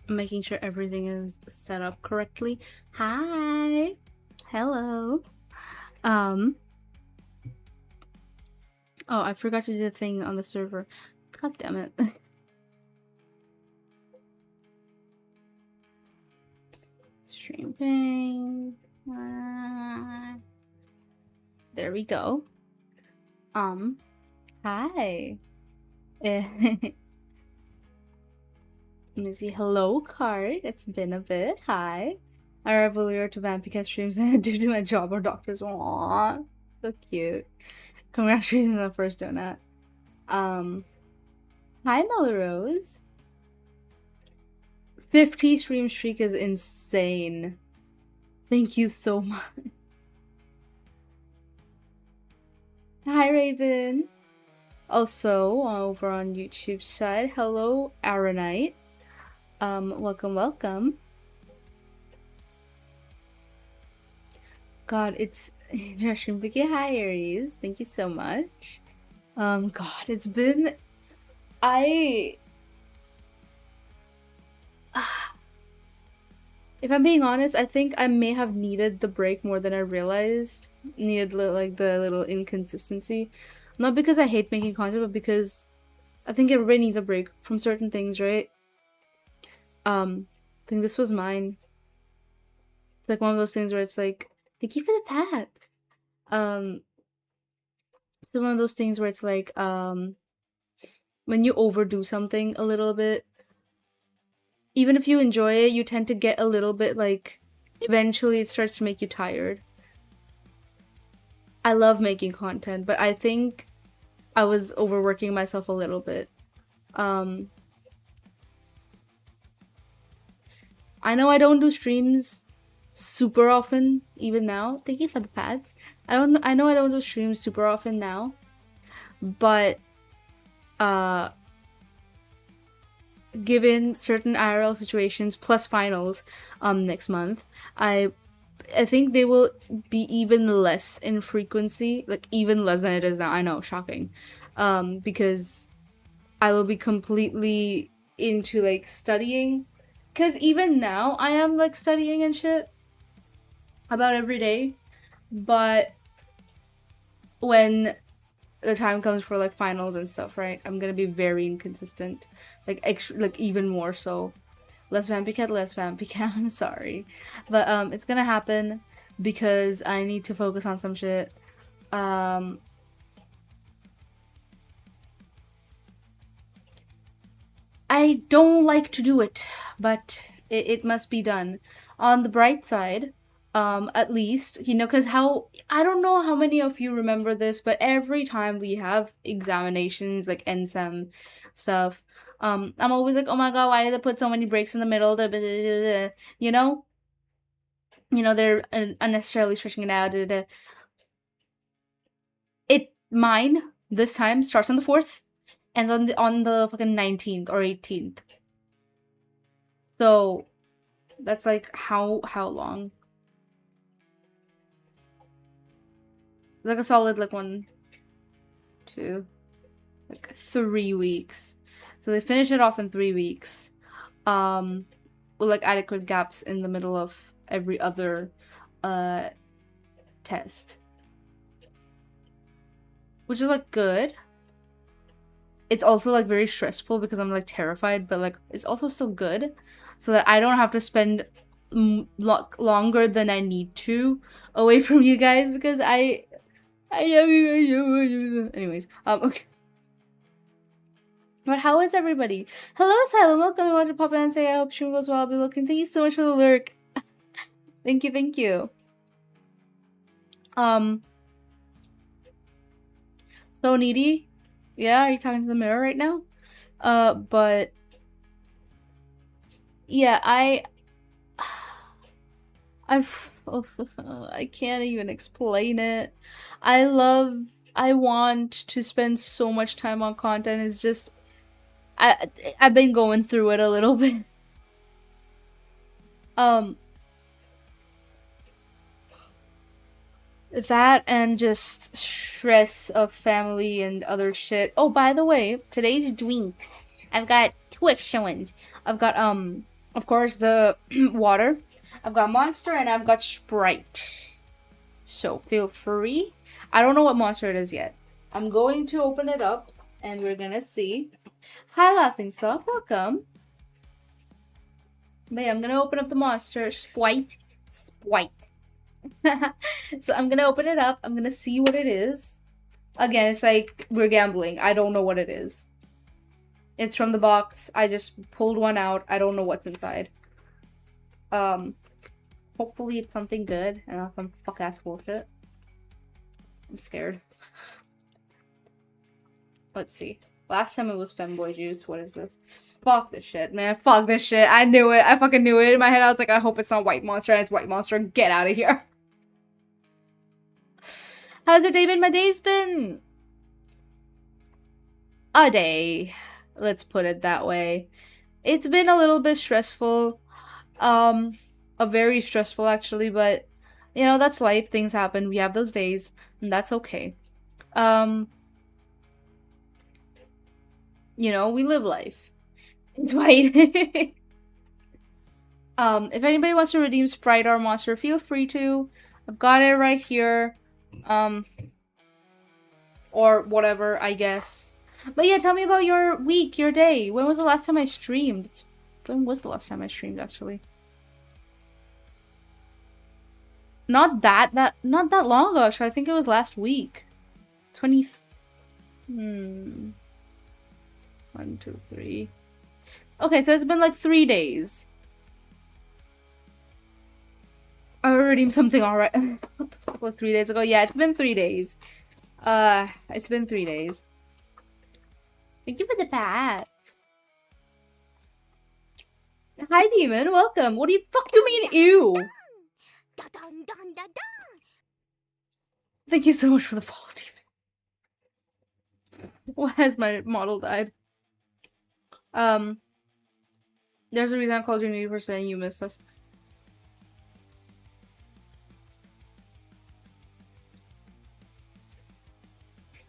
making sure everything is set up correctly. Hi. Hello. Um. Oh, I forgot to do the thing on the server. God damn it. Streaming. There we go. Hi. Missy, hello, card. It's been a bit. Hi. I arrived earlier to Vampika streams due to my job or doctors. Aww. So cute. Congratulations on the first donut. Hi, Melrose. 50 stream streak is insane. Thank you so much. Hi, Raven. Also, over on YouTube side, hello, Aronite. Welcome, welcome. God, it's Joshua Vicky. Hi, Aries. Thank you so much. God, it's been... If I'm being honest, I think I may have needed the break more than I realized. Needed, like, the little inconsistency. Not because I hate making content, but because I think everybody needs a break from certain things, right? I think this was mine. It's like one of those things where it's like, thank you for the pats. It's one of those things where it's like, when you overdo something a little bit, even if you enjoy it, you tend to get a little bit like, eventually it starts to make you tired. I love making content, but I think I was overworking myself a little bit. I know I don't do streams super often, even now. Thank you for the pats. I know I don't do streams super often now, but given certain IRL situations plus finals next month, I think they will be even less in frequency, like even less than it is now. I know, shocking. Because I will be completely into like studying, because even now I am like studying and shit about every day, but when the time comes for like finals and stuff, right, I'm gonna be very inconsistent, like extra, like even more so. Less Vampy Cat, less Vampy Cat. I'm sorry, but it's gonna happen because I need to focus on some shit. I don't like to do it, but it must be done. On the bright side, at least, you know, because how, I don't know how many of you remember this, but every time we have examinations, like NSEM stuff, I'm always like, oh my god, why did they put so many breaks in the middle? You know? They're unnecessarily stretching it out. Mine, this time, starts on the 4th, ends on the fucking 19th or 18th. So that's like how long? It's like a solid like 1, 2, like 3 weeks. So they finish it off in 3 weeks. With like adequate gaps in the middle of every other test. Which is like good. It's also like very stressful because I'm like terrified, but like it's also still good, so that I don't have to spend longer than I need to away from you guys, because I love you guys. Anyways, okay. But how is everybody? Hello, Asylum. Welcome. I want to pop in and say I hope stream goes well. I'll be looking. Thank you so much for the lurk. Thank you, thank you. So needy. Yeah, are you talking to the mirror right now? But yeah, I can't even explain it. I want to spend so much time on content. It's just I've been going through it a little bit. That and just stress of family and other shit. Oh, by the way, today's drinks. I've got two extra ones. I've got Of course, the water. I've got Monster and I've got Sprite. So feel free. I don't know what monster it is yet. I'm going to open it up and we're gonna see. Hi, Laughing Sock. Welcome. But yeah, I'm gonna open up the monster. Sprite. So I'm gonna open it up. I'm gonna see what it is. Again, it's like we're gambling. I don't know what it is. It's from the box. I just pulled one out. I don't know what's inside. Hopefully it's something good and not some fuck ass bullshit. I'm scared. Let's see. Last time it was femboy juice. What is this? Fuck this shit, man. Fuck this shit. I knew it. I fucking knew it. In my head, I was like, I hope it's not White Monster. And it's White Monster. Get out of here. How's your day been? My day's been a day. Let's put it that way. It's been a little bit stressful. A very stressful actually, but you know, that's life. Things happen. We have those days, and that's okay. You know, we live life. It's white. If anybody wants to redeem Sprite or Monster, feel free to. I've got it right here. Or whatever, I guess. But yeah, tell me about your week, your day. When was the last time I streamed? When was the last time I streamed, actually? Not that long ago, actually. I think it was last week. 20... 1, 2, 3. Okay, so it's been like 3 days. I redeemed something alright. What the fuck was 3 days ago? Yeah, it's been 3 days. It's been 3 days. Thank you for the pat. Hi, Demon. Welcome. What do you fuck you mean, ew? Thank you so much for the follow, Demon. Why has my model died? There's a reason I called you needy for saying you missed us.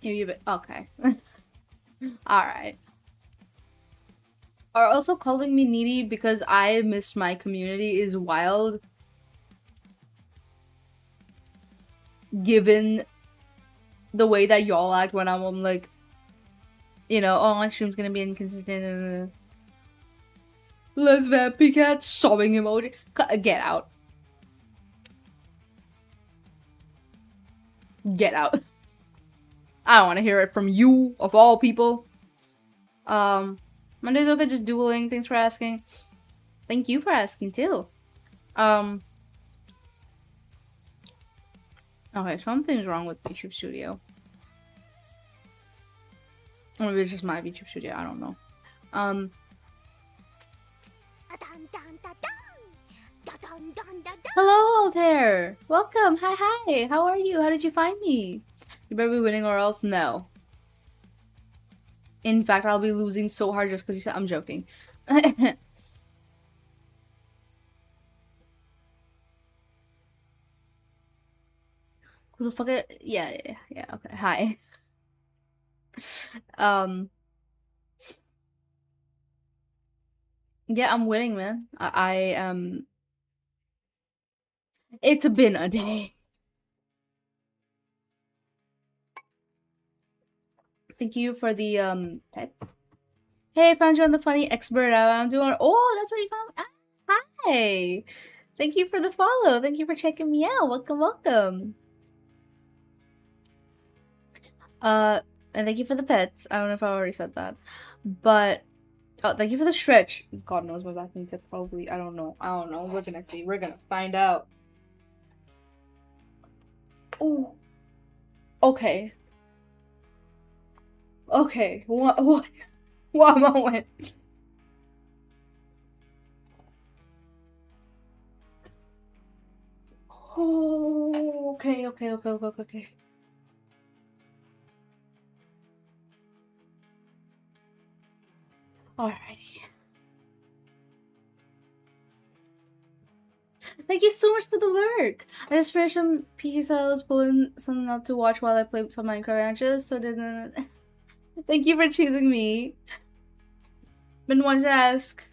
You bit okay. Alright. Are also calling me needy because I missed my community is wild. Given the way that y'all act when I'm like, you know, oh, my stream's gonna be inconsistent. Les Vampy Cat sobbing emoji. Get out. Get out. I don't want to hear it from you, of all people. Monday's okay, just dueling. Thanks for asking. Thank you for asking, too. Okay, something's wrong with VTube Studio. Or maybe it's just my VTube Studio, I don't know. Hello, Altair! Welcome! Hi! How are you? How did you find me? You better be winning or else no. In fact, I'll be losing so hard just because you said I'm joking. Who the fuck is... Yeah, okay. Hi. Yeah, I'm winning, man. It's been a day. Thank you for the, pets. Hey, I found you on the funny expert. I'm doing... Oh, that's where you found... Hi! Thank you for the follow. Thank you for checking me out. Welcome. And thank you for the pets. I don't know if I already said that. But... Oh, thank you for the stretch. God knows my back needs it probably. I don't know. We're gonna see. We're gonna find out. Oh. Okay. Okay. What moment? Oh, okay. Alrighty. Thank you so much for the lurk. I just finished some pieces. I was pulling something up to watch while I played some Minecraft ranches, so didn't. Thank you for choosing me. Been wanting to ask.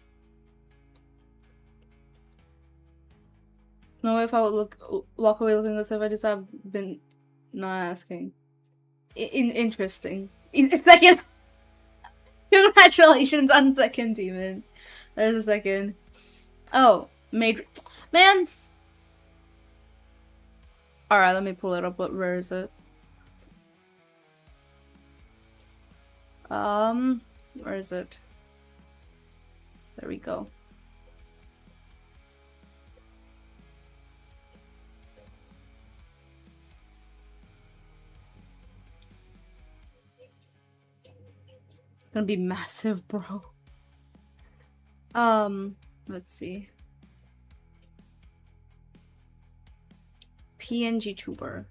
No, if I would walk away looking as if I just have been not asking. Interesting. Second. Congratulations on second, demon. There's a second. Oh, made man. All right, let me pull it up. Where is it? Where is it? There we go. It's gonna be massive, bro. Let's see. PNG tuber.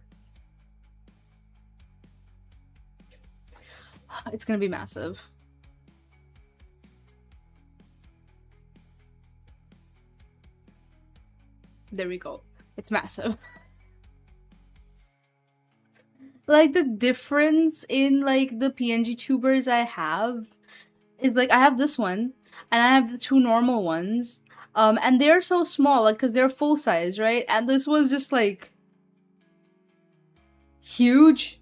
It's gonna be massive. There we go. It's massive. Like, the difference in, like, the PNG tubers I have is, like, I have this one, and I have the two normal ones, and they're so small, like, because they're full size, right? And this was just, like, huge.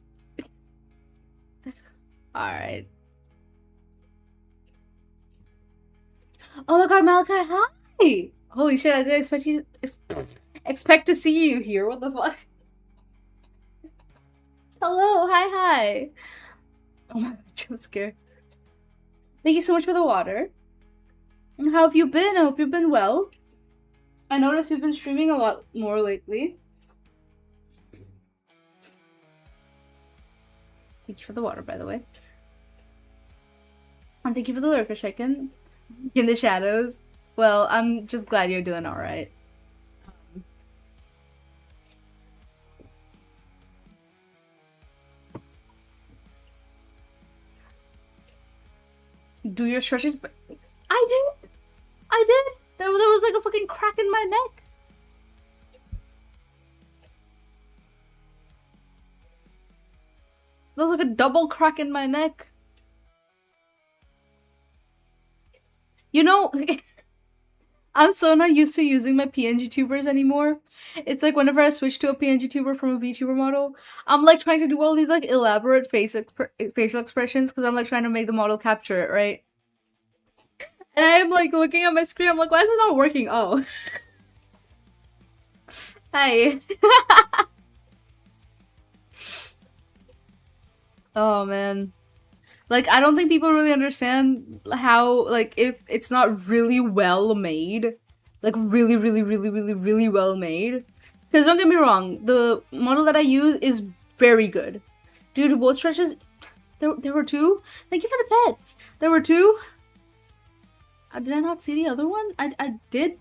Alright. Oh my god, Malachi, hi! Holy shit, I didn't expect to see you here. What the fuck? Hello, hi. Oh my god, I'm scared. Thank you so much for the water. How have you been? I hope you've been well. I noticed you've been streaming a lot more lately. Thank you for the water, by the way. And thank you for the lurker chicken. In the shadows. Well, I'm just glad you're doing alright. Do your stretches. I did! I did! There was like a fucking crack in my neck. There was like a double crack in my neck. You know, I'm so not used to using my PNG tubers anymore. It's like whenever I switch to a PNG tuber from a VTuber model, I'm like trying to do all these like elaborate facial expressions because I'm like trying to make the model capture it, right? And I'm like looking at my screen, I'm like, why is it not working? Oh. Hi. Oh man. Like, I don't think people really understand how, like, if it's not really well made, like, really well made. Because don't get me wrong, the model that I use is very good. Due to both stretches, there were two? Thank you for the pets! There were two? Did I not see the other one? I did.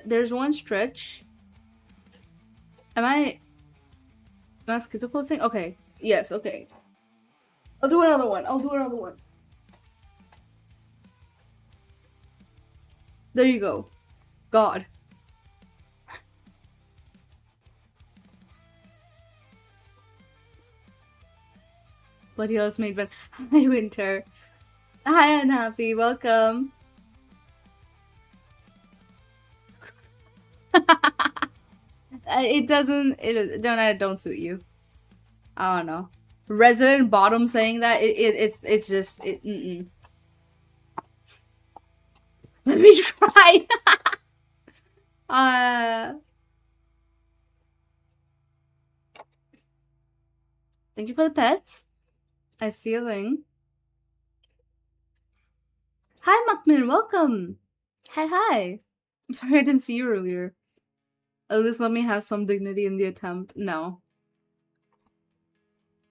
There's one stretch. Am I schizoposting? Okay. Yes, okay. I'll do another one. There you go. God. Bloody hell, it's made fun. Hi, Winter. Hi, Unhappy. Welcome. It don't suit you. I don't know. Resident Bottom saying that it's just Let me try. Thank you for the pets. I see a thing. Hi, Muckman. Welcome. Hi. I'm sorry I didn't see you earlier. At least let me have some dignity in the attempt. No.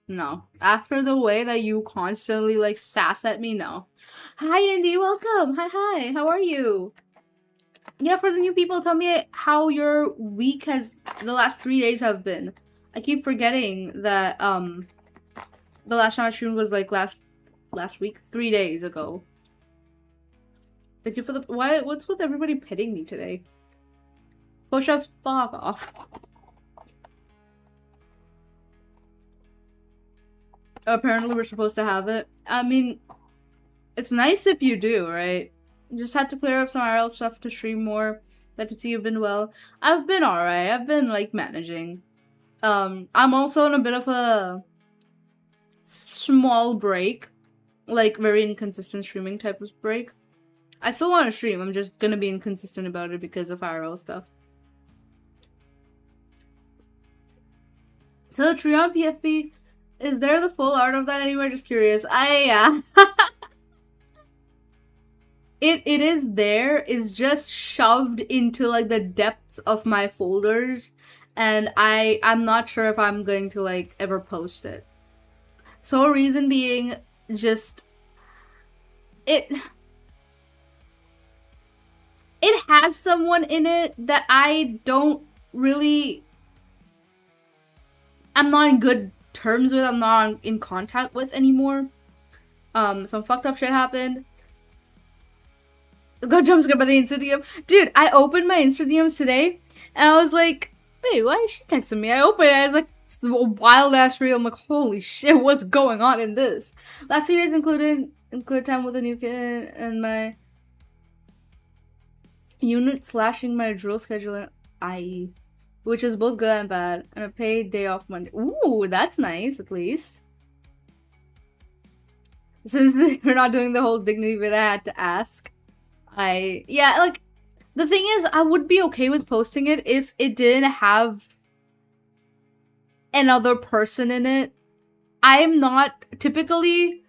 No. After the way that you constantly, like, sass at me, no. Hi, Indy. Welcome. Hi. How are you? Yeah, for the new people, tell me how your week the last 3 days have been. I keep forgetting that, the last time I streamed was, like, last week? 3 days ago. Thank you for the- what's with everybody pitting me today? Push-ups, fuck off. Apparently we're supposed to have it. I mean, it's nice if you do, right? Just had to clear up some IRL stuff to stream more. Glad to see you've been well. I've been alright. I've been like managing. I'm also on a bit of a small break, like very inconsistent streaming type of break. I still want to stream. I'm just gonna be inconsistent about it because of IRL stuff. So the tree on PFP, is there the full art of that anywhere? Just curious. Yeah. It is there. It's just shoved into like the depths of my folders, and I'm not sure if I'm going to like ever post it. So reason being, just it it has someone in it that I don't really, I'm not in good terms with, I'm not in contact with anymore. Some fucked up shit happened. Got jumpscared by the Instagram. Dude, I opened my Instagrams today and I was like, wait, why is she texting me? I opened it and I was like, it's a wild ass reel. I'm like, holy shit, what's going on in this? Last 2 days included time with a new kid and my unit slashing my drill schedule, IE, which is both good and bad, and a paid day off Monday. Ooh, that's nice, at least. Since we're not doing the whole dignity bit, I had to ask. Yeah, like, the thing is, I would be okay with posting it if it didn't have another person in it. I'm not typically,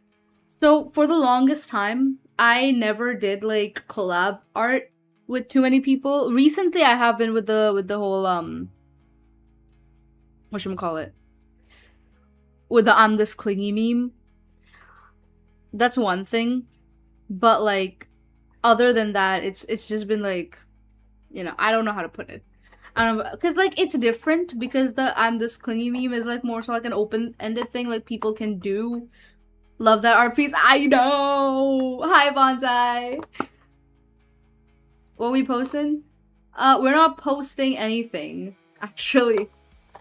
so for the longest time, I never did like collab art with too many people. Recently, I have been with the whole whatchamacallit, with the I'm this clingy meme. That's one thing, but like other than that, it's just been like, you know, I don't know how to put it. I don't know, because like it's different because the I'm this clingy meme is like more so like an open-ended thing, like people can do. Love that art piece. I know. Hi Bonsai. What we posting? We're not posting anything actually.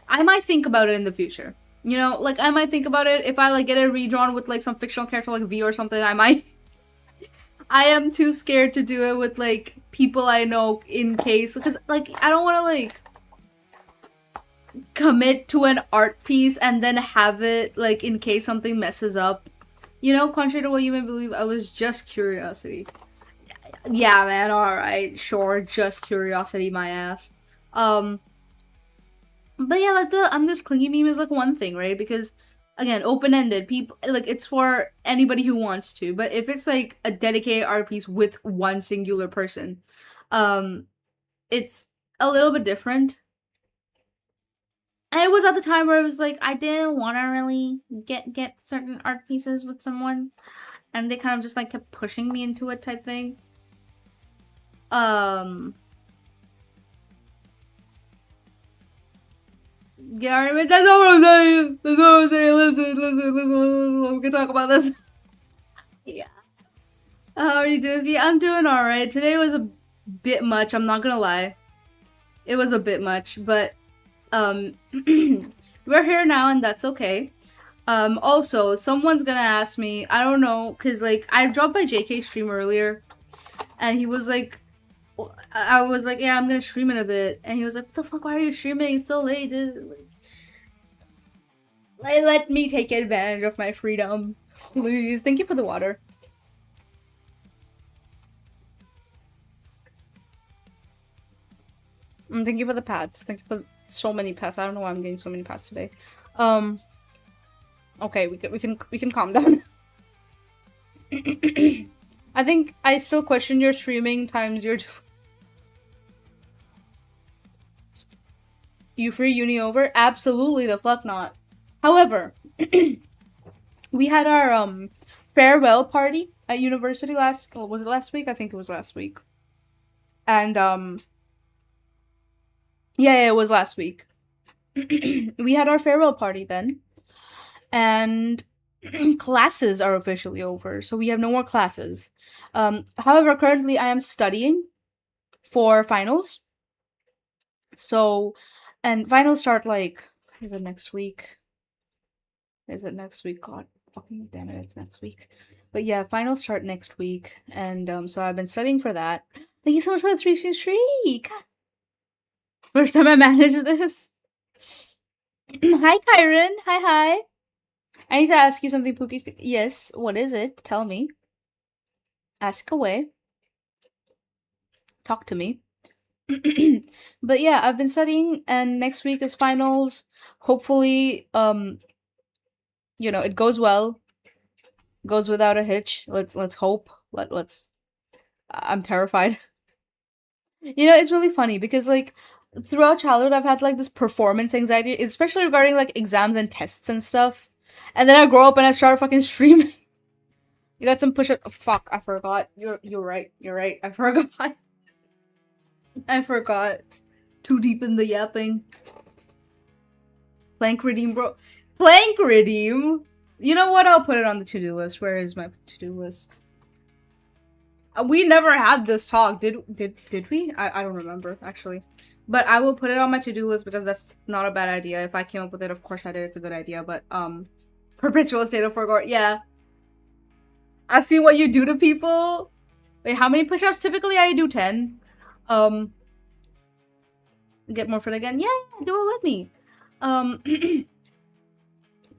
I might think about it in the future. You know, like I might think about it if I like get it redrawn with like some fictional character like V or something. I might. I am too scared to do it with like people I know in case, because like I don't want to like commit to an art piece and then have it like in case something messes up. You know, contrary to what you may believe, I was just curiosity. Yeah, man, alright, sure, just curiosity, my ass. But yeah, like the I'm this clingy meme is like one thing, right? Because again, open-ended, people like it's for anybody who wants to. But if it's like a dedicated art piece with one singular person, um, it's a little bit different. And it was at the time where I was like, I didn't want to really get certain art pieces with someone, and they kind of just like kept pushing me into it type thing. Yeah, that's not what I'm saying. That's what I'm saying. Listen. We can talk about this. Yeah. How are you doing, V? I'm doing alright. Today was a bit much, I'm not gonna lie. It was a bit much, but we're here now and that's okay. Also, someone's gonna ask me, I don't know, cause like I dropped by JK's stream earlier and he was like, I was like, yeah, I'm gonna stream in a bit, and he was like, what the fuck, why are you streaming? It's so late, dude. Like, let me take advantage of my freedom. Please. Thank you for the water. Thank you for the pats. Thank you for so many pats. I don't know why I'm getting so many pats today. Okay, we can calm down. I think I still question your streaming times. You free uni over? Absolutely the fuck not. However, we had our farewell party at university was it last week? I think it was last week. And yeah, it was last week. We had our farewell party then. And classes are officially over, so we have no more classes. However, currently I am studying for finals. So, and finals start like, is it next week? God fucking damn it, it's next week. But yeah, finals start next week, and so I've been studying for that. Thank you so much for the 3 God. First time I managed this. Hi, Kyron. Hi. I need to ask you something, Pookie. Yes, what is it? Tell me. Ask away. Talk to me. But yeah, I've been studying, and next week is finals. Hopefully, it goes well, goes without a hitch. Let's hope. Let's. I'm terrified. It's really funny because like throughout childhood, I've had like this performance anxiety, especially regarding like exams and tests and stuff. And then I grow up and I start fucking streaming. You got some push up. Oh, fuck, I forgot. You're right. You're right. I forgot. I forgot. Too deep in the yapping. Plank redeem, bro. Plank redeem. You know what? I'll put it on the to-do list. Where is my to-do list? We never had this talk, did we? I don't remember actually, but I will put it on my to-do list because that's not a bad idea. If I came up with it, of course I did. It's a good idea, but perpetual state of forgot. Yeah, I've seen what you do to people. Wait, how many push-ups? Typically, I do 10. Get more fit again. Yeah, do it with me.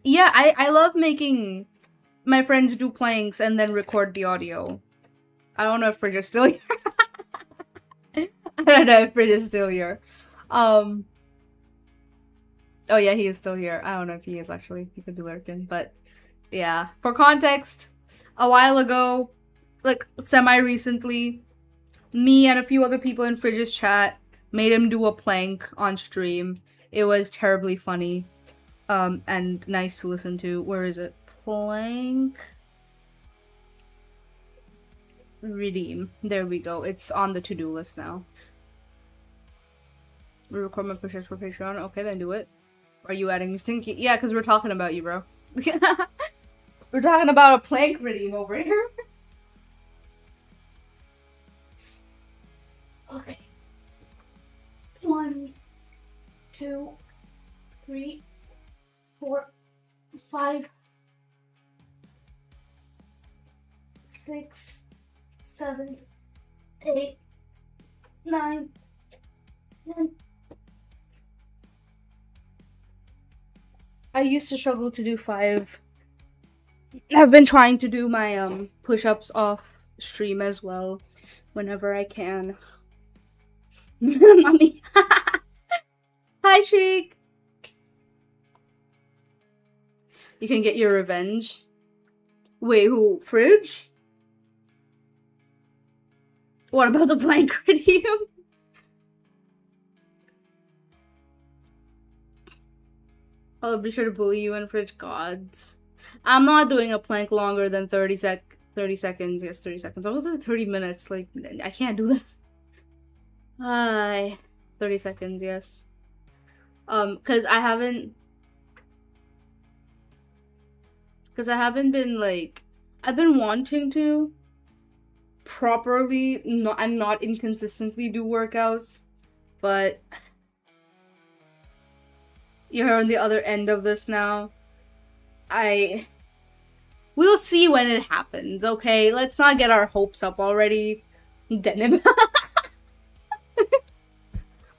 Yeah, I love making my friends do planks and then record the audio. I don't know if Fridge is still here. I don't know if Fridge is still here. Oh yeah, he is still here. I don't know if he is actually. He could be lurking, but yeah. For context, a while ago, like semi-recently, me and a few other people in Fridge's chat made him do a plank on stream. It was terribly funny, and nice to listen to. Where is it? Plank redeem. There we go. It's on the to-do list now. Record my push-ups for Patreon. Okay, then do it. Are you adding me, Stinky? Yeah, because we're talking about you, bro. We're talking about a plank redeem over here. Okay. 1, 2, 3, 4, 5, 6, 7, 8, 9, 10. I used to struggle to do 5. I've been trying to do my push-ups off stream as well whenever I can. Mommy. Hi, Shriek. You can get your revenge. Wait, who? Fridge? What about the plank redeem? I'll be sure to bully you and Fridge gods. I'm not doing a plank longer than 30 seconds. Yes, 30 seconds. I was at 30 minutes. Like, I can't do that. Hi. 30 seconds, yes. Cause I haven't been like, I've been wanting to properly and not inconsistently do workouts, but you're on the other end of this now. We'll see when it happens, okay? Let's not get our hopes up already. Denim.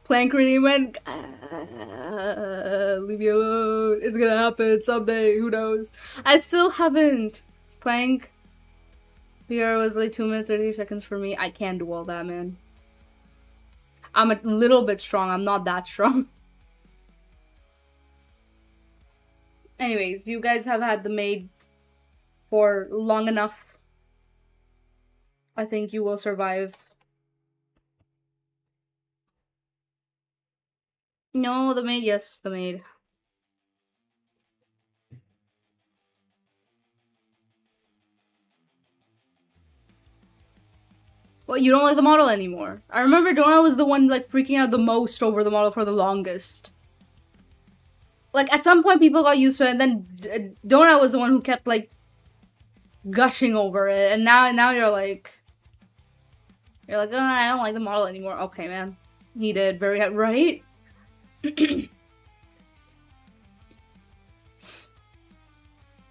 Plank reading went. Leave me alone. It's gonna happen someday. Who knows? I still haven't. Plank. PR was like 2 minutes 30 seconds for me. I can't do all that, man. I'm a little bit strong. I'm not that strong. Anyways, you guys have had the maid for long enough. I think you will survive. No, the maid. Yes, the maid. Well, you don't like the model anymore. I remember Donna was the one like freaking out the most over the model for the longest. Like at some point people got used to it, and then Donna was the one who kept like gushing over it, and now you're like, oh, I don't like the model anymore. Okay, man, he did very right.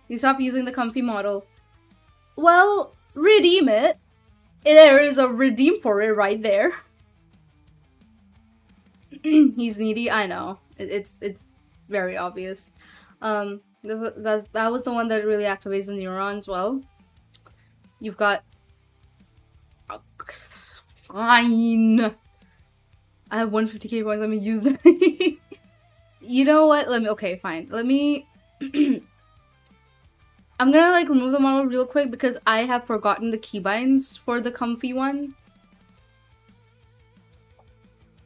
You stop using the comfy model. Well, redeem it. There is a redeem for it right there. He's needy. I know. It's very obvious. That was the one that really activates the neurons. Well, you've got. Oh, fine. I have 150k points. Let me use them. You know what? Let me. Okay, fine. Let me. I'm gonna like remove the model real quick because I have forgotten the keybinds for the comfy one.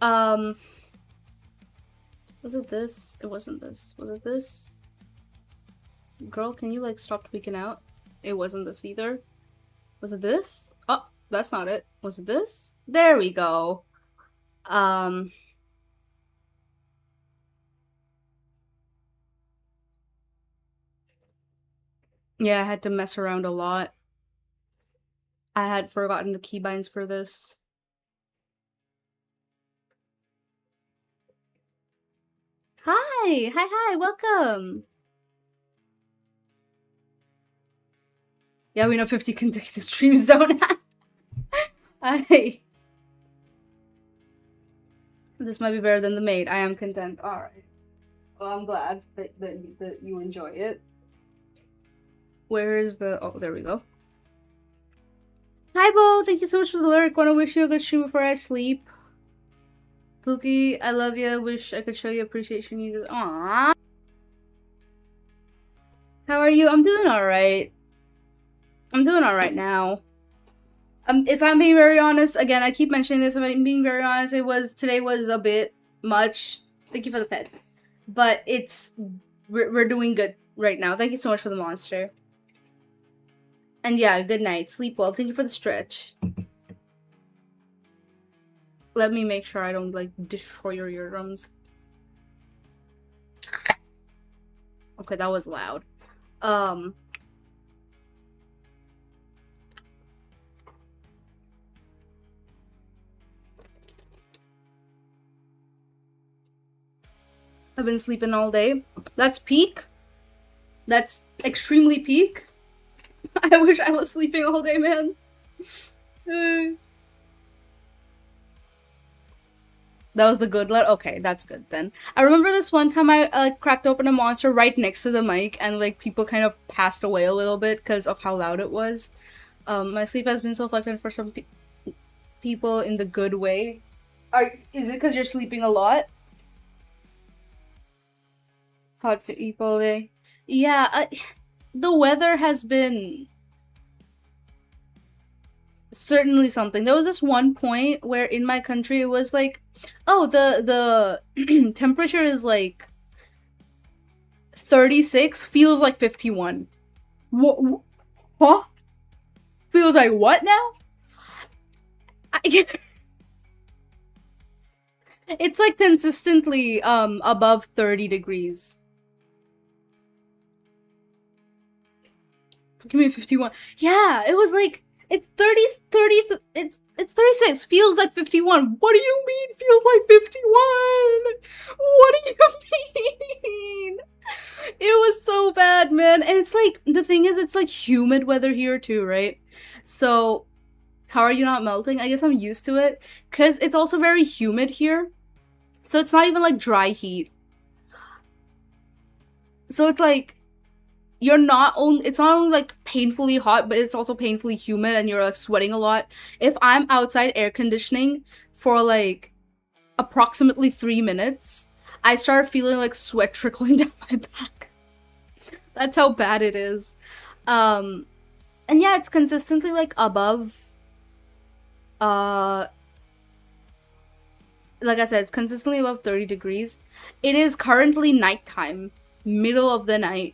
Was it this? It wasn't this. Was it this? Girl, can you like stop tweaking out? It wasn't this either. Was it this? Oh, that's not it. Was it this? There we go. Yeah, I had to mess around a lot. I had forgotten the keybinds for this. Hi, welcome. Yeah, we know 50 consecutive streams don't have. Hi. This might be better than the maid. I am content. Alright. Well, I'm glad that you enjoy it. Where is the... Oh, there we go. Hi, Bo! Thank you so much for the lyric. Wanna wish you a good stream before I sleep. Pookie, I love you. Wish I could show you appreciation. You just... Aww. How are you? I'm doing alright. I'm doing alright now. If I'm being very honest, again, I keep mentioning this, if I'm being very honest, today was a bit much. Thank you for the pet. But we're doing good right now. Thank you so much for the monster. And yeah, good night. Sleep well. Thank you for the stretch. Let me make sure I don't, like, destroy your eardrums. Okay, that was loud. I've been sleeping all day. That's peak. That's extremely peak. I wish I was sleeping all day, man. That was the good letter? Okay, that's good then. I remember this one time I cracked open a monster right next to the mic and like people kind of passed away a little bit because of how loud it was. My sleep has been so fucked in for some people in the good way. Is it because you're sleeping a lot? Hot to people, eh? Yeah, the weather has been certainly something. There was this one point where in my country it was like, oh, the temperature is like 36, feels like 51. What? Huh? Feels like what now? It's like consistently above 30 degrees. Give me 51. Yeah, it was like it's 30 it's 36. Feels like 51. What do you mean feels like 51? What do you mean? It was so bad, man. And it's like the thing is it's like humid weather here too, right? So how are you not melting? I guess I'm used to it cuz it's also very humid here. So it's not even like dry heat. So it's like it's not only like painfully hot, but it's also painfully humid and you're like sweating a lot. If I'm outside air conditioning for like approximately 3 minutes, I start feeling like sweat trickling down my back. That's how bad it is. And yeah, it's consistently like above like I said, it's consistently above 30 degrees. It is currently nighttime, middle of the night,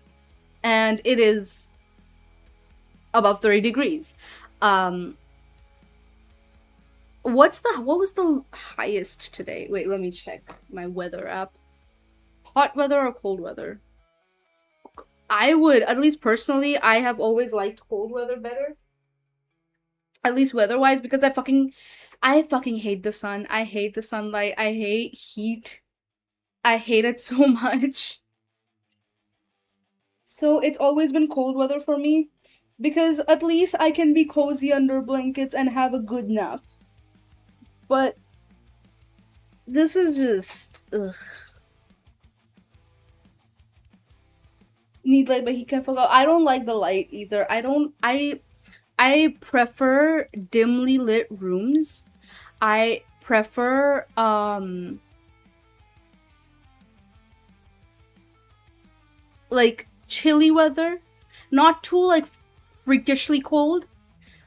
and it is above 30 degrees. What was the highest today? Wait, let me check my weather app. Hot weather or cold weather? I would, at least personally, I have always liked cold weather better. At least weather-wise, because I fucking hate the sun. I hate the sunlight. I hate heat. I hate it so much. So it's always been cold weather for me. because at least I can be cozy under blankets and have a good nap. But this is just ugh. Need light, but he can't fuck out. I don't like the light either. I prefer dimly lit rooms. I prefer like chilly weather. Not too like freakishly cold,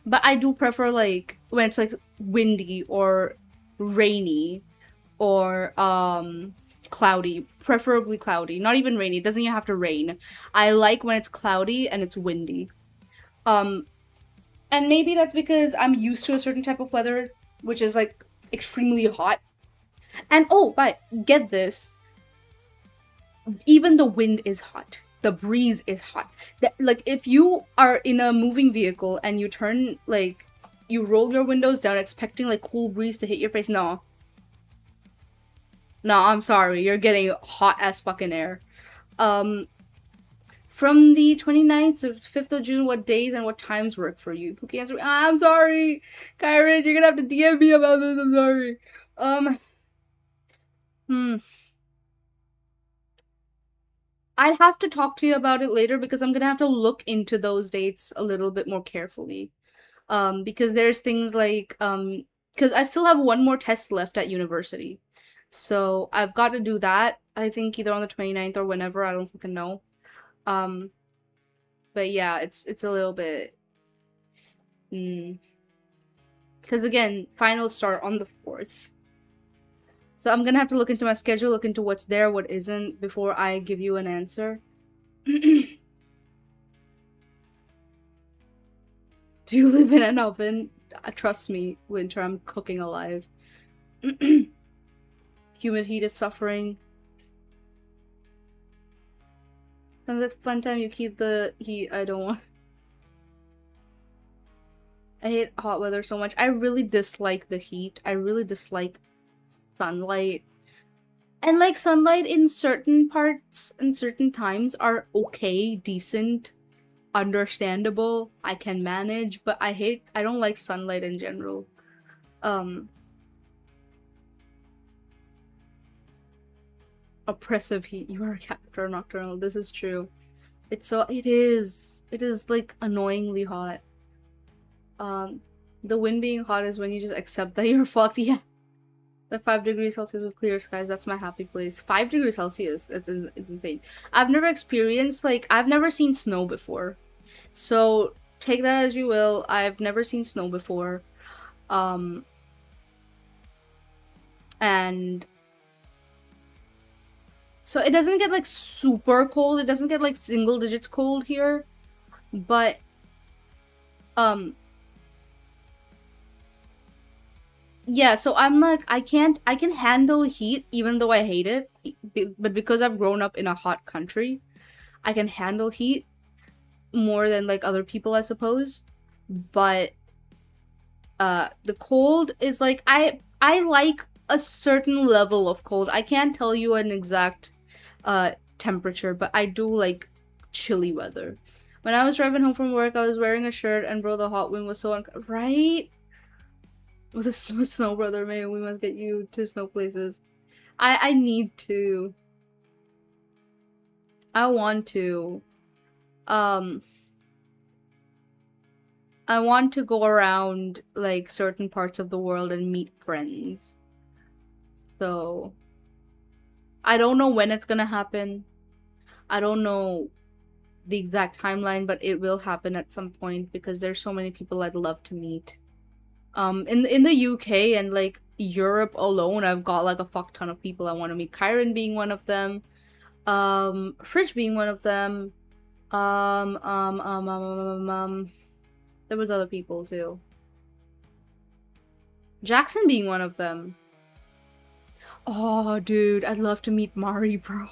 but I do prefer like when it's like windy or rainy or cloudy, preferably cloudy. Not even rainy. It doesn't even have to rain. I like when it's cloudy and it's windy. Um and maybe that's because I'm used to a certain type of weather, which is like extremely hot. And oh, but get this, even the wind is hot. The breeze is hot. That, like if you are in a moving vehicle and you turn like you roll your windows down expecting like cool breeze to hit your face, no. No, I'm sorry. You're getting hot as fucking air. Um from the 29th to 5th of June, what days and what times work for you? Pookie answer. I'm sorry. Kyron, you're gonna have to DM me about this. I'm sorry. Um hmm. I'd have to talk to you about it later because I'm gonna have to look into those dates a little bit more carefully. Because there's things like because I still have one more test left at university. So I've got to do that. I think either on the 29th or whenever, I don't fucking know. Um but yeah, it's a little bit because again, finals start on the 4th. So I'm gonna have to look into my schedule, look into what's there, what isn't, before I give you an answer. Do you live in an oven? Trust me, Winter, I'm cooking alive. Humid heat is suffering. Sounds like fun time. You keep the heat. I don't want. I hate hot weather so much. I really dislike the heat. I really dislike sunlight. And like sunlight in certain parts and certain times are okay, decent, understandable. I can manage, but I don't like sunlight in general. Um Oppressive heat. You are a captor nocturnal. This is true. It is like annoyingly hot. Um, the wind being hot is when you just accept that you're fucked. Yeah, the 5 degrees Celsius with clear skies. That's my happy place. 5 degrees Celsius. It's insane. I've never experienced like I've never seen snow before, so take that as you will. I've never seen snow before, um, and so it doesn't get like super cold. It doesn't get like single digits cold here, but um yeah, so I'm like, I can handle heat even though I hate it. But because I've grown up in a hot country, I can handle heat more than like other people, I suppose. But the cold is like, I like a certain level of cold. I can't tell you an exact temperature, but I do like chilly weather. When I was driving home from work, I was wearing a shirt, and bro, the hot wind was so right? With a snow brother, man, we must get you to snow places. I need to. I want to. Um I want to go around like certain parts of the world and meet friends. So I don't know when it's gonna happen. I don't know the exact timeline, but it will happen at some point because there's so many people I'd love to meet. In the UK and like Europe alone, I've got like a fuck ton of people I want to meet. Kyron being one of them. Fridge being one of them. Um, um, um, um, there was other people too. Jackson being one of them. Oh, dude, I'd love to meet Mari, bro.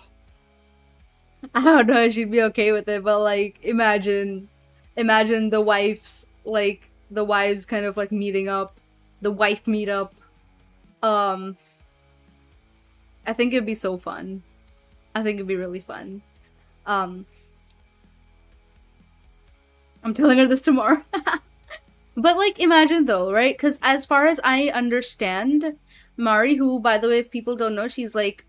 I don't know if she'd be okay with it, but like, imagine the wives kind of like meeting up, the wife meetup. Um, I think it'd be so fun. I think it'd be really fun. Um, I'm telling her this tomorrow. But like, imagine though, right? Because as far as I understand, Mari, who by the way, if people don't know, she's like,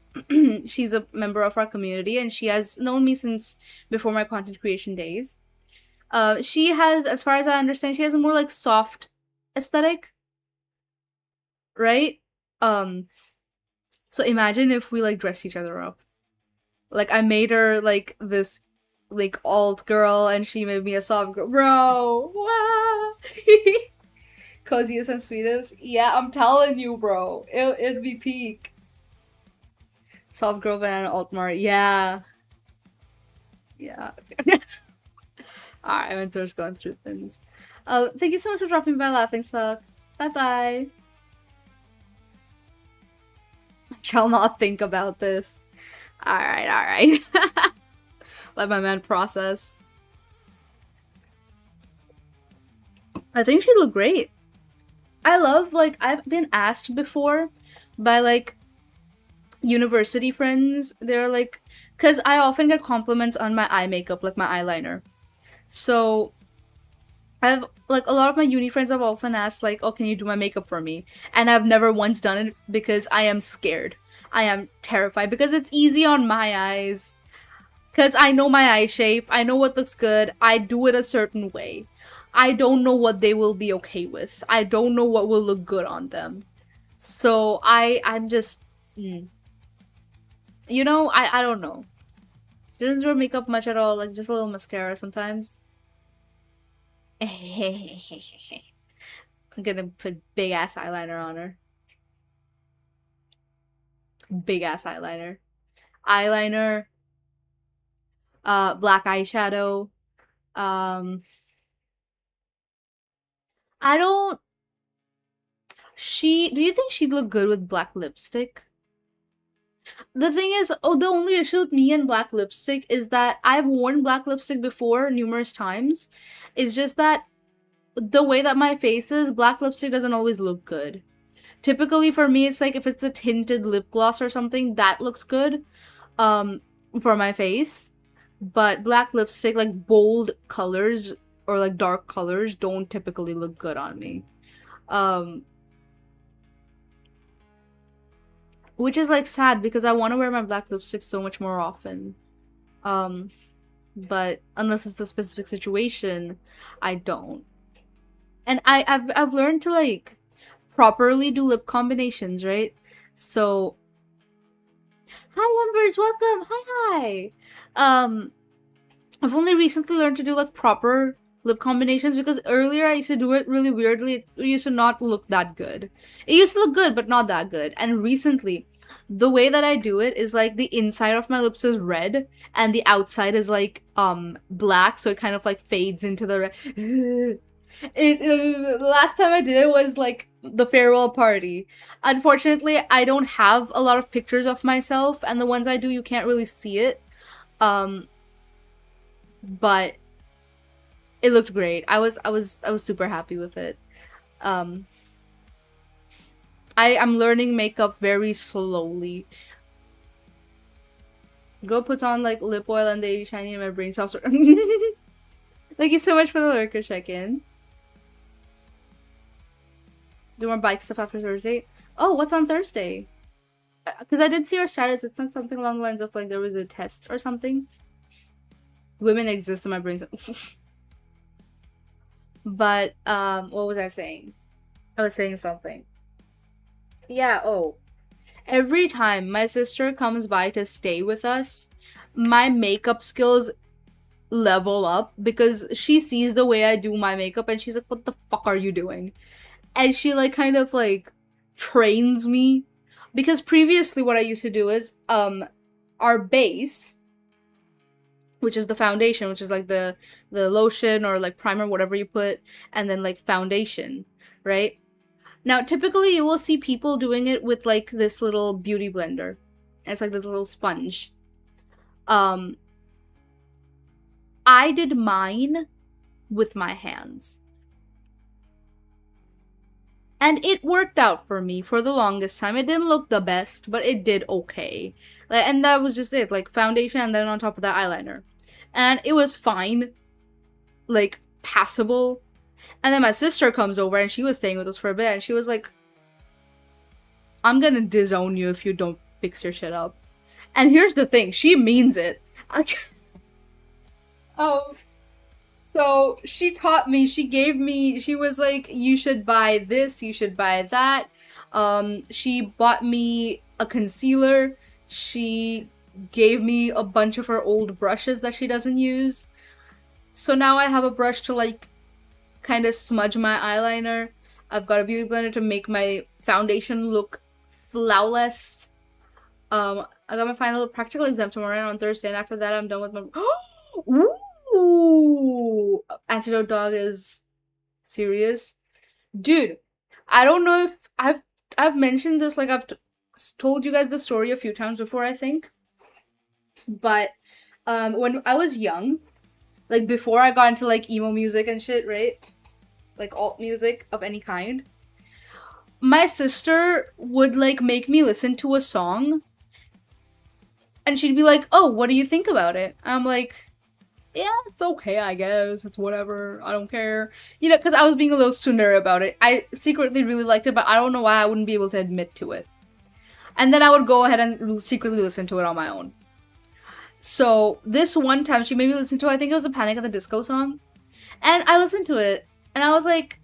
she's a member of our community, and she has known me since before my content creation days. She has, as far as I understand, she has a more like soft aesthetic, right? Um, so imagine if we like dressed each other up. Like I made her like this like alt girl, and she made me a soft girl, bro. Wow. Coziest and sweetest. Yeah, I'm telling you, bro. It'd be peak. Soft girl banana Altmar. Yeah. Yeah. Alright, Mentor's going through things. Thank you so much for dropping by, Laughing Suck. Bye bye. I shall not think about this. Alright. Let my man process. I think she looked great. I love, like, I've been asked before by, like, university friends. They're like, because I often get compliments on my eye makeup, like my eyeliner. So I've like a lot of my uni friends have often asked like, "Oh, can you do my makeup for me?" And I've never once done it because I am scared. I am terrified because it's easy on my eyes. Because I know my eye shape, I know what looks good. I do it a certain way. I don't know what they will be okay with. I don't know what will look good on them. So I'm just, you know, I don't know. She doesn't wear makeup much at all, like just a little mascara sometimes. I'm gonna put big ass eyeliner on her. Big ass eyeliner. Eyeliner, black eyeshadow. Um, I don't. Do you think she'd look good with black lipstick? The thing is, oh, the only issue with me and black lipstick is that I've worn black lipstick before numerous times. It's just that the way that my face is, black lipstick doesn't always look good. Typically for me, it's like if it's a tinted lip gloss or something, that looks good um, for my face. But black lipstick, like bold colors or like dark colors, don't typically look good on me. Um, which is like sad because I want to wear my black lipstick so much more often. Um, but unless it's a specific situation, I don't. And I've learned to like properly do lip combinations, right? So, hi Embers, welcome. Hi. I've only recently learned to do like proper lip combinations because earlier I used to do it really weirdly. It used to not look that good. It used to look good, but not that good. And recently, the way that I do it is like the inside of my lips is red and the outside is like black, so it kind of like fades into the red. The last time I did it was like the farewell party. Unfortunately, I don't have a lot of pictures of myself, and the ones I do, you can't really see it. Um, but it looked great. I was super happy with it. Um, I'm learning makeup very slowly. Girl puts on like lip oil and they shiny in my brain saucer. Thank you so much for the lurker check-in. Do more bike stuff after Thursday. Oh, what's on Thursday? Because I did see your status. It's not something along the lines of like there was a test or something. Women exist in my brain. But what was I saying? I was saying something. Yeah. Oh, every time my sister comes by to stay with us, my makeup skills level up because she sees the way I do my makeup and she's like, "What the fuck are you doing?" And she like kind of like trains me because previously what I used to do is our base, which is the foundation, which is like the lotion or like primer, whatever you put, and then like foundation, right? Now typically you will see people doing it with like this little beauty blender. And it's like this little sponge. I did mine with my hands. And it worked out for me for the longest time. It didn't look the best, but it did okay. And that was just it, like foundation and then on top of that eyeliner. And it was fine. Like, passable. And then my sister comes over and she was staying with us for a bit and she was like, I'm gonna disown you if you don't fix your shit up. And here's the thing, she means it. Oh, so she taught me, she gave me, she was like, you should buy this, you should buy that. She bought me a concealer. She gave me a bunch of her old brushes that she doesn't use. So now I have a brush to like kind of smudge my eyeliner. I've got a beauty blender to make my foundation look flawless. I got my final practical exam tomorrow on Thursday, and after that I'm done with my Ooh! Antidote Dog is serious. Dude, I don't know if I've mentioned this, like told you guys the story a few times before, I think. But when I was young, like before I got into like emo music and shit, right? Like alt music of any kind, my sister would like make me listen to a song and she'd be like, "Oh, what do you think about it?" I'm like, "Yeah, it's okay, I guess. It's whatever. I don't care." You know, because I was being a little tsundere about it. I secretly really liked it, but I don't know why I wouldn't be able to admit to it. And then I would go ahead and secretly listen to it on my own. So this one time she made me listen to, I think it was a Panic at the Disco song. And I listened to it and I was like,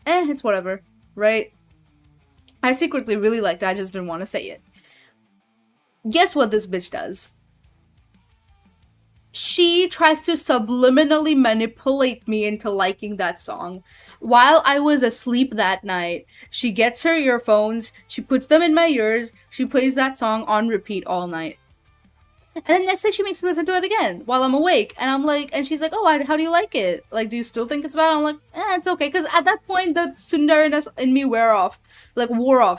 it's whatever, right? I secretly really liked it, I just didn't want to say it. Guess what this bitch does? She tries to subliminally manipulate me into liking that song. While I was asleep that night, she gets her earphones, she puts them in my ears, she plays that song on repeat all night. And then next day she makes me listen to it again while I'm awake. And I'm like, and she's like, "Oh, how do you like it? Like, do you still think it's bad?" I'm like, it's okay. Because at that point, the tsunderiness in me wore off.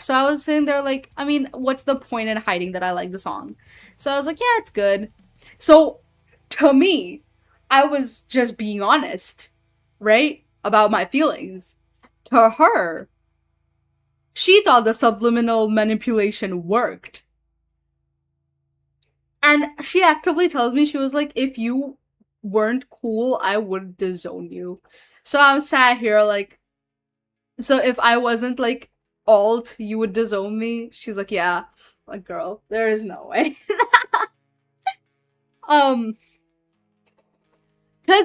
So I was sitting there like, I mean, what's the point in hiding that I like the song? So I was like, yeah, it's good. So to me, I was just being honest, right? About my feelings. To her, she thought the subliminal manipulation worked. And she actively tells me, she was like, if you weren't cool, I would disown you. So I'm sat here like, so if I wasn't like alt, you would disown me? She's like, yeah. Like, girl, there is no way.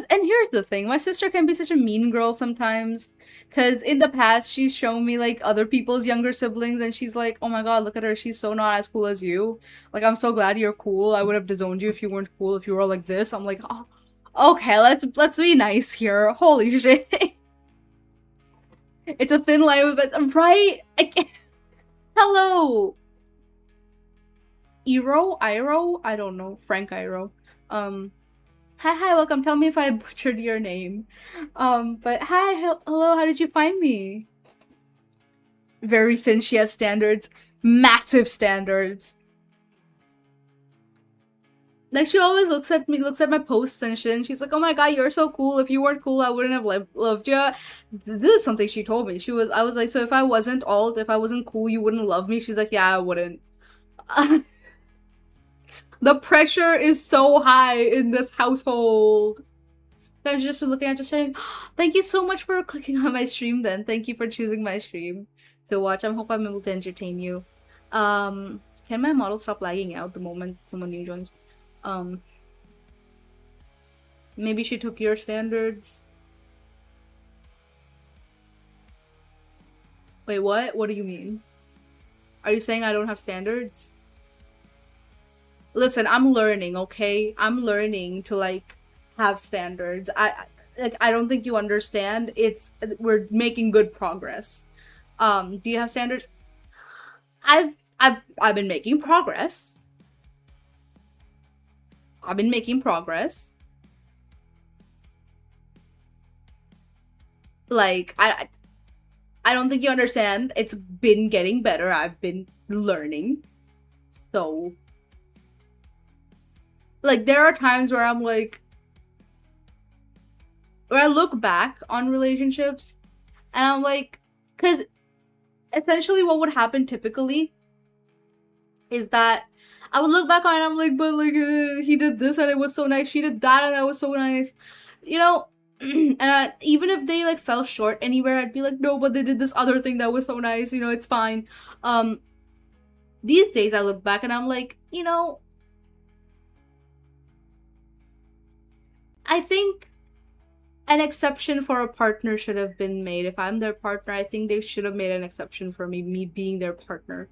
And here's the thing, my sister can be such a mean girl sometimes. Cause in the past, she's shown me like other people's younger siblings, and she's like, "Oh my god, look at her, she's so not as cool as you. Like, I'm so glad you're cool. I would have disowned you if you weren't cool, if you were like this." I'm like, oh, okay, let's be nice here. Holy shit. It's a thin line with it, right? Hello. Iro? I don't know. Frank Iro. Hi, welcome. Tell me if I butchered your name. But hi, hello, how did you find me? Very thin, she has standards. Massive standards. Like, she always looks at my posts and shit, and she's like, "Oh my god, you're so cool. If you weren't cool, I wouldn't have loved you." This is something she told me. I was like, "So if I wasn't alt, if I wasn't cool, you wouldn't love me?" She's like, "Yeah, I wouldn't." The pressure is so high in this household. I'm just looking at just saying, thank you so much for clicking on my stream then. Thank you for choosing my stream to watch. I hope I'm able to entertain you. Can my model stop lagging out the moment someone new joins? Maybe she took your standards. Wait, what? What do you mean? Are you saying I don't have standards? Listen, I'm learning, okay? I'm learning to like have standards. I don't think you understand. We're making good progress. Do you have standards? I've been making progress. I've been making progress. Like, I don't think you understand. It's been getting better. I've been learning. So, like, there are times where I'm like, where I look back on relationships and I'm like, because essentially what would happen typically is that I would look back on it and I'm like, but like, he did this and it was so nice. She did that and that was so nice. You know, And even if they like fell short anywhere, I'd be like, no, but they did this other thing that was so nice. It's fine. Um, these days I look back and I'm like, I think an exception for a partner should have been made. If I'm their partner, I think they should have made an exception for me being their partner.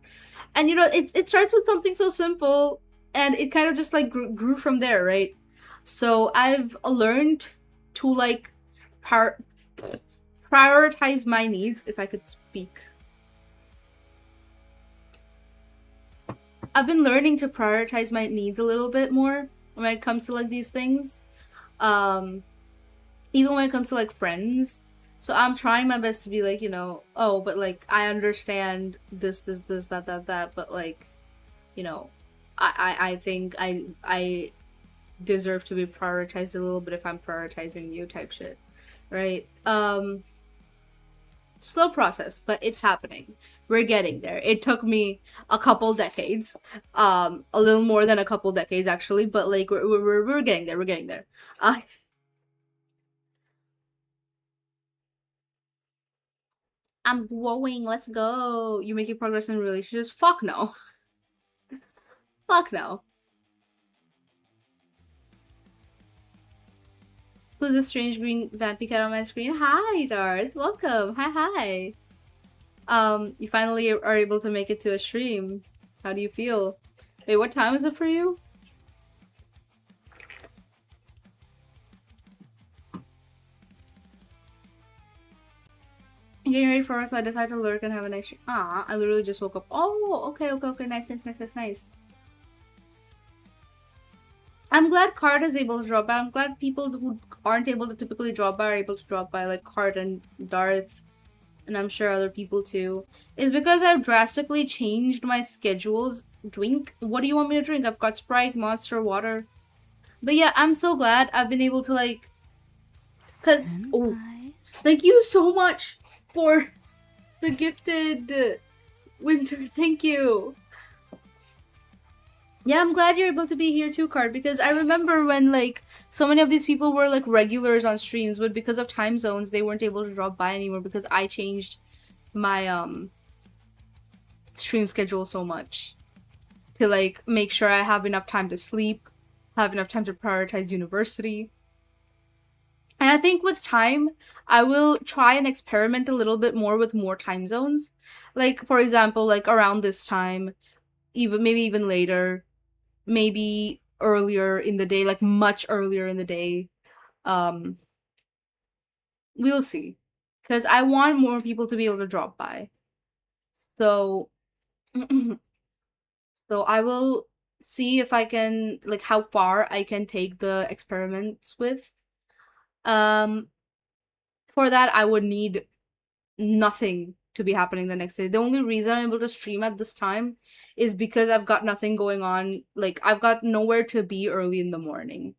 And it starts with something so simple, and it kind of just like grew from there, right? So I've learned to like par- prioritize my needs, if I could speak. I've been learning to prioritize my needs a little bit more when it comes to like these things. Um, Even when it comes to like friends. So I'm trying my best to be like, oh, but like I understand this, that, but like, you know, I think I deserve to be prioritized a little bit if I'm prioritizing you type shit. Right? Slow process, but it's happening. We're getting there. It took me a couple decades. A little more than a couple decades actually, but like we're getting there. We're getting there. I'm growing. Let's go. You making progress in relationships? Fuck no. Fuck no. Who's this strange green vampy cat on my screen? Hi, Darth. Welcome. Hi. You finally are able to make it to a stream. How do you feel? Wait, what time is it for you? Getting ready for us, so I decided to lurk and have a nice stream. Ah, I literally just woke up. Oh, okay. Nice. I'm glad Card is able to drop by. I'm glad people who aren't able to typically drop by are able to drop by, like Card and Darth, and I'm sure other people too. Is because I've drastically changed my schedules. Drink? What do you want me to drink? I've got Sprite, Monster, water. But yeah, I'm so glad I've been able to like. Cause thank you so much for the gifted winter. Thank you. Yeah, I'm glad you're able to be here too, Card, because I remember when like so many of these people were like regulars on streams, but because of time zones, they weren't able to drop by anymore because I changed my stream schedule so much to like make sure I have enough time to sleep, have enough time to prioritize university. And I think with time, I will try and experiment a little bit more with more time zones. Like for example, like around this time, even maybe even later, maybe earlier in the day, like much earlier in the day. Um, we'll see, because I want more people to be able to drop by. So, so I will see if I can like how far I can take the experiments with. Um, for that, I would need nothing to be happening the next day. The only reason I'm able to stream at this time is because I've got nothing going on. Like I've got nowhere to be early in the morning.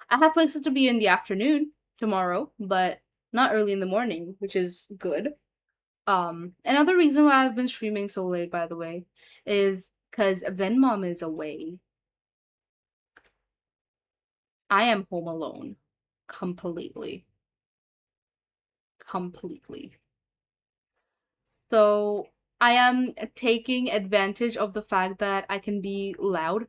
I have places to be in the afternoon tomorrow, but not early in the morning, which is good. Another reason why I've been streaming so late, by the way, is because Venmom is away. I am home alone. Completely. Completely. So I am taking advantage of the fact that I can be loud.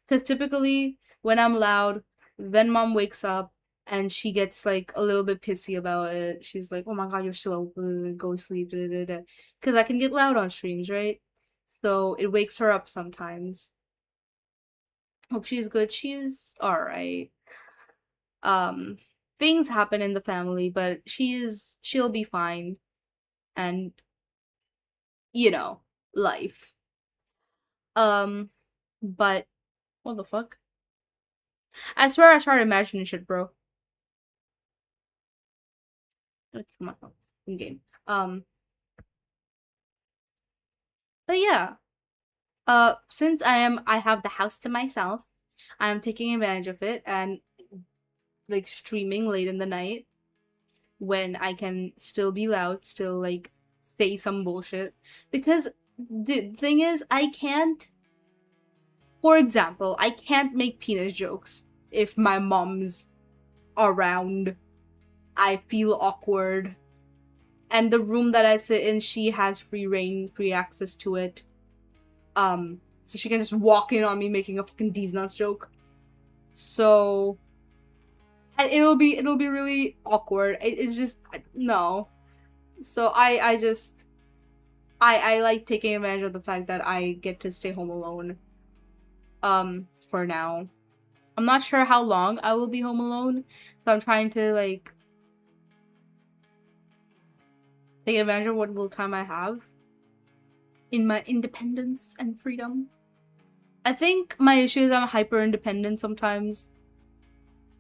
Because typically, when I'm loud, then mom wakes up and she gets like a little bit pissy about it. She's like, oh my god, you're still up, go sleep. Because I can get loud on streams, right? So it wakes her up sometimes. Hope she's good. She's alright. Um, things happen in the family, but she'll be fine. And, you know, life. Um, but what the fuck? I swear I started imagining shit, bro. Come on, in game. But yeah. Since I have the house to myself, I'm taking advantage of it and like streaming late in the night when I can still be loud, still like say some bullshit. Because the thing is, I can't. For example, I can't make penis jokes if my mom's around I feel awkward. And the room that I sit in, she has free reign, free access to it. So she can just walk in on me making a fucking D's nuts joke. So, and it'll be really awkward. It's just no. So I like taking advantage of the fact that I get to stay home alone. For now. I'm not sure how long I will be home alone, so I'm trying to like take advantage of what little time I have in my independence and freedom. I think my issue is I'm hyper independent sometimes.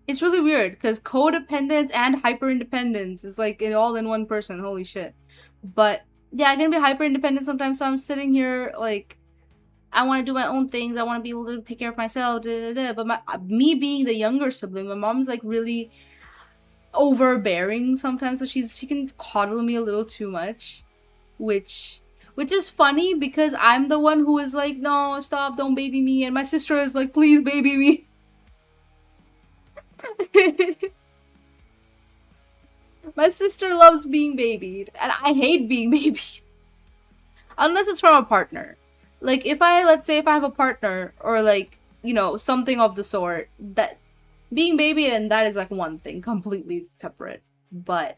It's really weird because codependence and hyper independence is like all in one person. Holy shit. But yeah, I can be hyper independent sometimes, so I'm sitting here like I want to do my own things. I want to be able to take care of myself. Da, da, da. But me being the younger sibling, my mom's like really overbearing sometimes, so she can coddle me a little too much, which is funny because I'm the one who is like, no, stop, don't baby me, and my sister is like, please baby me. My sister loves being babied, and I hate being babied. Unless it's from a partner. Like, let's say if I have a partner, or like, something of the sort, that being babied and that is like one thing, completely separate. But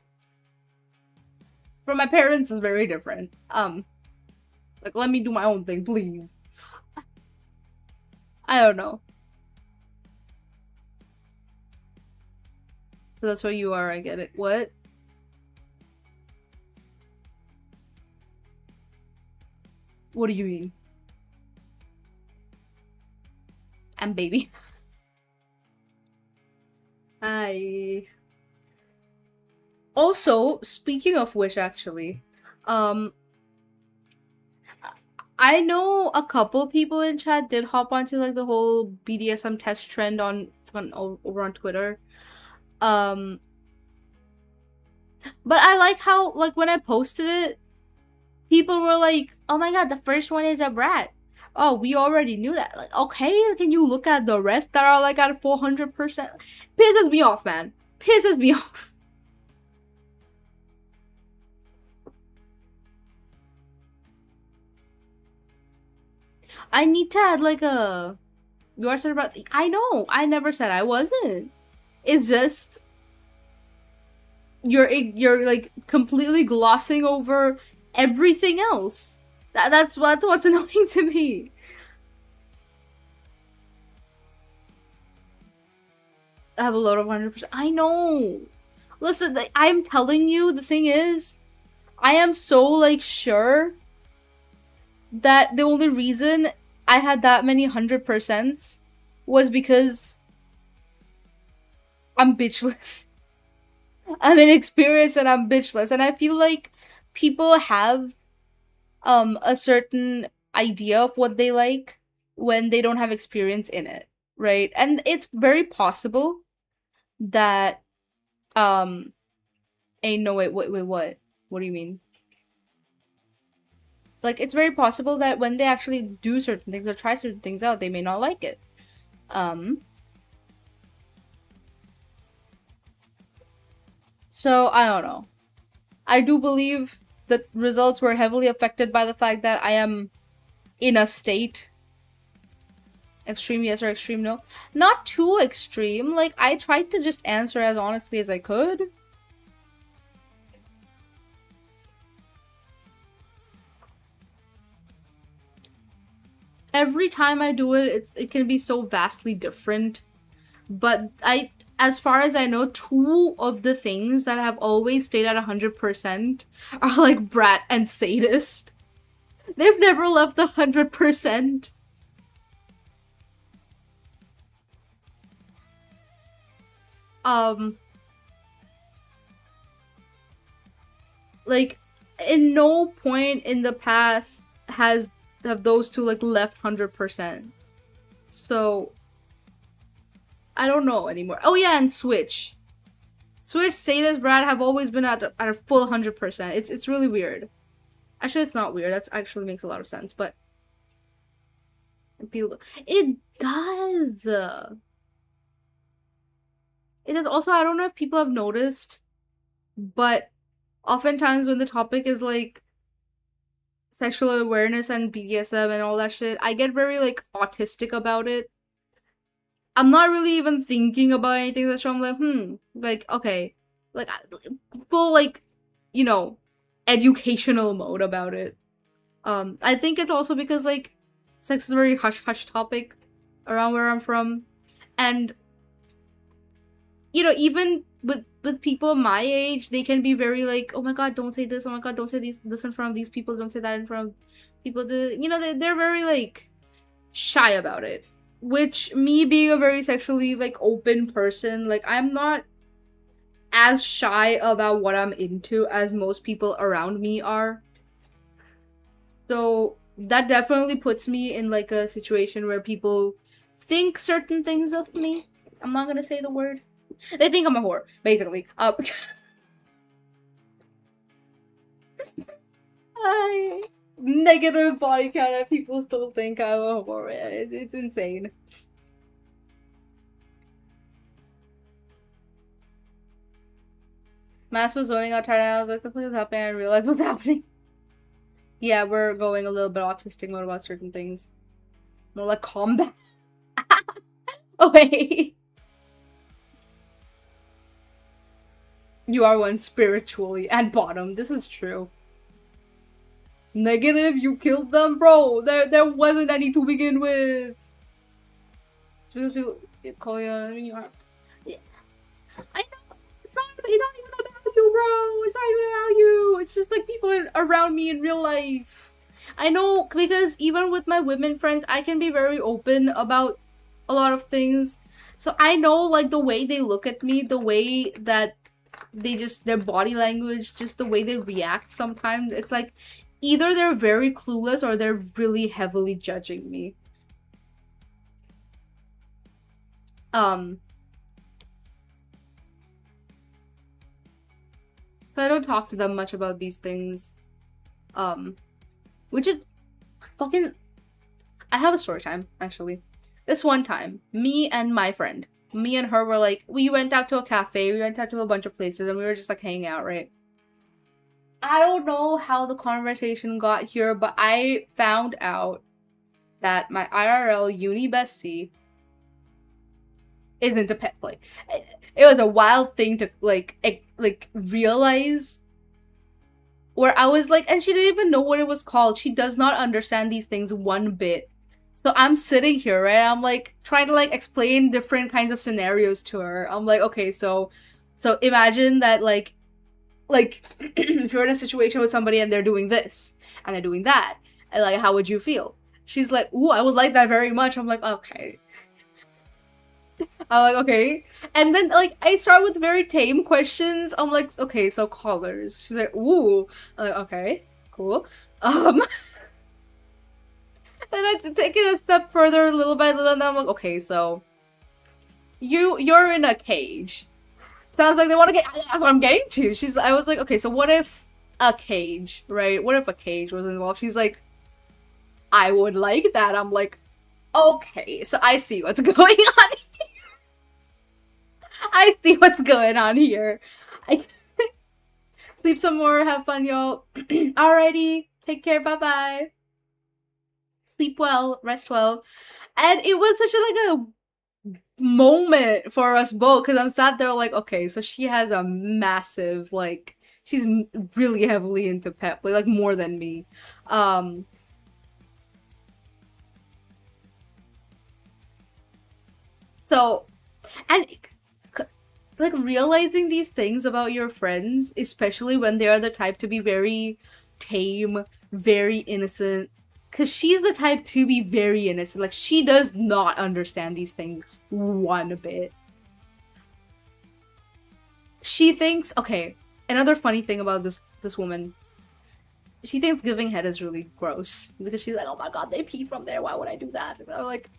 from my parents is very different. Like, let me do my own thing, please. I don't know. So that's where you are, I get it. What? What do you mean? I'm baby. I also, speaking of which, actually, um, I know a couple people in chat did hop onto like the whole BDSM test trend over on Twitter. But I like how like when I posted it, people were like, "Oh my god, the first one is a brat." Oh, we already knew that. Like, okay, can you look at the rest that are like at 400%? Pisses me off, man. Pisses me off. I need to add like a. You are said about. I know. I never said I wasn't. It's just you're like completely glossing over everything else. That's what's annoying to me. I have a load of 100%. I know. Listen, I'm telling you, the thing is, I am so like sure that the only reason I had that many 100% was because I'm bitchless. I'm inexperienced and I'm bitchless, and I feel like people have a certain idea of what they like when they don't have experience in it, right? And it's very possible that no, wait, what do you mean? Like, it's very possible that when they actually do certain things or try certain things out, they may not like it. So I don't know. I do believe the results were heavily affected by the fact that I am in a state. Extreme yes or extreme no. Not too extreme. Like, I tried to just answer as honestly as I could. Every time I do it, it can be so vastly different. But as far as I know, two of the things that have always stayed at 100% are like brat and sadist. They've never left the 100%. Like, in no point in the past have those two like left 100%. So I don't know anymore. Oh yeah, and Switch, Sadist, Brad have always been at a full 100%. It's really weird. Actually, it's not weird. That actually makes a lot of sense. But it does. It is also. I don't know if people have noticed. But oftentimes when the topic is like sexual awareness and BDSM and all that shit, I get very like autistic about it. I'm not really even thinking about anything that's wrong. I'm like, okay, like full like, you know, educational mode about it. I think it's also because like sex is a very hush hush topic around where I'm from, and even with people my age, they can be very like, oh my god, don't say this. Oh my god, don't say this in front of these people. Don't say that in front of people. They're very like shy about it. Which me being a very sexually like open person, like I'm not as shy about what I'm into as most people around me are. So that definitely puts me in like a situation where people think certain things of me. I'm not gonna say the word. They think I'm a whore, basically. I negative body count and people still think I'm a whore. It's insane. Mass was zoning out and I was like, the fuck is happening? I realized what's happening. Yeah, we're going a little bit autistic mode about certain things. More like combat. Oh, wait. You are one spiritually and bottom. This is true. Negative, you killed them, bro. There wasn't any to begin with. It's because people call you are. Yeah. I know. It's not even about you, bro. It's not even about you. It's just like people around me in real life. I know, because even with my women friends, I can be very open about a lot of things. So I know, like, the way they look at me, the way that their body language, just the way they react sometimes, it's like either they're very clueless or they're really heavily judging me. So I don't talk to them much about these things. Which is fucking. I have a story time, actually. This one time, me and her were like, we went out to a cafe, we went out to a bunch of places, and we were just like hanging out, right? I don't know how the conversation got here, but I found out that my IRL uni bestie is into pet play. It was a wild thing to like realize, where I was like, and she didn't even know what it was called. She does not understand these things one bit. So I'm sitting here, right? I'm like trying to like explain different kinds of scenarios to her. I'm like, okay, so imagine that like if you're in a situation with somebody and they're doing this and they're doing that, and like how would you feel? She's like, ooh, I would like that very much. I'm like, okay. I'm like, okay. And then like I start with very tame questions. I'm like, okay, so colors. She's like, ooh. I'm like, okay, cool. Then I take it a step further, little by little, and I'm like, okay, so you're in a cage. Sounds like they want to get. That's what I'm getting to. I was like, okay, so what if a cage, right? What if a cage was involved? She's like, I would like that. I'm like, okay, so I see what's going on here. I see what's going on here. I sleep some more. Have fun, y'all. Alrighty, take care. Bye bye. Sleep well, rest well. And it was such a moment for us both, because I'm sat there like, okay, so she has a massive like she's really heavily into pet play, like more than me. So, and like realizing these things about your friends, especially when they are the type to be very tame, very innocent, because she's the type to be very innocent. Like, she does not understand these things one bit. She thinks, okay, another funny thing about this woman, she thinks giving head is really gross, because she's like, oh my god, they pee from there, why would I do that? And I'm like,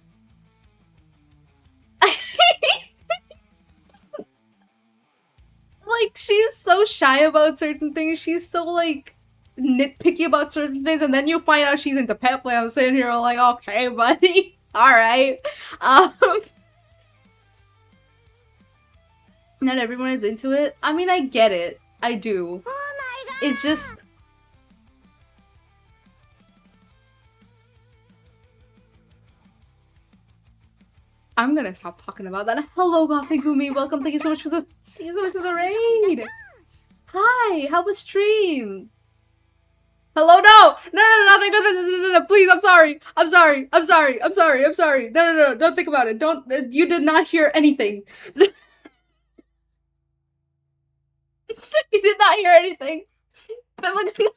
like, she's so shy about certain things, she's so like nitpicky about certain things, and then you find out she's into pet play. I'm sitting here like, okay, buddy, all right. Not everyone is into it. I mean, I get it. I do. It's just I'm gonna stop talking about that. Hello, Gothigumi. Welcome. Thank you so much for the raid. Hi. How was stream? Hello. No. Nothing. No. Please. I'm sorry. I'm sorry. No. Don't think about it. Don't. You did not hear anything. You did not hear anything. But like, no.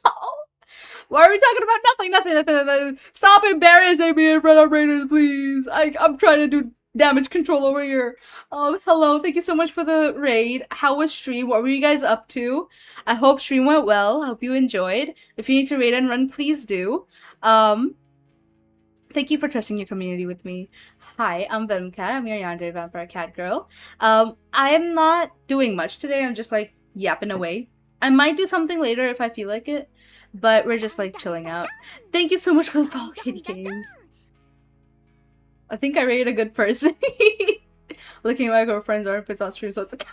Why are we talking about nothing? Stop embarrassing me in front of Raiders, please. I'm trying to do damage control over here. Hello, thank you so much for the raid. How was stream? What were you guys up to? I hope stream went well. I hope you enjoyed. If you need to raid and run, please do. Thank you for trusting your community with me. Hi, I'm Venkat. I'm your Yandere Vampire Cat Girl. I am not doing much today. I'm just like yapping away. I might do something later if I feel like it, but we're just like chilling out. Thank you so much for the follow, Katie Games. I think I rated a good person. Looking at my girlfriend's armpits on stream, so it's like,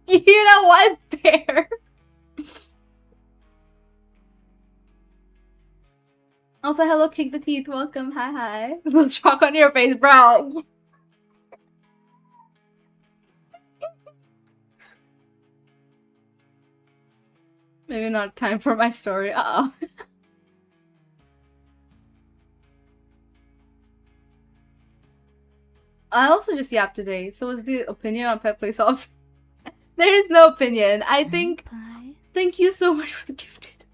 you know what, fair. Also, hello, Kick the Teeth. Welcome. Hi. Little chalk on your face, bro. Maybe not time for my story. Uh-oh. I also just yapped today. So was the opinion on Pet Play Solves? There is no opinion. I think... Thank you so much for the gifted.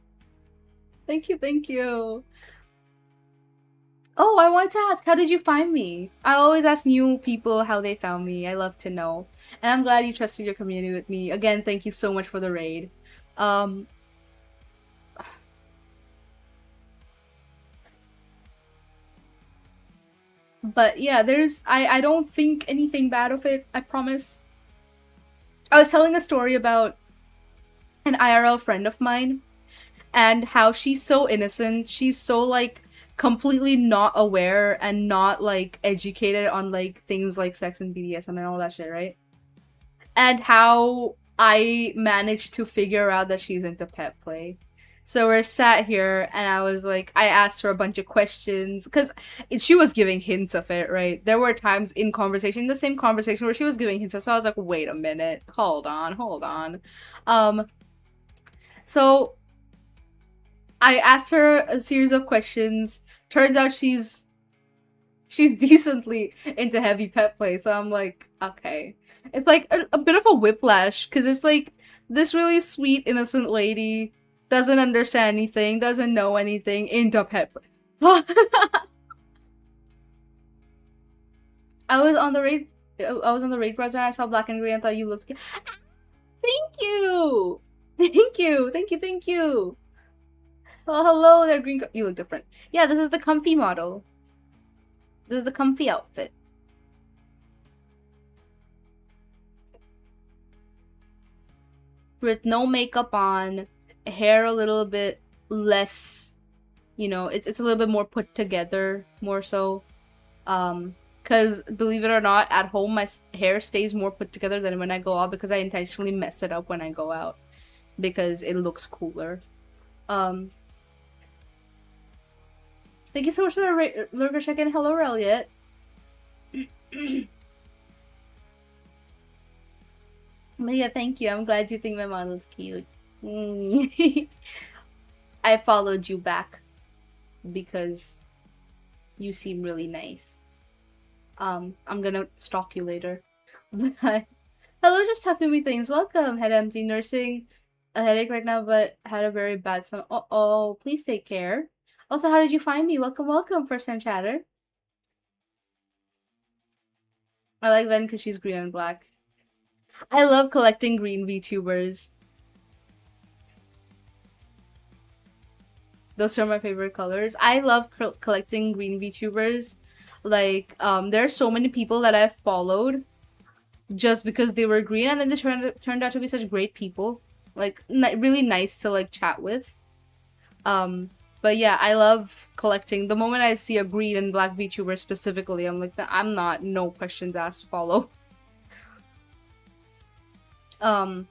Thank you. Oh, I wanted to ask, how did you find me? I always ask new people how they found me. I love to know. And I'm glad you trusted your community with me. Again, thank you so much for the raid. But yeah, I don't think anything bad of it, I promise. I was telling a story about an IRL friend of mine and how she's so innocent. She's so like completely not aware and not like educated on like things like sex and BDSM and all that shit, right? And how I managed to figure out that she's into pet play. So we're sat here, and I was like, I asked her a bunch of questions because she was giving hints of it, right? There were times in conversation, the same conversation, where she was giving hints of. So I was like, wait a minute, hold on. So I asked her a series of questions. Turns out she's decently into heavy pet play. So I'm like, okay. It's like a bit of a whiplash because it's like this really sweet, innocent lady doesn't understand anything, doesn't know anything, into pet play. I was on the raid browser and I saw black and gray and thought you looked. Thank you. Well, hello there, green. You look different. Yeah, this is the comfy model. This is the comfy outfit. With no makeup on, hair a little bit less, you know, it's a little bit more put together, more so. Because believe it or not, at home my hair stays more put together than when I go out because I intentionally mess it up when I go out because it looks cooler. Thank you so much for the lurker check-in. Hello, Reliot. But yeah, thank you. I'm glad you think my model's cute. I followed you back because you seem really nice. I'm gonna stalk you later. Hello, just talking me things. Welcome, head empty. Nursing a headache right now, but had a very bad stomach. Oh, please take care. Also, how did you find me? Welcome, first time chatter. I like Ven because she's green and black. I love collecting green VTubers. Those are my favorite colors. I love collecting green VTubers. Like, there are so many people that I've followed just because they were green, and then they turned out to be such great people. Like, really nice to, like, chat with. But yeah, I love collecting. The moment I see a green and black VTuber specifically, I'm like, I'm not, no questions asked, follow. Um,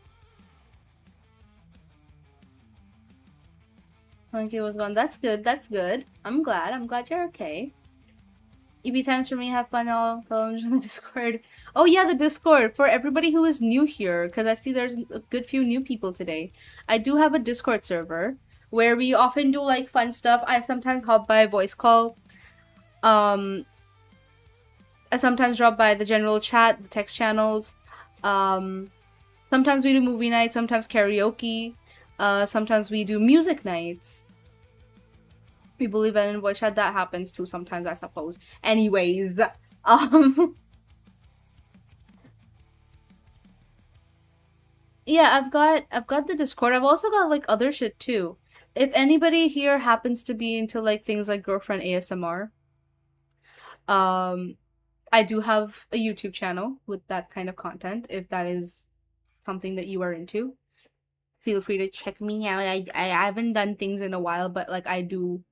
Monkey was gone. That's good. That's good. I'm glad. I'm glad you're okay. EB times for me, have fun. I'll tell them on the Discord. Oh yeah, the Discord for everybody who is new here, because I see there's a good few new people today. I do have a Discord server where we often do like fun stuff. I sometimes hop by voice call. Um, I sometimes drop by the general chat, the text channels. Um, Sometimes we do movie nights. Sometimes karaoke. Sometimes we do music nights. We believe that in voice chat that happens too sometimes, I suppose. Anyways, um, yeah, I've got the Discord. I've also got like other shit too. If anybody here happens to be into like things like girlfriend ASMR, um, I do have a YouTube channel with that kind of content. If that is something that you are into, feel free to check me out. I haven't done things in a while, but like I do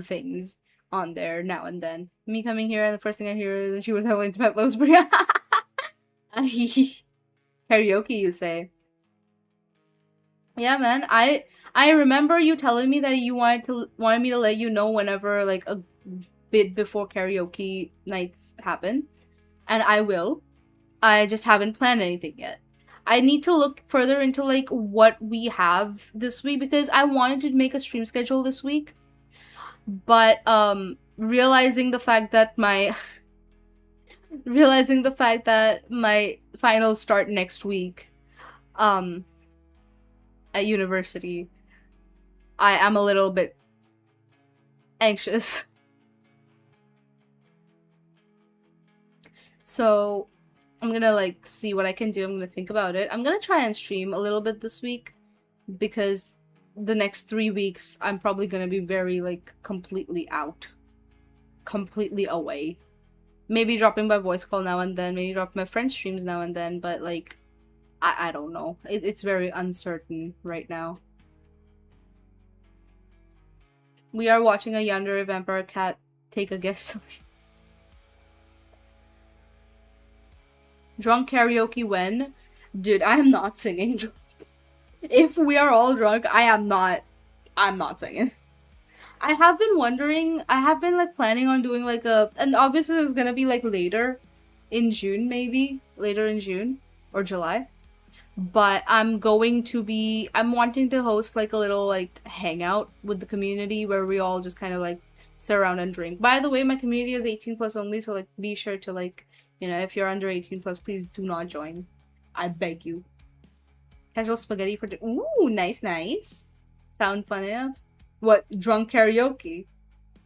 things on there now and then. Me coming here and the first thing I hear is she was having to pet Bloomsbury. Karaoke, you say? Yeah, man. I remember you telling me that you wanted me to let you know whenever like a bit before karaoke nights happen, and I will. I just haven't planned anything yet. I need to look further into like what we have this week because I wanted to make a stream schedule this week, but realizing the fact that my realizing the fact that my finals start next week um at university, I am a little bit anxious. So I'm gonna like see what I can do. I'm gonna think about it. I'm gonna try and stream a little bit this week because the next 3 weeks I'm probably gonna be very like completely out, completely away. Maybe dropping by voice call now and then, maybe drop my friend streams now and then, but like I don't know. It's very uncertain right now. We are watching a yandere vampire cat take a guess. Drunk karaoke when? Dude, I am not singing. If we are all drunk, I'm not singing. I have been wondering, I have been like planning on doing like a, and obviously it's gonna be like later in June, maybe later in June or July. But I'm wanting to host like a little like hangout with the community where we all just kind of like sit around and drink. By the way, my community is 18 plus only, so like be sure to like, if you're under 18 plus, please do not join. I beg you. Casual spaghetti for ooh, nice, nice. Sound fun enough? What, drunk karaoke?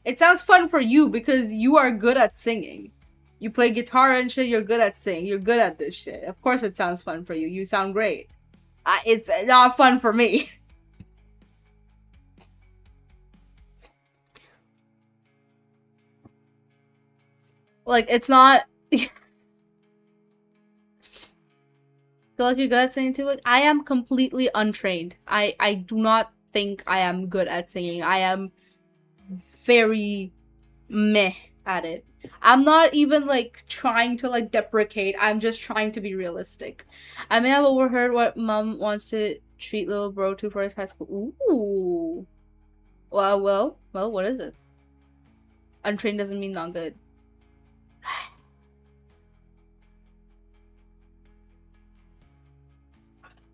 It sounds fun for you because you are good at singing. You play guitar and shit, you're good at singing. You're good at this shit. Of course it sounds fun for you. You sound great. It's not fun for me. Like, it's not... feel like you're good at singing too? Like, I am completely untrained. I do not think I am good at singing. I am very meh at it. I'm not even like trying to like deprecate. I'm just trying to be realistic. I may have overheard what mom wants to treat little bro to for his high school. Ooh. Well, what is it? Untrained doesn't mean not good.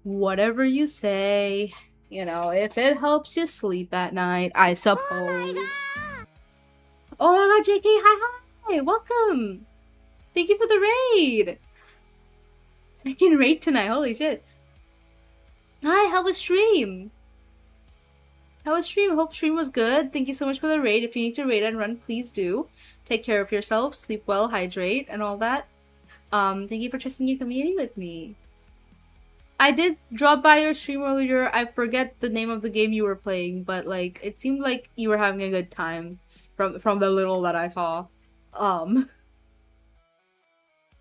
Whatever you say. If it helps you sleep at night, I suppose. Oh my god, JK, hi, welcome! Thank you for the raid! Second raid tonight, holy shit. Hi, how was stream? How was stream? Hope stream was good. Thank you so much for the raid. If you need to raid and run, please do. Take care of yourself, sleep well, hydrate, and all that. Thank you for trusting your community with me. I did drop by your stream earlier. I forget the name of the game you were playing, but like it seemed like you were having a good time from the little that I saw.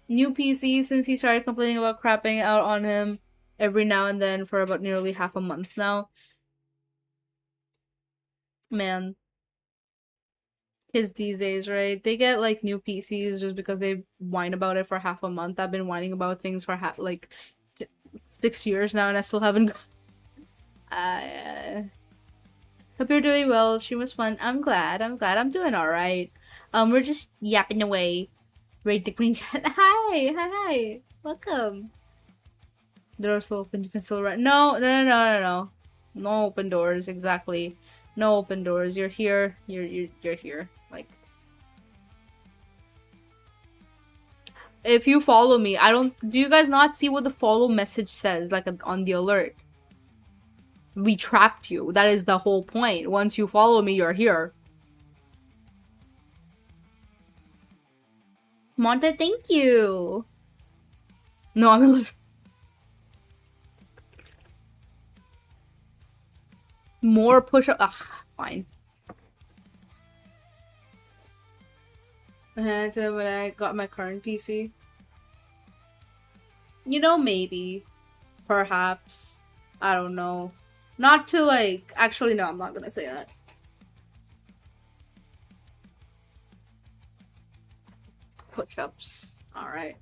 New PC since he started complaining about crapping out on him every now and then for about nearly half a month now. Man, kids these days, right? They get like new PCs just because they whine about it for half a month. I've been whining about things for 6 years now, and I still haven't. Uh, Hope you're doing well. Stream was fun. I'm glad. I'm glad. I'm doing all right. We're just yapping away. Raid the green cat. Hi, hi, hi. Welcome. The door's still open. You can still run. No, no, no, no, no, no. No open doors. Exactly. No open doors. You're here. You're here. Like, if you follow me, I don't. Do you guys not see what the follow message says? Like on the alert. We trapped you. That is the whole point. Once you follow me, you're here. Monta, thank you. No, I'm a more push up. Ugh, fine. And when I got my current PC, you know, maybe, perhaps, I don't know. Not to like. Actually, no, I'm not gonna say that. Push-ups. All right.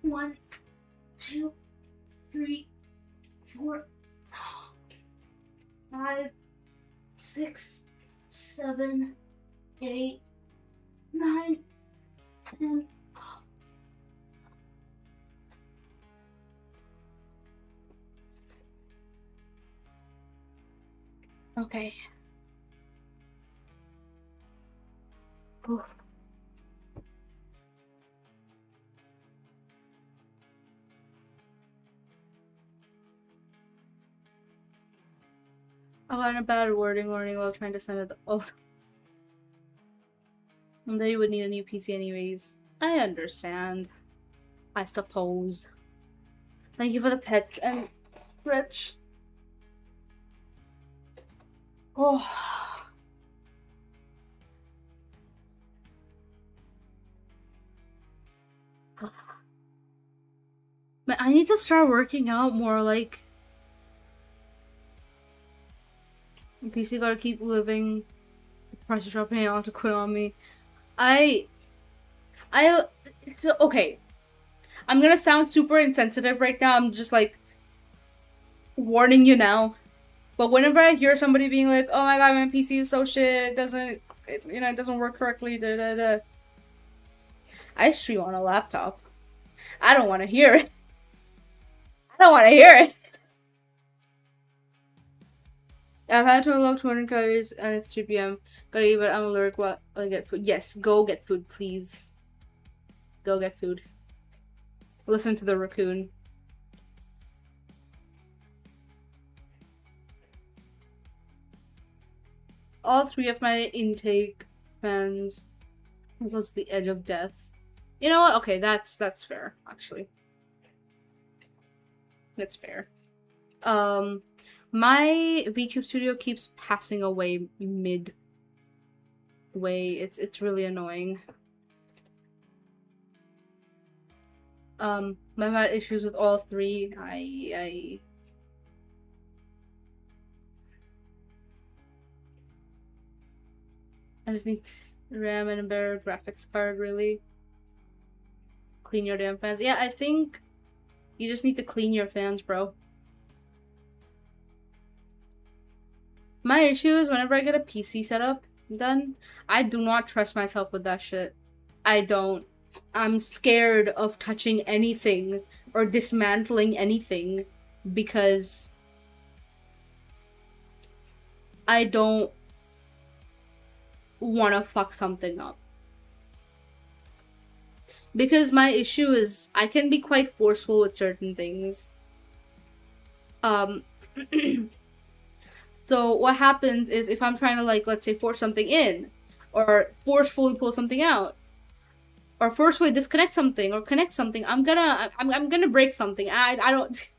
One, two, three, four, five, 6, 7, 8, 9, 10. Okay. Oof. I got a bad wording warning while trying to send it. Oh. And then you would need a new PC anyways. I understand. I suppose. Thank you for the pets and Rich. Oh. Man, I need to start working out more. Like, PC gotta keep living. The price is dropping out to quit on me. So, okay. I'm gonna sound super insensitive right now. I'm just like warning you now. But whenever I hear somebody being like, "Oh my god, my PC is so shit. It doesn't work correctly." Da da da. I stream on a laptop. I don't want to hear it. I don't want to hear it. I've had a total of 200 calories and it's 3 p.m. Gotta eat, but I'm allergic while I get food. Yes, go get food, please. Go get food. Listen to the raccoon. All 3 of my intake fans was the edge of death. You know what? Okay, that's fair, actually. That's fair. My VTube studio keeps passing away mid way. It's really annoying. I've had issues with all 3. I just need RAM and a better graphics card, really. Clean your damn fans. Yeah, I think you just need to clean your fans, bro. My issue is whenever I get a PC setup done, I do not trust myself with that shit. I don't. I'm scared of touching anything or dismantling anything because I don't want to fuck something up. Because my issue is I can be quite forceful with certain things. So what happens is if I'm trying to, like, let's say force something in, or forcefully pull something out, or forcefully disconnect something or connect something, I'm gonna break something. I don't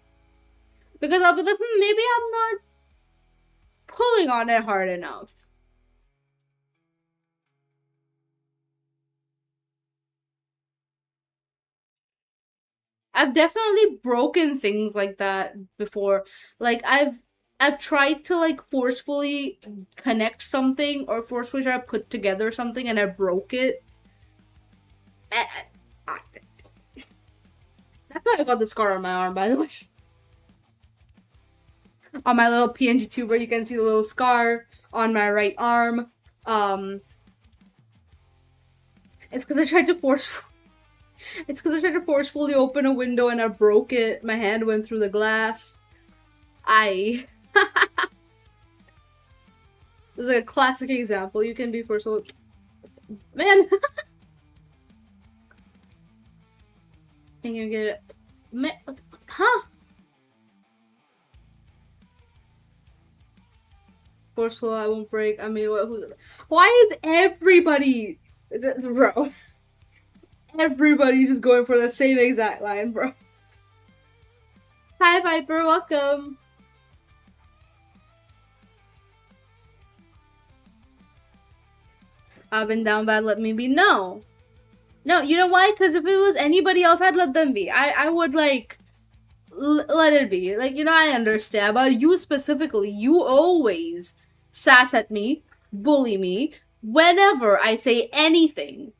because I'll be like, maybe I'm not pulling on it hard enough. I've definitely broken things like that before. Like I've tried to like forcefully connect something or forcefully try to put together something and I broke it. That's why I got the scar on my arm, by the way. On my little PNG tuber, you can see the little scar on my right arm. Um, it's because I tried to force. It's because I tried to forcefully open a window and I broke it. My hand went through the glass. I. This is like a classic example. You can be forceful. Man. Can you get it? Man. Huh? Forceful, I won't break. I mean, who's. Why is everybody. Bro. Everybody's just going for the same exact line, bro. Hi, Viper. Welcome. I've been down bad, let me be. No. No, you know why? Because if it was anybody else, I'd let them be. I would, like, let it be. Like, you know, I understand. But you specifically, you always sass at me, bully me, whenever I say anything.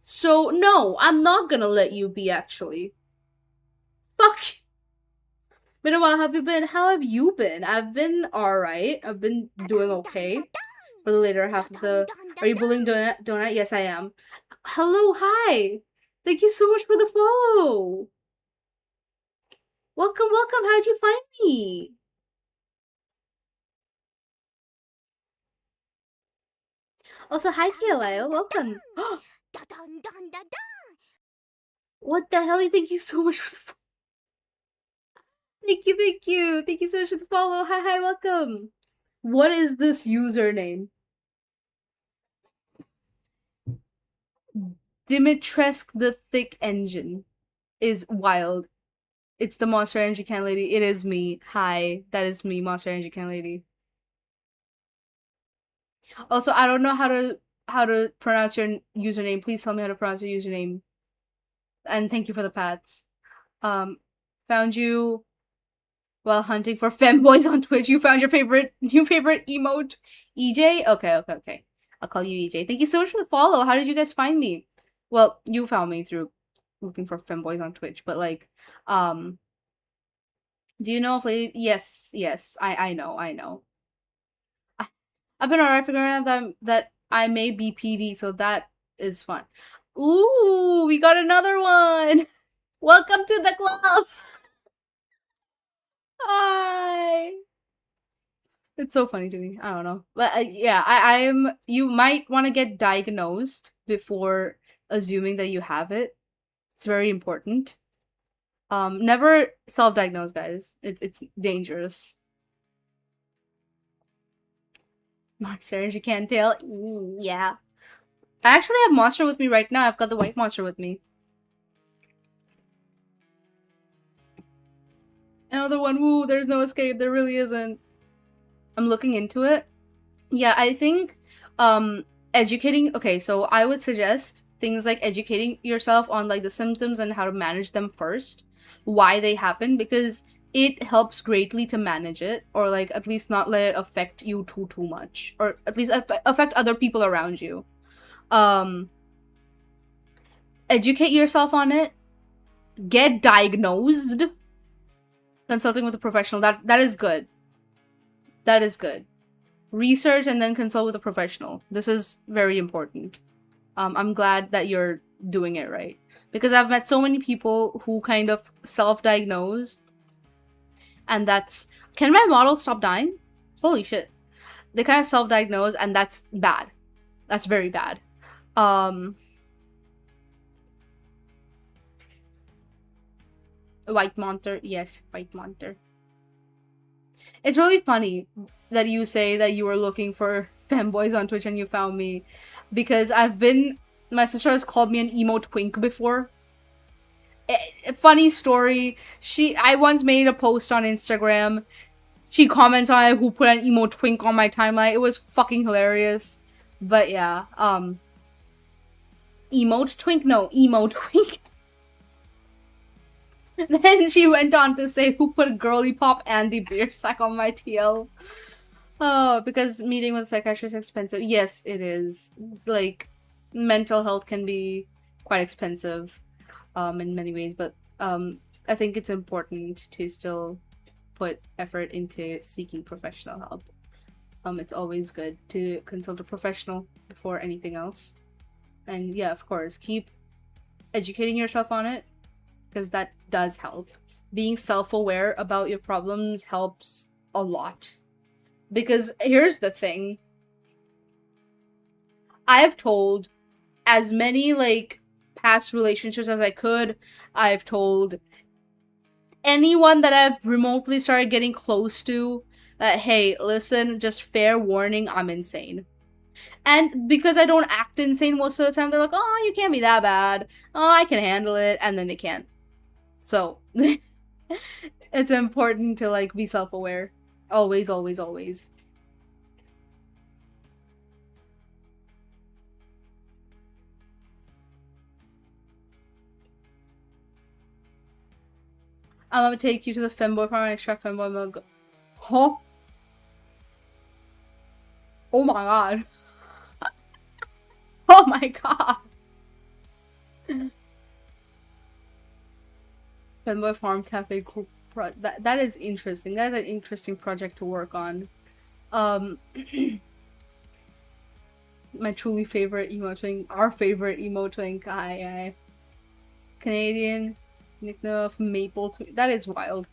So, no, I'm not gonna let you be, actually. Fuck. Been a while, have you been? How have you been? I've been alright. I've been doing okay. For the later half of the... Are you bullying Donut? Yes, I am. Hello, hi! Thank you so much for the follow! Welcome, welcome! How'd you find me? Also, hi, Kayla. Welcome. What the hell? Thank you so much for the follow. Thank you, thank you. Thank you so much for the follow. Hi, hi, welcome. What is this username? Dimitrescu the Thick Engine is wild. It's the Monster Energy Can Lady. It is me. Hi, that is me, Monster Energy Can Lady. Also, I don't know how to pronounce your username. Please tell me how to pronounce your username. And thank you for the pats. Found you while hunting for femboys on Twitch. You found your new favorite emote, EJ. Okay, okay, okay. I'll call you EJ. Thank you so much for the follow. How did you guys find me? Well, you found me through looking for femboys on Twitch, but like, do you know if lady? Yes, yes. I know, I know. I've been alright figuring out that I may be PD, so that is fun. Ooh, we got another one. Welcome to the club. Hi. It's so funny to me. I don't know, but yeah, I'm. You might want to get diagnosed before assuming that you have it. It's very important. Never self-diagnose, guys. It's dangerous. Monsters you can't tell. Yeah. I actually have monster with me right now. I've got the white monster with me. Another one. Woo, there's no escape. There really isn't. I'm looking into it. Yeah, I think educating, okay, so I would suggest things like educating yourself on like the symptoms and how to manage them first, why they happen, because it helps greatly to manage it, or like at least not let it affect you too much, or at least affect other people around you. Um Educate yourself on it, get diagnosed, consulting with a professional. That is good. That is good. Research and then consult with a professional. This is very important. I'm glad that you're doing it right. Because I've met so many people who kind of self-diagnose, and that's... Can my model stop dying? Holy shit. They kind of self-diagnose, and that's bad. That's very bad. White Monster. Yes, White Monster. It's really funny that you say that you were looking for Femboys on Twitch and you found me. Because my sister has called me an emo twink before. Funny story. I once made a post on Instagram. She comments on it, who put an emo twink on my timeline. It was fucking hilarious. But yeah, emote twink? No, emo twink. Then she went on to say, who put girly pop Andy Beersack on my TL? Oh, because meeting with a psychiatrist is expensive. Yes, it is. Like, mental health can be quite expensive, in many ways, but, I think it's important to still put effort into seeking professional help. It's always good to consult a professional before anything else. And yeah, of course, keep educating yourself on it, because that does help. Being self-aware about your problems helps a lot. Because here's the thing. I've told as many, like, past relationships as I could. I've told anyone that I've remotely started getting close to that, hey, listen, just fair warning, I'm insane. And because I don't act insane most of the time, they're like, oh, you can't be that bad. Oh, I can handle it. And then they can't. So, it's important to, like, be self-aware. Always, always, always. I'm gonna take you to the femboy farm and extract femboy milk. Huh? Oh my god. Oh my god. Femboy Farm Cafe group that is interesting. That is an interesting project to work on. My truly favorite emo twink, our favorite emo twink, I Canadian nickname of Maple Twink. That is wild.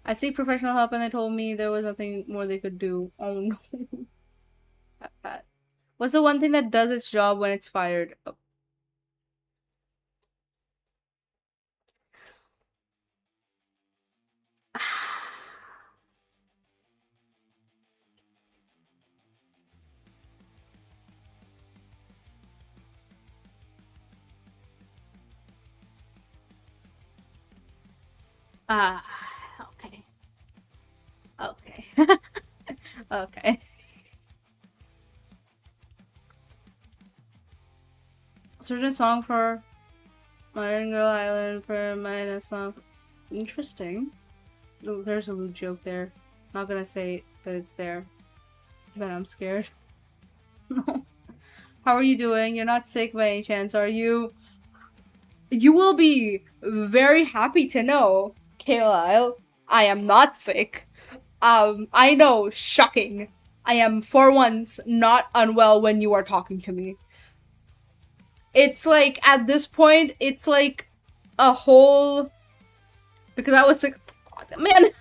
I seek professional help and they told me there was nothing more they could do. Oh no. Pat. What's the one thing that does its job when it's fired? Oh. Ah, okay. Okay. Okay. Certain song for Modern Girl Island for my song. Interesting. There's a lewd joke there. Not gonna say that it's there, but I'm scared. No. How are you doing? You're not sick by any chance, are you? You will be very happy to know, Kayla, I am not sick. I know, shocking. I am for once not unwell when you are talking to me. It's like, at this point, it's like a whole... Because I was sick... Man!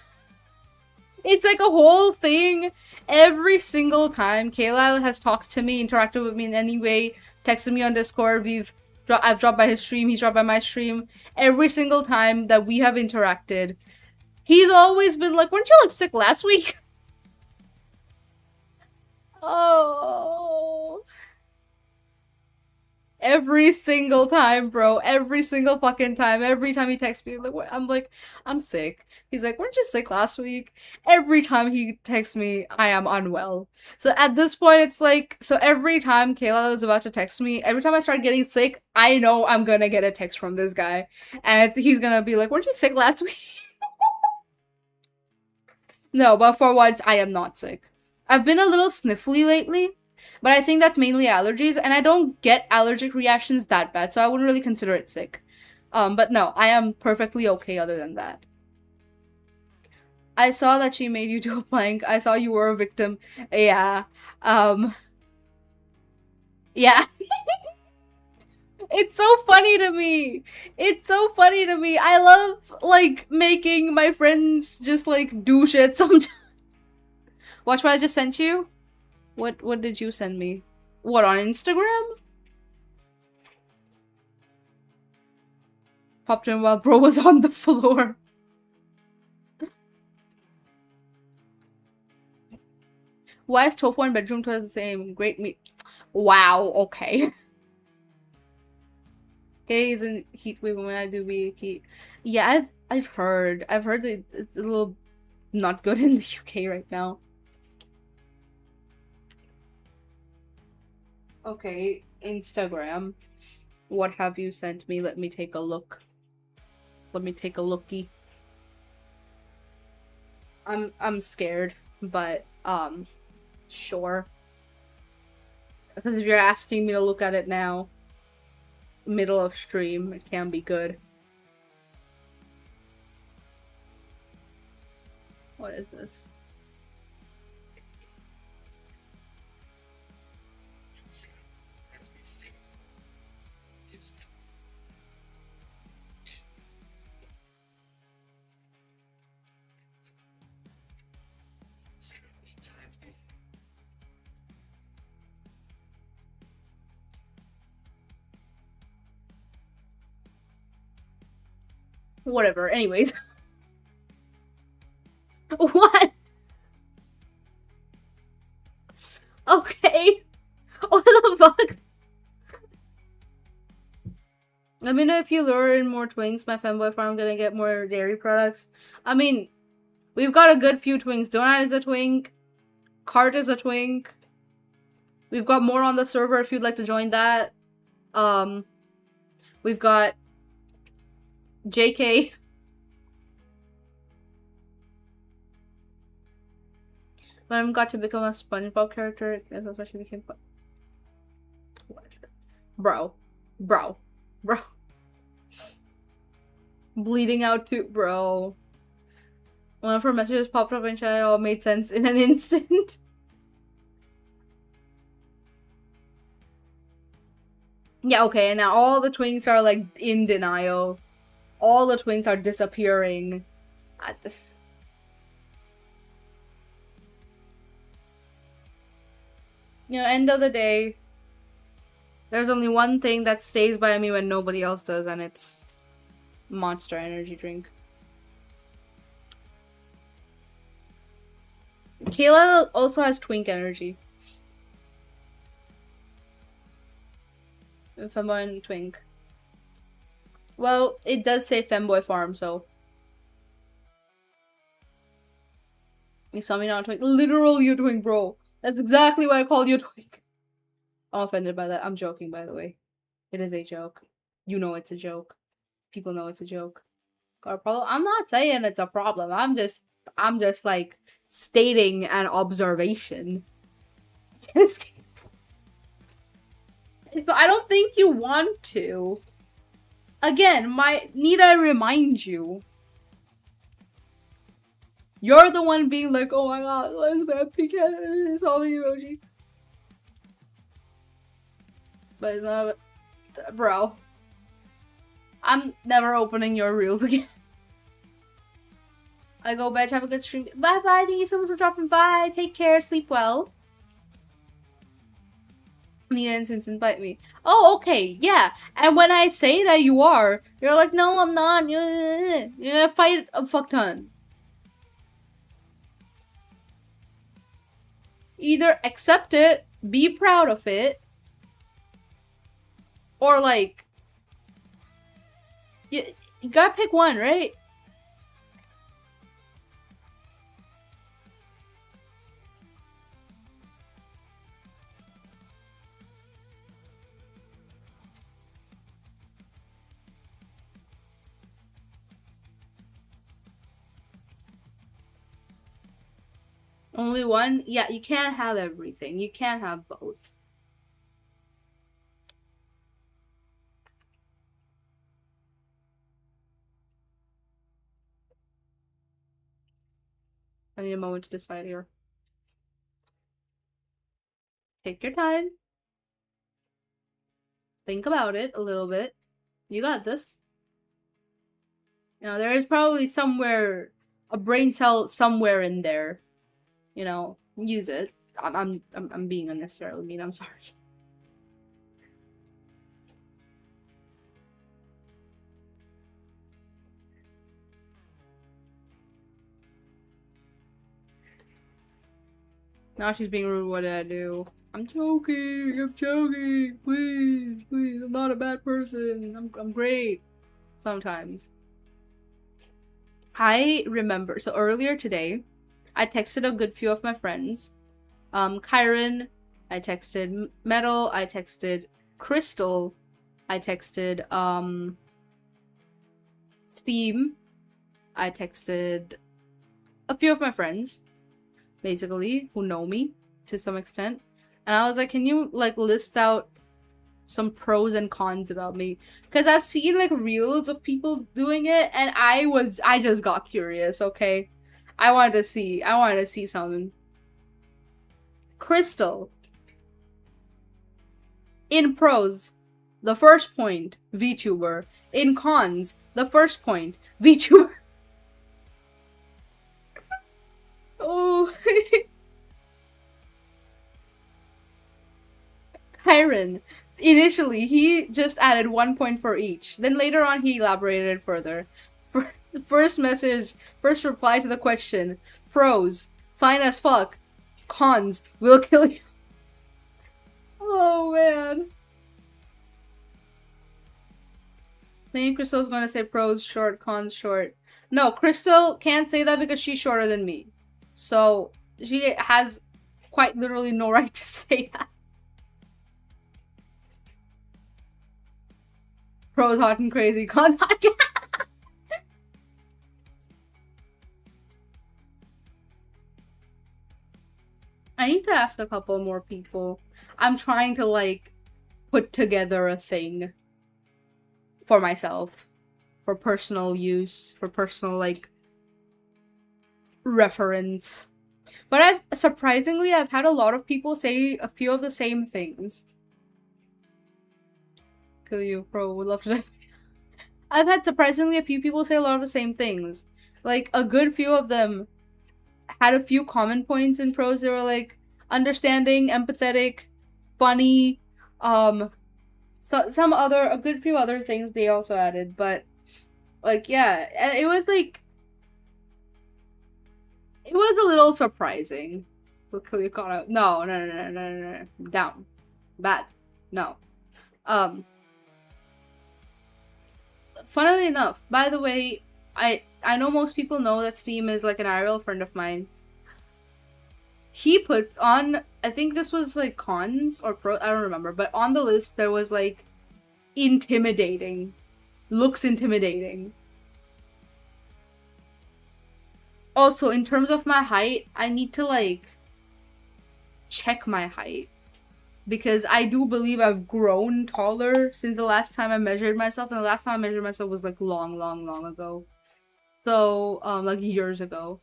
It's like a whole thing. Every single time Kayla has talked to me, interacted with me in any way, texted me on Discord, I've dropped by his stream, he's dropped by my stream. Every single time that we have interacted, he's always been like, weren't you like sick last week? Oh. Every single time, bro. Every single fucking time. Every time he texts me, like, I'm like, I'm sick. He's like, weren't you sick last week? Every time he texts me, I am unwell. So at this point, it's like, so every time Kayla is about to text me, every time I start getting sick, I know I'm gonna get a text from this guy. And he's gonna be like, weren't you sick last week? No, but for once, I am not sick. I've been a little sniffly lately. But I think that's mainly allergies, and I don't get allergic reactions that bad, so I wouldn't really consider it sick. But no, I am perfectly okay other than that. I saw that she made you do a plank. I saw you were a victim. Yeah. Yeah. It's so funny to me. It's so funny to me. I love, like, making my friends just, like, do shit sometimes. Watch what I just sent you. What did you send me? What, on Instagram? Popped in while bro was on the floor. Why is tofu and bedroom toys the same? Great meat. Wow, okay. Okay, isn't heat wave when I do be heat. Yeah, I've heard that it's a little not good in the UK right now. Okay, Instagram. What have you sent me? Let me take a look. Let me take a looky. I'm scared, but sure. Because if you're asking me to look at it now, middle of stream, it can be good. What is this? Whatever. Anyways. What? Okay. What the fuck? Let me know if you lure in more twinks. My femboy farm gonna get more dairy products. I mean, we've got a good few twinks. Donut is a twink. Cart is a twink. We've got more on the server if you'd like to join that. We've got JK. But I'm got to become a SpongeBob character because that's what she became. What? Bro. Bro. Bro. Bleeding out too, bro. One of her messages popped up and chat. It all made sense in an instant. Yeah, okay, and now all the twinks are like in denial. All the twinks are disappearing. At this. You know, end of the day, there's only one thing that stays by me when nobody else does, and it's Monster Energy drink. Kayla also has twink energy. Femboy and twink. Well, it does say femboy farm, so. You saw me not twink. Literally a twink, bro. That's exactly why I called you a twink. I'm offended by that. I'm joking, by the way. It is a joke. You know it's a joke. People know it's a joke. Got a problem? I'm not saying it's a problem. I'm just like stating an observation. I don't think you want to. Again, need I remind you? You're the one being like, oh my god, let's make PK solving emoji. But it's not, bro. I'm never opening your reels again. I go bed, have a good stream. Bye bye, thank you so much for dropping by. Take care, sleep well. Need instance, invite me. Oh, okay, yeah. And when I say that you are, you're like, no, I'm not. You're gonna fight a fuck ton. Either accept it, be proud of it, or like, you gotta pick one, right? Only one? Yeah, you can't have everything. You can't have both. I need a moment to decide here. Take your time. Think about it a little bit. You got this. You know, there is probably somewhere a brain cell somewhere in there. You know, use it. I'm being unnecessarily mean. I'm sorry. Now she's being rude. What did I do? I'm joking. I'm joking. Please, please. I'm not a bad person. I'm great. Sometimes. I remember. So earlier today, I texted a good few of my friends. Kyron. I texted Metal. I texted Crystal. I texted Steam. I texted a few of my friends, basically, who know me to some extent. And I was like, can you like list out some pros and cons about me? Because I've seen like reels of people doing it, and I just got curious, okay? I wanted to see something. Crystal. In pros, the first point, VTuber. In cons, the first point, VTuber. Oh. Kyron. Initially, he just added 1 point for each. Then later on, he elaborated further. The first message, first reply to the question. Pros. Fine as fuck. Cons. Will kill you. Oh, man. I think Crystal's gonna say pros short, cons short. No, Crystal can't say that because she's shorter than me. So, she has quite literally no right to say that. Pros hot and crazy, cons hot. I need to ask a couple more people. I'm trying to like put together a thing for myself, for personal use, for personal like reference. But I've had a lot of people say a few of the same things. Kill you, bro. Would love to die. I've had surprisingly a few people say a lot of the same things. Like a good few of them had a few common points in pros. They were like understanding, empathetic, funny, so some other a good few other things they also added, but like yeah, and it was like it was a little surprising. Look who you caught out. No, no, no, no, no, no, no. Down. Bad. No. Um Funnily enough, by the way, I know most people know that Steam is like an IRL friend of mine. He put on, I think this was like cons or pro, I don't remember, but on the list there was like intimidating. Looks intimidating. Also, in terms of my height, I need to like check my height because I do believe I've grown taller since the last time I measured myself, and the last time I measured myself was like long, long, long ago. So, like years ago.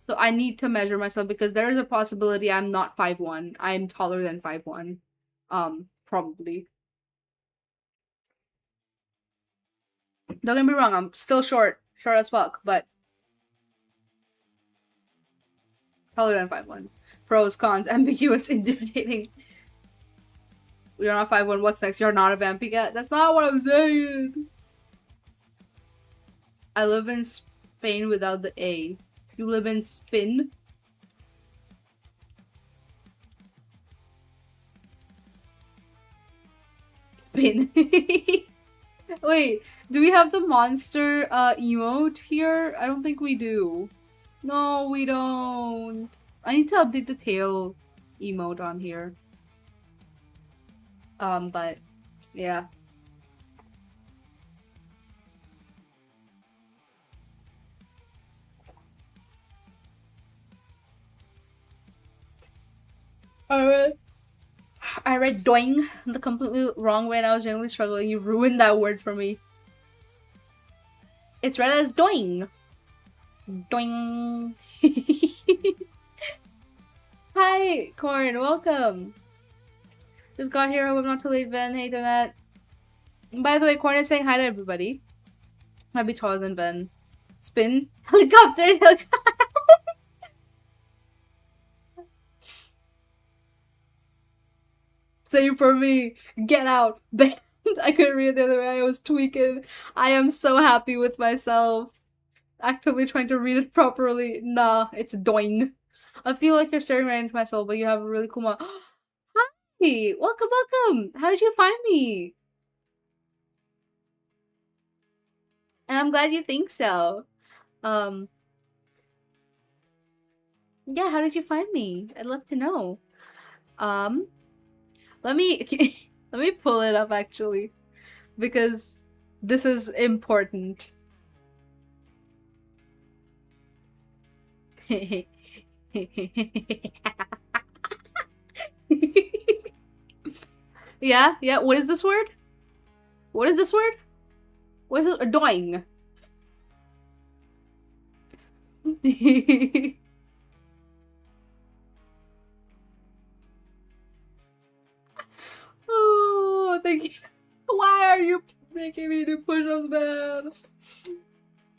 So I need to measure myself because there is a possibility I'm not 5'1". I'm taller than 5'1". Probably. Don't get me wrong, I'm still short. Short as fuck, but taller than 5'1". Pros, cons, ambiguous, intimidating. You're not 5'1", what's next? You're not a vampy cat? That's not what I'm saying! I live in Spain without the A. You live in Spin? Spin. Wait, do we have the monster emote here? I don't think we do. No, we don't. I need to update the tail emote on here. But yeah. I read doing the completely wrong way and I was genuinely struggling. You ruined that word for me. It's read as doing. Doing. Hi, Corn. Welcome. Just got here. Hope I'm not too late, Ben. Hey, Donette. By the way, Corn is saying hi to everybody. Might be taller than Ben. Spin. Helicopter. Same for me. Get out. Banned. I couldn't read it the other way. I was tweaking. I am so happy with myself. Actively trying to read it properly. Nah, it's doing. I feel like you're staring right into my soul, but you have a really cool Hi! Welcome, welcome! How did you find me? And I'm glad you think so. Um, yeah, how did you find me? I'd love to know. Um, let me let me pull it up actually, because this is important. Yeah, yeah. What is this word? What is this word? What is it? Doing. Oh, thank you. Why are you making me do push-ups, man?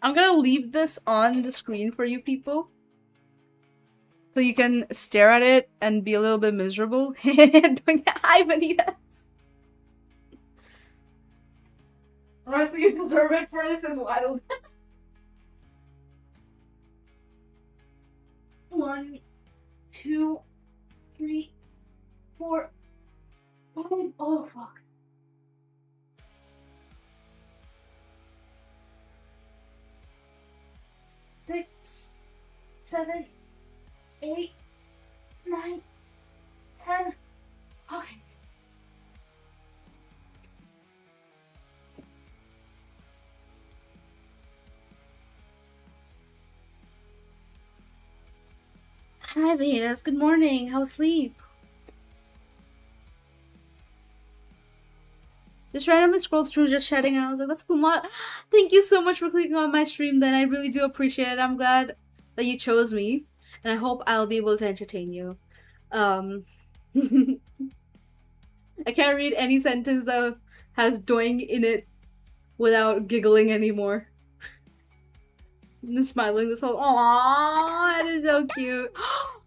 I'm gonna leave this on the screen for you people, so you can stare at it and be a little bit miserable. Doing that. Hi, Vanita. Honestly, you deserve it for this as wild. 1, 2, 3, 4, 5. Oh, fuck. 6, 7, 8, 9, 10. Okay. Hi, Venus. Good morning. How's sleep? Just randomly scrolled through, just chatting, and I was like, "That's cool. Thank you so much for clicking on my stream. Then I really do appreciate it. I'm glad that you chose me, and I hope I'll be able to entertain you." Um, I can't read any sentence that has doing in it without giggling anymore. And smiling this whole. Aww, that is so cute.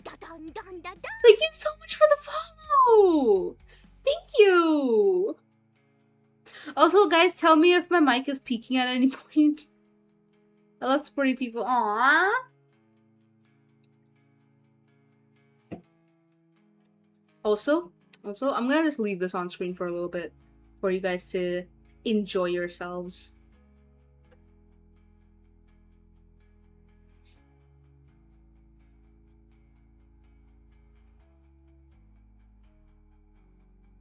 Thank you so much for the follow. Thank you. Also, guys, tell me if my mic is peaking at any point. I love supporting people. Aww. Also, I'm gonna just leave this on screen for a little bit for you guys to enjoy yourselves.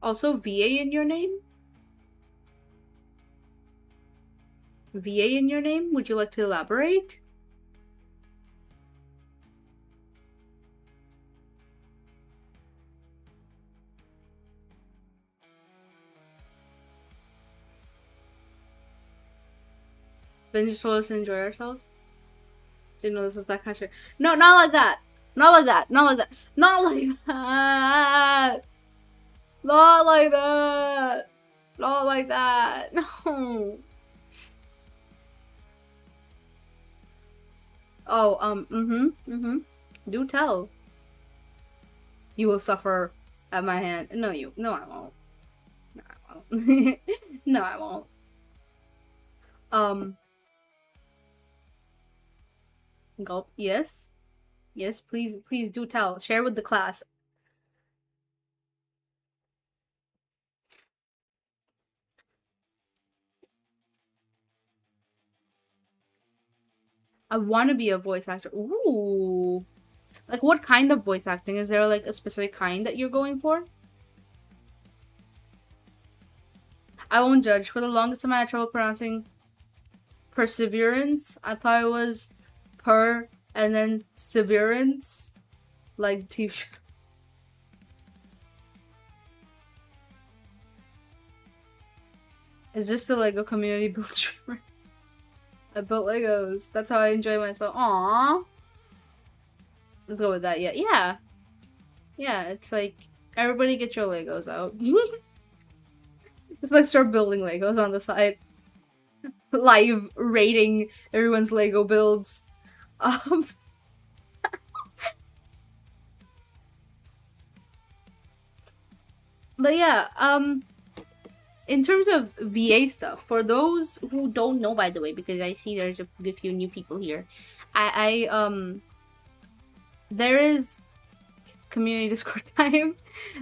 Also, VA in your name? VA in your name? Would you like to elaborate? Ben just told us to enjoy ourselves? Didn't know this was that kind of shit. No, not like that! Not like that! Not like that! Not like that! Not like that! Not like that! No! Oh, do tell. You will suffer at my hand. No, I won't. No, I won't. No, I won't. Gulp. Yes. Yes, please do tell. Share with the class. I want to be a voice actor. Ooh. Like, what kind of voice acting? Is there, like, a specific kind that you're going for? I won't judge. For the longest time, I had trouble pronouncing perseverance. I thought it was per and then severance. Like, TV show. It's just a Lego community build streamer. I built Legos. That's how I enjoy myself. Aww. Let's go with that. Yeah. Yeah. Yeah, it's like, everybody get your Legos out. Just like start building Legos on the side. Live rating everyone's Lego builds. But yeah, in terms of VA stuff, for those who don't know, by the way, because I see there's a few new people here, I there is community Discord time.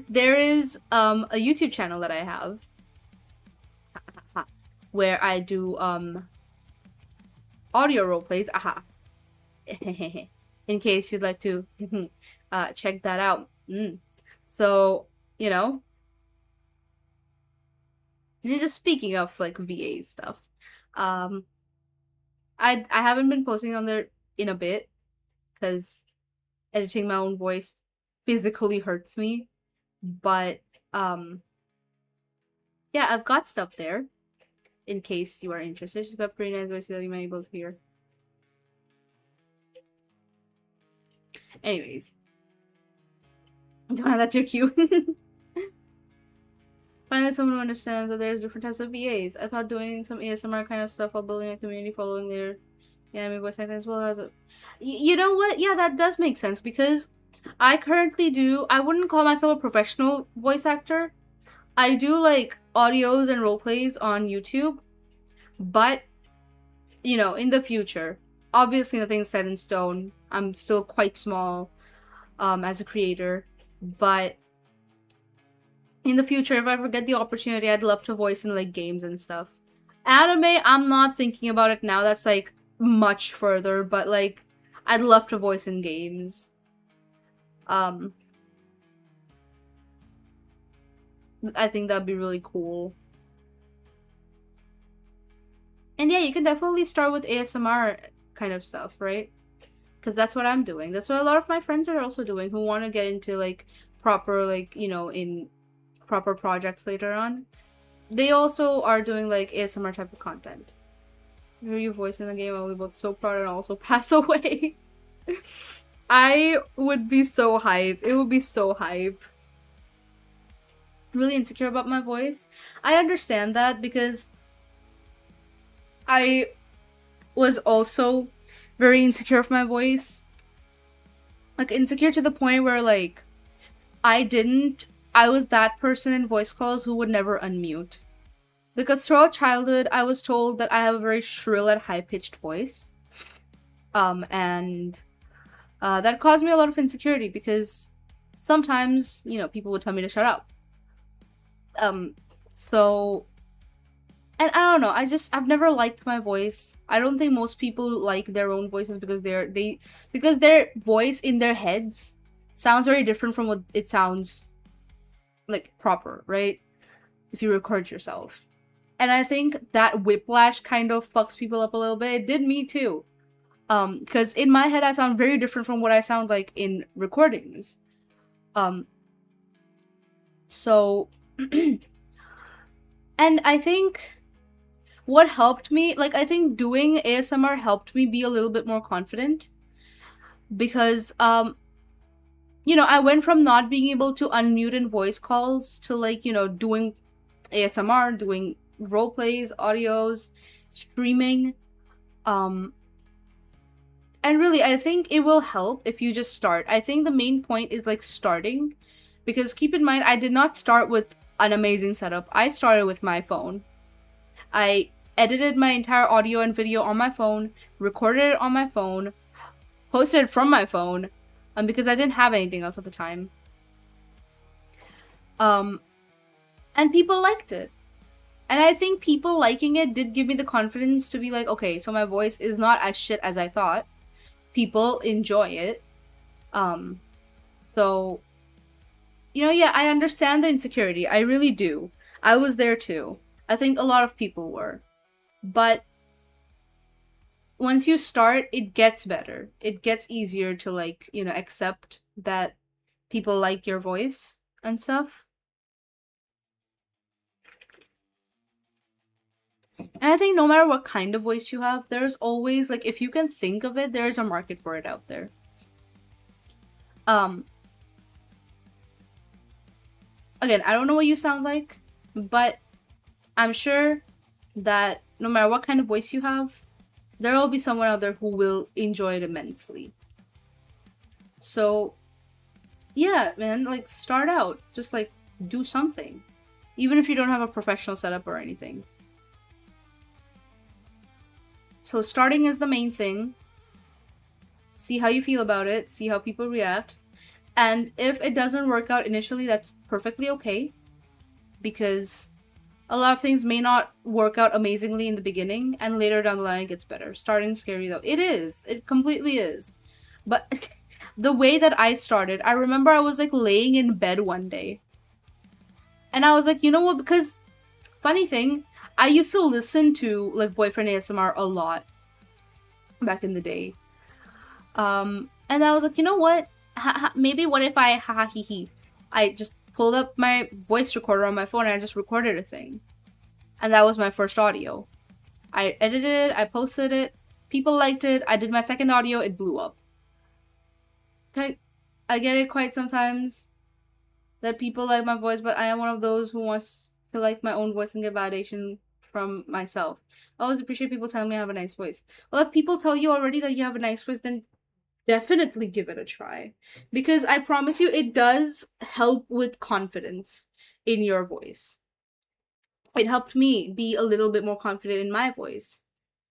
There is a YouTube channel that I have where I do audio role plays. Aha. In case you'd like to check that out. So, you know, just speaking of like VA stuff, um, I haven't been posting on there in a bit because editing my own voice physically hurts me. But yeah, I've got stuff there in case you are interested. She's got pretty nice voice that you might be able to hear. Anyways, that's your cue. Find that someone who understands that there's different types of VAs. I thought doing some ASMR kind of stuff while building a community following their anime voice acting as well as a... You know what? Yeah, that does make sense because I currently do... I wouldn't call myself a professional voice actor. I do like audios and roleplays on YouTube, but you know, in the future, obviously nothing's set in stone. I'm still quite small as a creator, but in the future, if I ever get the opportunity, I'd love to voice in like games and stuff. Anime, I'm not thinking about it now. That's like much further, but like I'd love to voice in games. I think that'd be really cool. And yeah, you can definitely start with ASMR kind of stuff, right? Because that's what I'm doing. That's what a lot of my friends are also doing who want to get into like proper, like, you know, in proper projects later on. They also are doing like ASMR type of content. Hear your voice in the game, I'll be both so proud and also pass away. I would be so hype. It would be so hype. Really insecure about my voice. I understand that because I was also very insecure of my voice. Like insecure to the point where like I was that person in voice calls who would never unmute. Because throughout childhood, I was told that I have a very shrill and high-pitched voice. And that caused me a lot of insecurity because sometimes, you know, people would tell me to shut up. So... And I don't know, I've never liked my voice. I don't think most people like their own voices because because their voice in their heads sounds very different from what it sounds like proper, right? If you record yourself. And I think that whiplash kind of fucks people up a little bit. It did me too. Because in my head I sound very different from what I sound like in recordings. So and I think what helped me, like I think doing ASMR helped me be a little bit more confident because you know, I went from not being able to unmute in voice calls to like, you know, doing ASMR, doing role plays, audios, streaming. And really, I think it will help if you just start. I think the main point is like starting because keep in mind, I did not start with an amazing setup. I started with my phone. I edited my entire audio and video on my phone, recorded it on my phone, posted it from my phone, because I didn't have anything else at the time. And people liked it. And I think people liking it did give me the confidence to be like, okay, so my voice is not as shit as I thought. People enjoy it. So, you know, yeah, I understand the insecurity. I really do. I was there too. I think a lot of people were. But once you start, it gets better. It gets easier to like, you know, accept that people like your voice and stuff. And I think no matter what kind of voice you have, there's always, like, if you can think of it, there's a market for it out there. Again, I don't know what you sound like, but I'm sure that no matter what kind of voice you have, there will be someone out there who will enjoy it immensely. So, yeah, man, like, start out. Just, like, do something. Even if you don't have a professional setup or anything. So starting is the main thing. see how you feel about it, see how people react. And if it doesn't work out initially, that's perfectly okay, because a lot of things may not work out amazingly in the beginning, and later down the line it gets better. Starting scary though. It is. It completely is. But the way that I started, I remember I was like laying in bed one day. And I was like, you know what? Because, funny thing, I used to listen to like boyfriend ASMR a lot back in the day. And I was like, you know what? Maybe what if I ha he he? I just pulled up my voice recorder on my phone and I just recorded a thing. And that was my first audio. I edited it, I posted it, people liked it, I did my second audio, it blew up. Okay, I get it quite sometimes that people like my voice, but I am one of those who wants to like my own voice and get validation from myself. I always appreciate people telling me I have a nice voice. Well, if people tell you already that you have a nice voice, then definitely give it a try. Because I promise you, it does help with confidence in your voice. It helped me be a little bit more confident in my voice.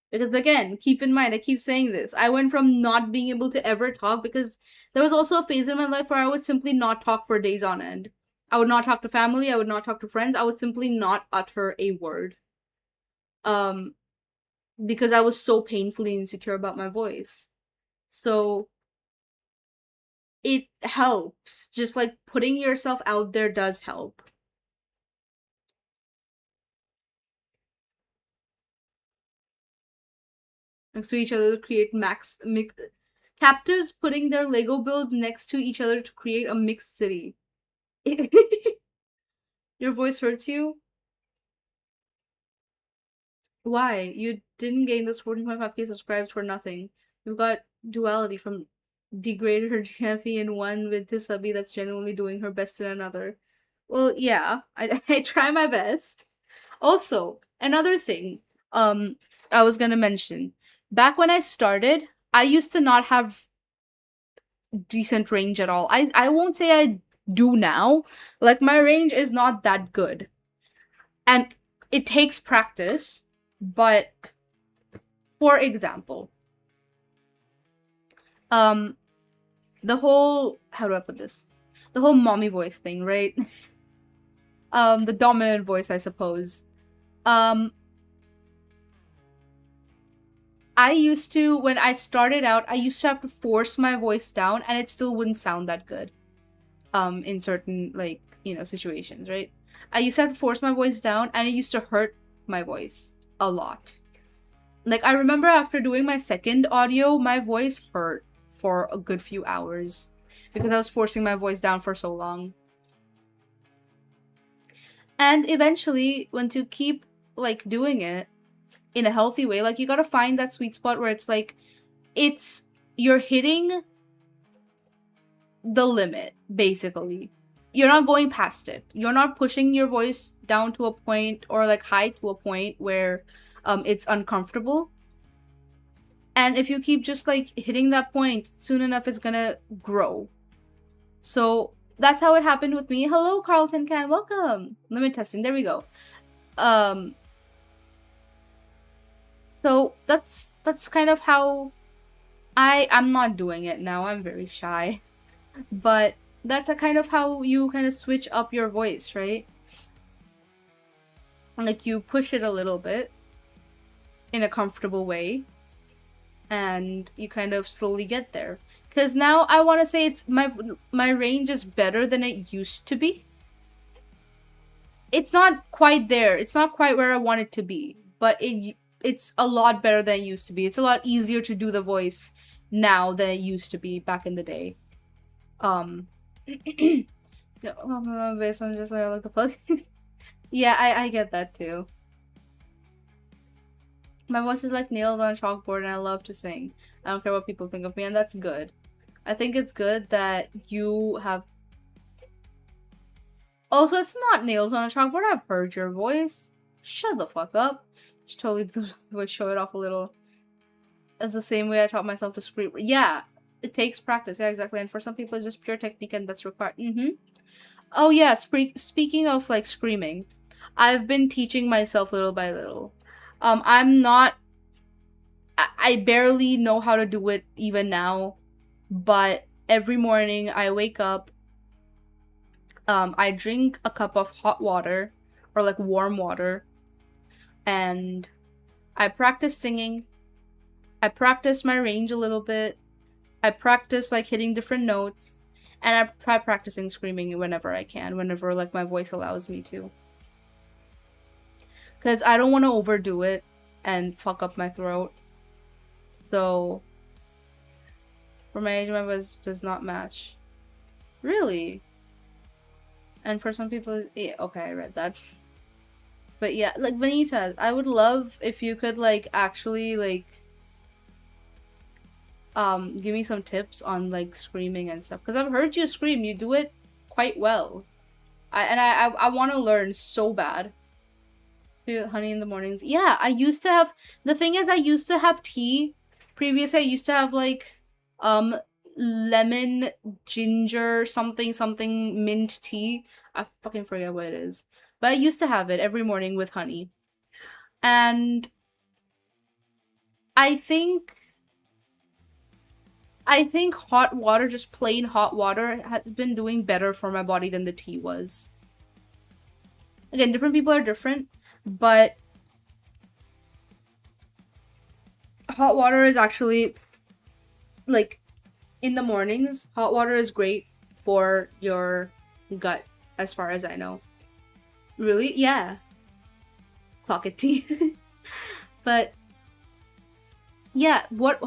Because again, keep in mind, I keep saying this. I went from not being able to ever talk, because there was also a phase in my life where I would simply not talk for days on end. I would not talk to family, I would not talk to friends, I would simply not utter a word. Um, because I was so painfully insecure about my voice. So it helps. Just like putting yourself out there does help. Next to each other to create captives putting their Lego build next to each other to create a mixed city. Your voice hurts you? Why? You didn't gain those 14.5k subscribers for nothing. You've got duality from degraded her GFE in one with Tisubby that's genuinely doing her best in another. Well, yeah, I try my best. Also, another thing, I was gonna mention. Back when I started, I used to not have decent range at all. I won't say I do now. Like, my range is not that good. And it takes practice, but for example, the whole, how do I put this? The whole mommy voice thing, right? The dominant voice, I suppose. I used to, when I started out, I used to have to force my voice down, and it still wouldn't sound that good. In certain, like, situations, right? I used to have to force my voice down, and it used to hurt my voice a lot. Like, I remember after doing my second audio, my voice hurt for a good few hours because I was forcing my voice down for so long. And eventually, when to keep, like, doing it in a healthy way, like, you gotta find that sweet spot where it's like, you're hitting the limit, basically. You're not going past it. You're not pushing your voice down to a point, or like high to a point where it's uncomfortable. And if you keep just like hitting that point, soon enough it's gonna grow. So that's how it happened with me. Hello, Carlton Can, welcome. Limit testing, there we go. So that's kind of how I'm not doing it now. I'm very shy. But that's a kind of how you kind of switch up your voice, right? Like, you push it a little bit in a comfortable way, and you kind of slowly get there. Because now I want to say it's my range is better than it used to be. It's not quite there. It's not quite where I want it to be, but it's a lot better than it used to be. It's a lot easier to do the voice now than it used to be back in the day. Based on just like the fuck. Yeah, I get that too. My voice is like nailed on a chalkboard, and I love to sing. I don't care what people think of me, and that's good. I think it's good that you have. Also, it's not nails on a chalkboard. I've heard your voice. Shut the fuck up. Just totally show it off a little. It's the same way I taught myself to scream. Yeah, it takes practice. Yeah, exactly. And for some people, it's just pure technique, and that's required. Oh yeah, speaking of like screaming, I've been teaching myself little by little. I'm not. I barely know how to do it even now. but every morning I wake up, I drink a cup of hot water or like warm water, and I practice singing. I practice my range a little bit. I practice like hitting different notes, and I try practicing screaming whenever I can, whenever like my voice allows me to. Because I don't want to overdo it and fuck up my throat. So, for my age, my voice does not match. Really? And for some people, yeah, okay, I read that. But yeah, like Benita, I would love if you could like actually like give me some tips on like screaming and stuff, because I've heard you scream. You do it quite well. I want to learn so bad. Honey in the mornings. Yeah, I used to have, the thing is I used to have tea. Previously I used to have like lemon ginger something something mint tea. I fucking forget what it is. But I used to have it every morning with honey. And I think hot water, just plain hot water, has been doing better for my body than the tea was. Again, different people are different, but hot water is actually, like, in the mornings, hot water is great for your gut, as far as I know. Really? Yeah. Clock it tea. But yeah, what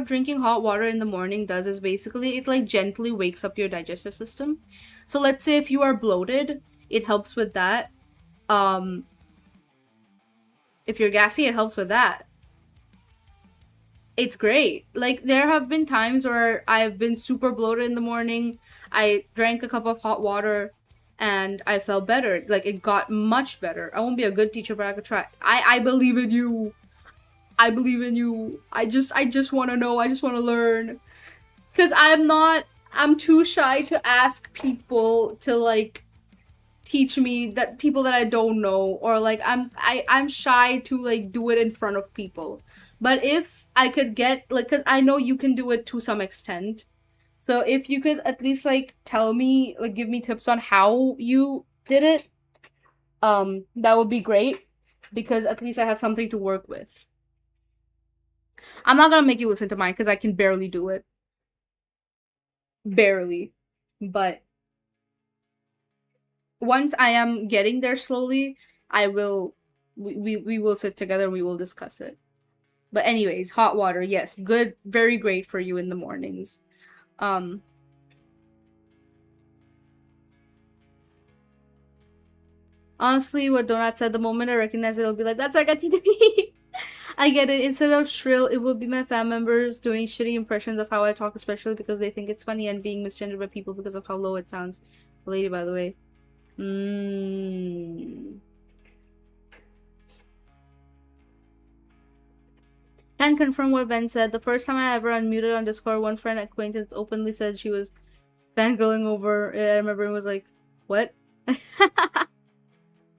drinking hot water in the morning does is basically it like gently wakes up your digestive system. So let's say if you are bloated, it helps with that. Um if you're gassy, it helps with that. It's great. Like, there have been times where I've been super bloated in the morning. I drank a cup of hot water and I felt better. Like, it got much better. I won't be a good teacher, but I could try. I believe in you. I believe in you. I just want to know. I just want to learn. Cuz I'm too shy to ask people to like teach me, that people that I don't know, or like I'm shy to like do it in front of people. But if I could get like, cuz I know you can do it to some extent. So if you could at least like tell me, like give me tips on how you did it, that would be great, because at least I have something to work with. I'm not going to make you listen to mine cuz I can barely do it. Barely. But once I am getting there slowly, I will we will sit together, we will discuss it. But anyways, hot water, yes, good, very great for you in the mornings. Um Honestly, what Donut said, the moment I recognize it, it'll be like, that's Argati to me. I get it. Instead of shrill, it will be my fan members doing shitty impressions of how I talk, especially because they think it's funny, and being misgendered by people because of how low it sounds. Lady, by the way. Can confirm what Ben said. The first time I ever unmuted on Discord, one friend acquaintance openly said she was fangirling over it. I remember it was like, what?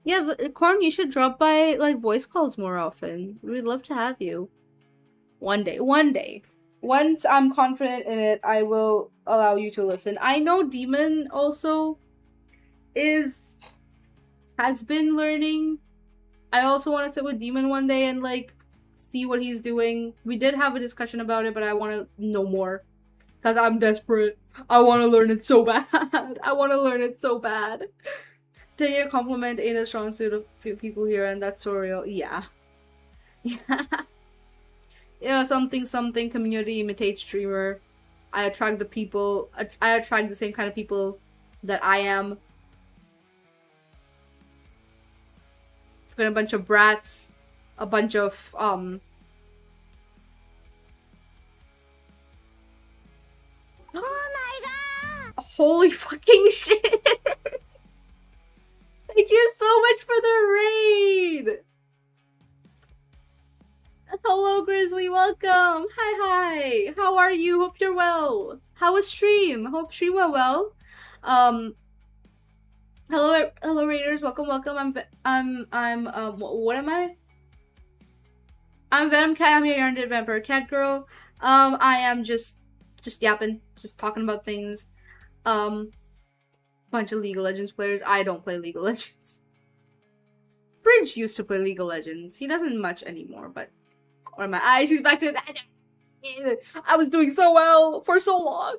Yeah, but Corn, you should drop by like voice calls more often. We'd love to have you. One day. One day. Once I'm confident in it, I will allow you to listen. I know Demon also has been learning. I also want to sit with Demon one day and like see what he's doing. We did have a discussion about it, but I want to know more because I'm desperate. I want to learn it so bad. I want to learn it so bad. Taking a compliment ain't a strong suit of people here, and that's so real. Yeah. Yeah. Yeah, something community imitates streamer. I attract the people. I attract the same kind of people that I am. Been a bunch of brats, a bunch of Oh my god! Holy fucking shit! Thank you so much for the raid! Hello, Grizzly, welcome! Hi! How are you? Hope you're well. How was stream? Hope stream went well. Hello, raiders. Welcome. What am I? I'm Venom Cat. I'm your Yarnded Vampire Cat Girl. I am just just yapping, just talking about things. Bunch of League of Legends players. I don't play League of Legends. Bridge used to play League of Legends. He doesn't much anymore, but or my eyes, she's back to it. I was doing so well for so long.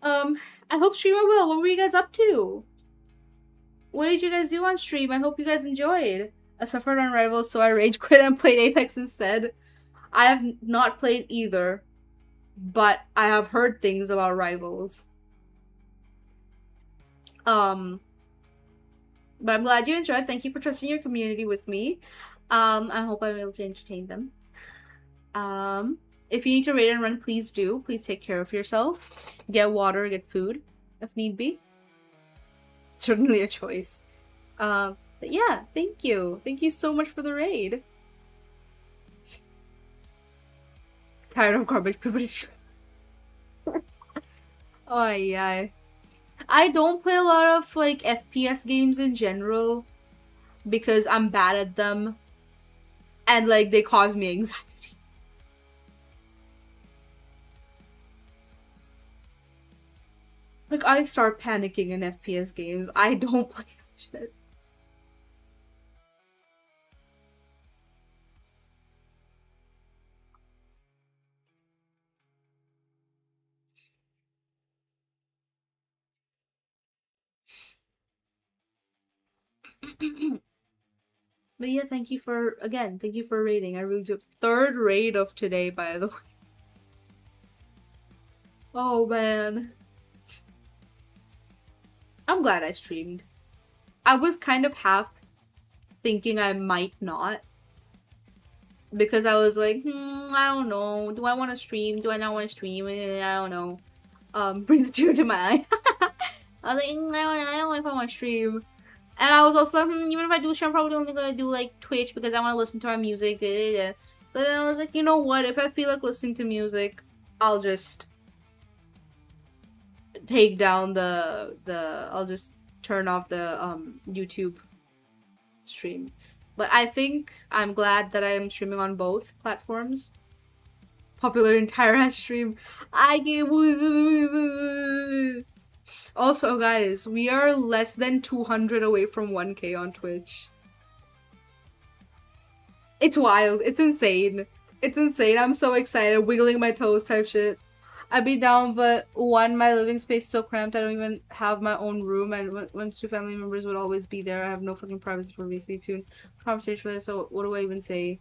I hope stream went well. What were you guys up to? What did you guys do on stream? I hope you guys enjoyed. I suffered on Rivals, so I rage quit and played Apex instead. I have not played either, but I have heard things about Rivals. But I'm glad you enjoyed. Thank you for trusting your community with me. I hope I'm able to entertain them. If you need to raid and run, please do. Please take care of yourself. Get water, get food, if need be. Certainly a choice. But yeah, thank you. Thank you so much for the raid. Tired of garbage people. Oh yeah. I don't play a lot of like FPS games in general because I'm bad at them and like they cause me anxiety. Like I start panicking in FPS games. I don't play that shit. But yeah, thank you for raiding. I really do. Third raid of today, by the way. Oh man. I'm glad I streamed. I was kind of half thinking I might not. Because I was like, I don't know. Do I want to stream? Do I not want to stream? I don't know. Bring the tear to my eye. I was like, I don't know if I want to stream. And I was also like, even if I do stream, I'm probably only gonna do like Twitch because I want to listen to my music. But then I was like, you know what? If I feel like listening to music, I'll just take down I'll just turn off the YouTube stream. But I think I'm glad that I'm streaming on both platforms. Popular entire stream. I get. Also, guys, we are less than 200 away from 1K on Twitch. It's wild. It's insane. It's insane. I'm so excited. Wiggling my toes type shit. I'd be down, but one, my living space is so cramped. I don't even have my own room, and when two family members would always be there, I have no fucking privacy for VC tune conversation. So what do I even say?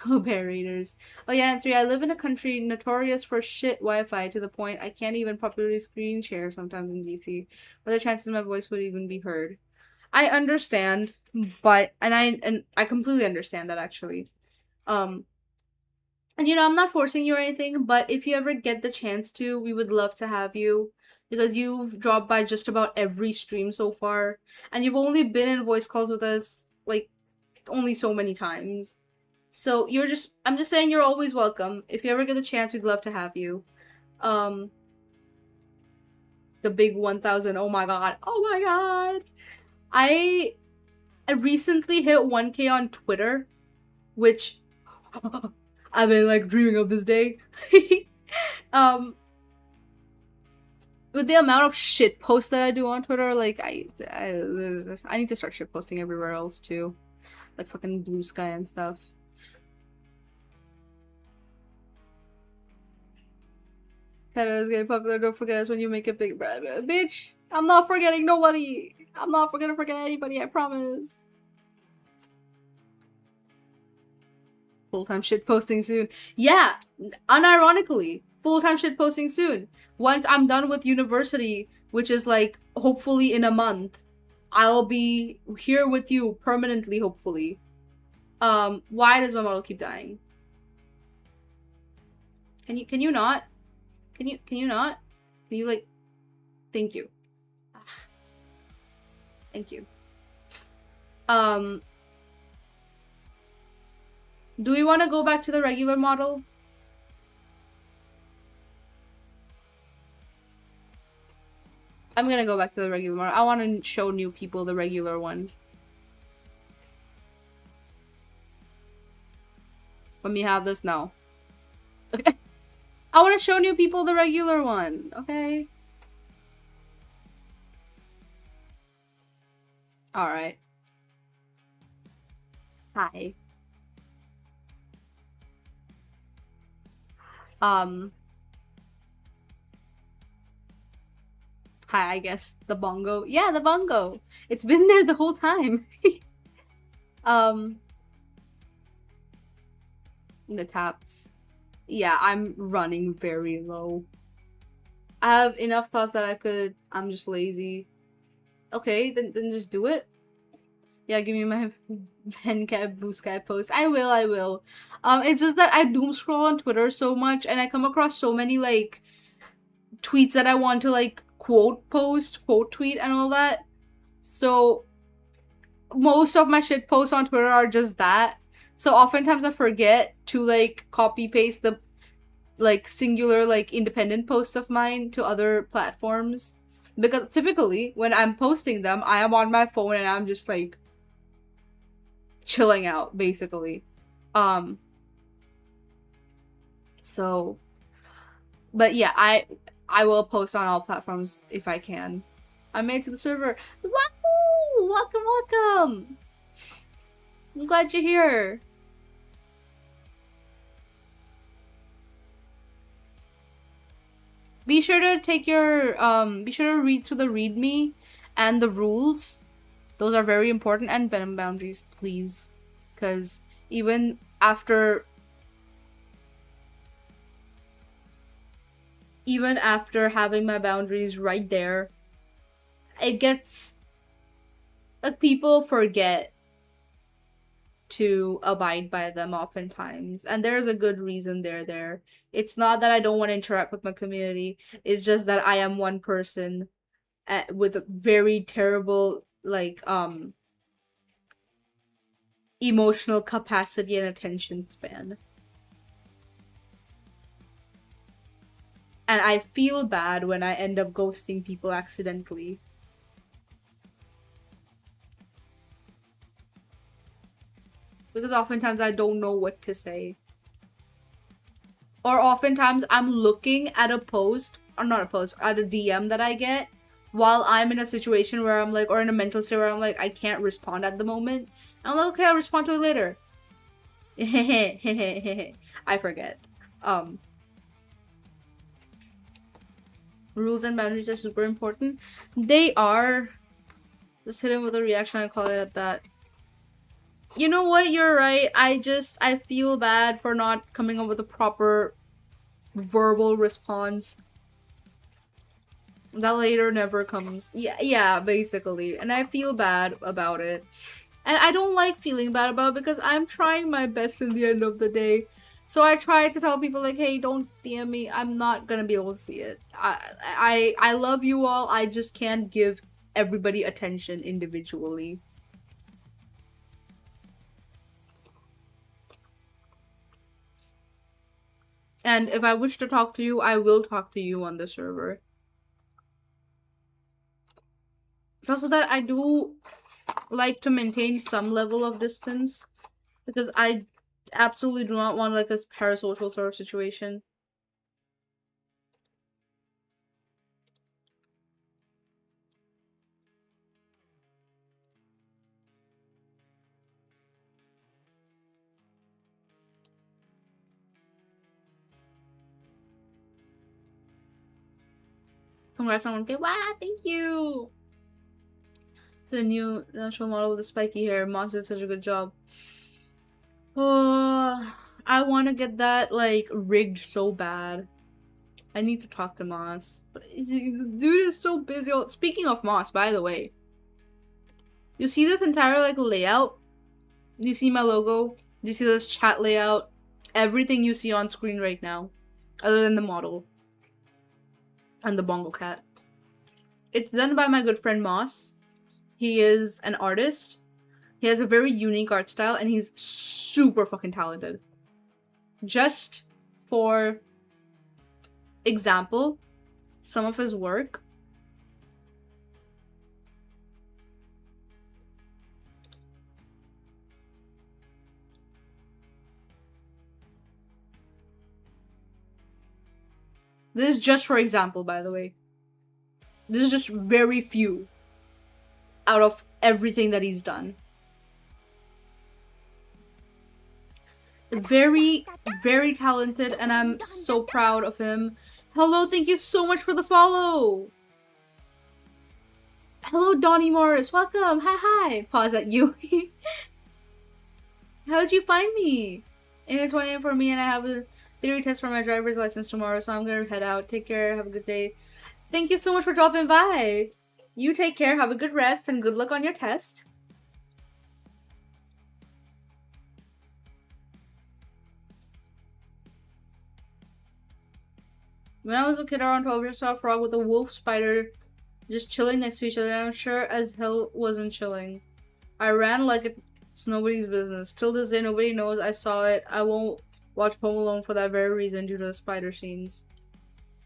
Oh, bear raiders. Oh yeah, and 3, I live in a country notorious for shit Wi-Fi to the point I can't even popularly screen share sometimes in DC, where the chances my voice would even be heard. I understand, but and I completely understand that actually. And you know, I'm not forcing you or anything, but if you ever get the chance to, we would love to have you. Because you've dropped by just about every stream so far. And you've only been in voice calls with us, like, only so many times. So I'm just saying you're always welcome. If you ever get the chance, we'd love to have you. The big 1,000, oh my god. Oh my god! I recently hit 1K on Twitter, which I've been like dreaming of this day. With the amount of shit posts that I do on Twitter, like I need to start shit posting everywhere else too, like fucking Blue Sky and stuff. Canada's getting popular. Don't forget us when you make it big, bitch. I'm not forgetting nobody. I'm not gonna forget anybody. I promise. Full-time shit posting soon. Yeah, unironically, full-time shit posting soon. Once I'm done with university, which is like hopefully in a month, I'll be here with you permanently, hopefully. Why does my model keep dying? Can you not? Can you not? Can you like thank you. Thank you. Do we want to go back to the regular model? I'm gonna go back to the regular model. I want to show new people the regular one. Let me have this now. Okay. I want to show new people the regular one, okay? Alright. Hi. Um, Hi, I guess. The bongo. Yeah, the bongo. It's been there the whole time. um, the taps. Yeah, I'm running very low. I have enough thoughts that I'm just lazy. Okay, then just do it. Yeah, give me my Vencat Blue Sky post. I will. It's just that I doom scroll on Twitter so much and I come across so many like tweets that I want to like quote tweet and all that. So most of my shit posts on Twitter are just that. So oftentimes I forget to like copy paste the like singular like independent posts of mine to other platforms. Because typically when I'm posting them, I am on my phone and I'm just like chilling out basically. Um so but yeah, I will post on all platforms if I can. I made it to the server. Wahoo! Welcome, welcome! I'm glad you're here. Be sure to take your be sure to read through the readme and the rules. Those are very important, and venom boundaries, please. Cause even after having my boundaries right there, it gets like people forget to abide by them oftentimes, and there's a good reason they're there. It's not that I don't want to interact with my community, it's just that I am one person with a very terrible like emotional capacity and attention span, and I feel bad when I end up ghosting people accidentally, because oftentimes I don't know what to say. Or oftentimes I'm looking at a post, or not a post, at a DM that I get while I'm in a situation where I'm like, or in a mental state where I'm like, I can't respond at the moment. And I'm like, okay, I'll respond to it later. I forget. Um, Rules and boundaries are super important. They are. Just hit him with a reaction and call it at that. You know what? You're right. I feel bad for not coming up with a proper verbal response. That later never comes. Yeah, basically. And I feel bad about it. And I don't like feeling bad about it because I'm trying my best in the end of the day. So I try to tell people like, hey, don't DM me. I'm not gonna be able to see it. I love you all. I just can't give everybody attention individually. And if I wish to talk to you, I will talk to you on the server. It's also that I do like to maintain some level of distance because I absolutely do not want like a parasocial sort of situation. Congrats on 1K. Wow, thank you! It's a new national model with the spiky hair. Moss did such a good job. Oh, I want to get that like rigged so bad. I need to talk to Moss. But the dude is so busy. Speaking of Moss, by the way, you see this entire like layout? Do you see my logo? Do you see this chat layout? Everything you see on screen right now, other than the model and the bongo cat. It's done by my good friend Moss. He is an artist. He has a very unique art style and he's super fucking talented. Just for example, some of his work. This is just for example, by the way. This is just very few out of everything that he's done. Very, very talented, and I'm so proud of him. Hello, thank you so much for the follow. Hello, Donnie Morris. Welcome. Hi. Pause at you. How did you find me? It is 1 a.m. for me, and I have a theory test for my driver's license tomorrow, so I'm gonna head out. Take care. Have a good day. Thank you so much for dropping by. You take care. Have a good rest, and good luck on your test. When I was a kid around 12 years, I saw a frog with a wolf spider just chilling next to each other, and I'm sure as hell wasn't chilling. I ran like it's nobody's business. Till this day, nobody knows I saw it. I won't watch Home Alone for that very reason due to the spider scenes.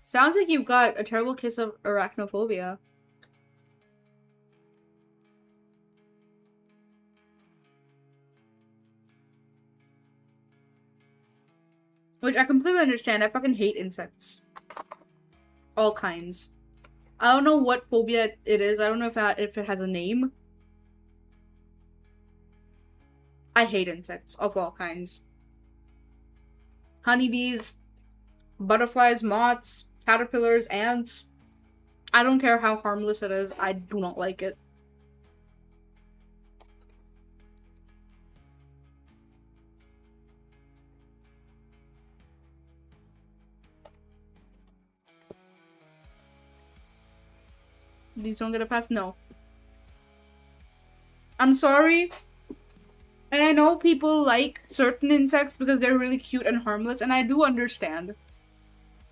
Sounds like you've got a terrible case of arachnophobia. Which I completely understand. I fucking hate insects. All kinds. I don't know what phobia it is. I don't know if it has a name. I hate insects of all kinds. Honeybees, butterflies, moths, caterpillars, ants. I don't care how harmless it is. I do not like it. These don't get a pass? No. I'm sorry. And I know people like certain insects because they're really cute and harmless, and I do understand.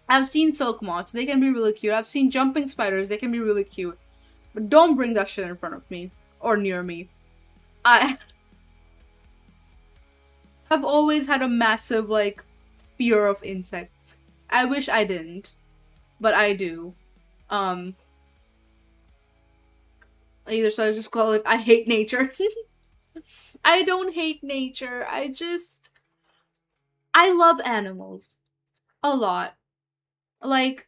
I've seen silk moths. They can be really cute. I've seen jumping spiders. They can be really cute. But don't bring that shit in front of me. Or near me. I have always had a massive, like, fear of insects. I wish I didn't. But I do. Either so I just call it, I hate nature. I don't hate nature. I love animals. A lot. Like,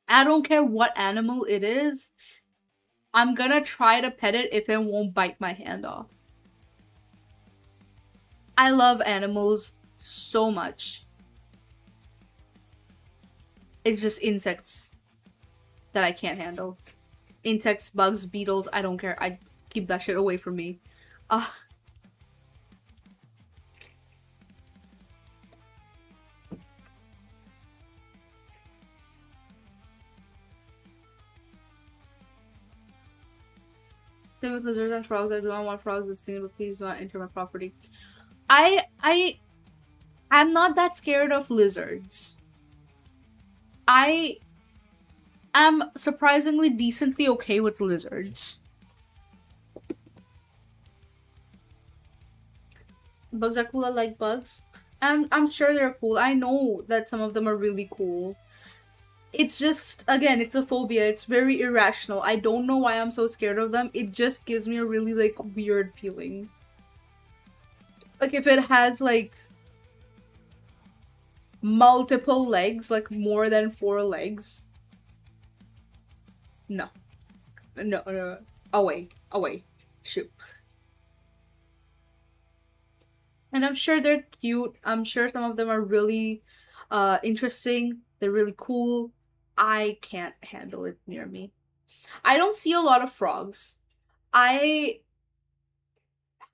I don't care what animal it is. I'm gonna try to pet it if it won't bite my hand off. I love animals so much. It's just insects that I can't handle. Insects, bugs, beetles, I don't care. I keep that shit away from me. Same with lizards and frogs. I do not want frogs this season, but please do not enter my property. I'm not that scared of lizards. I am surprisingly decently okay with lizards. Bugs are cool. I like bugs. I'm sure they're cool. I know that some of them are really cool. It's just, again, it's a phobia. It's very irrational. I don't know why I'm so scared of them. It just gives me a really, like, weird feeling. Like, if it has, like, multiple legs, like, more than 4 legs. No. No. Away. Shoot. And I'm sure they're cute. I'm sure some of them are really interesting. They're really cool. I can't handle it near me. I don't see a lot of frogs. I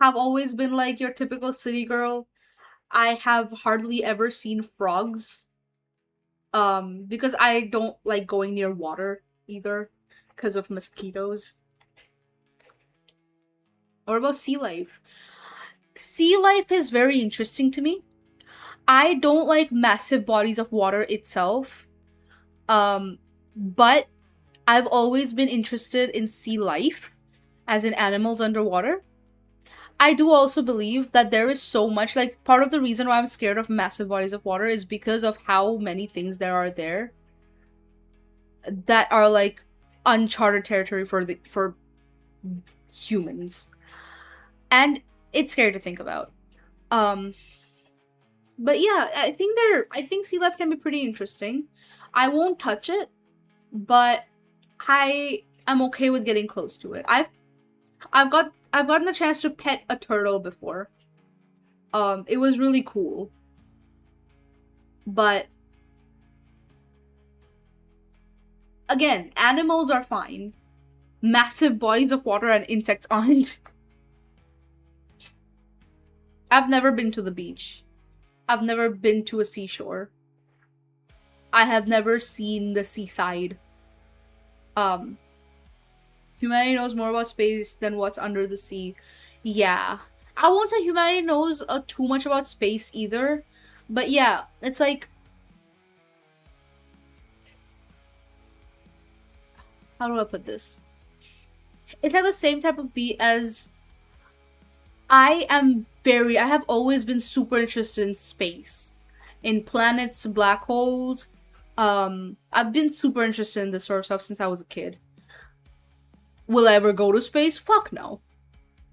have always been like your typical city girl. I have hardly ever seen frogs. Because I don't like going near water either because of mosquitoes. What about sea life? Sea life is very interesting to me. I don't like massive bodies of water itself. But I've always been interested in sea life, as in animals underwater. I do also believe that there is so much, like, part of the reason why I'm scared of massive bodies of water is because of how many things there are there that are, like, uncharted territory for humans. And it's scary to think about. But yeah, I think sea life can be pretty interesting. I won't touch it, but I am okay with getting close to it. I've gotten the chance to pet a turtle before. It was really cool. But again, animals are fine. Massive bodies of water and insects aren't. I've never been to the beach. I've never been to a seashore. I have never seen the seaside. Um, Humanity knows more about space than what's under the sea. Yeah. I won't say humanity knows too much about space either. But yeah, it's like, how do I put this? It's like the same type of beat as I have always been super interested in space, in planets, black holes. I've been super interested in this sort of stuff since I was a kid. Will I ever go to space? Fuck no.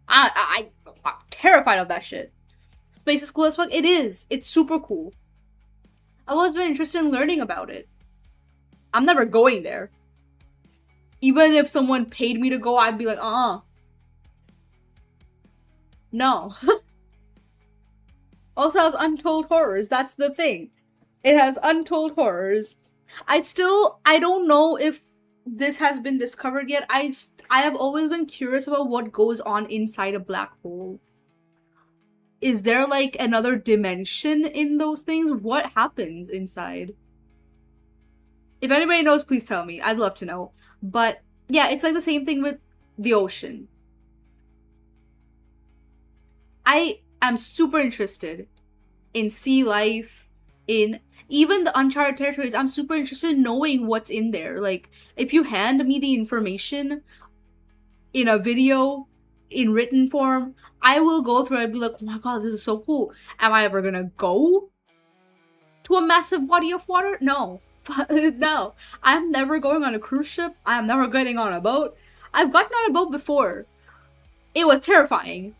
I'm terrified of that shit. Space is cool as fuck. It is. It's super cool. I've always been interested in learning about it. I'm never going there. Even if someone paid me to go, I'd be like, no. Also has untold horrors. That's the thing. It has untold horrors. I don't know if this has been discovered yet. I have always been curious about what goes on inside a black hole. Is there like another dimension in those things? What happens inside? If anybody knows, please tell me. I'd love to know. But yeah, it's like the same thing with the ocean. I am super interested in sea life, in even the uncharted territories. I'm super interested in knowing what's in there. Like, if you hand me the information in a video, in written form, I will go through it and be like, oh my god, this is so cool. Am I ever gonna go to a massive body of water? No. No. I'm never going on a cruise ship. I'm never getting on a boat. I've gotten on a boat before. It was terrifying.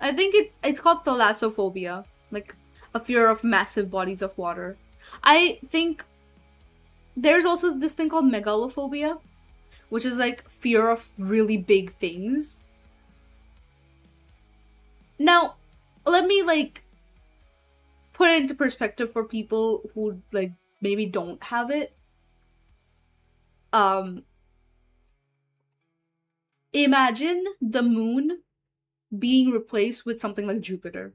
I think it's called thalassophobia, like a fear of massive bodies of water. I think there's also this thing called megalophobia, which is like fear of really big things. Now, let me like put it into perspective for people who like maybe don't have it. Um Imagine the moon being replaced with something like Jupiter.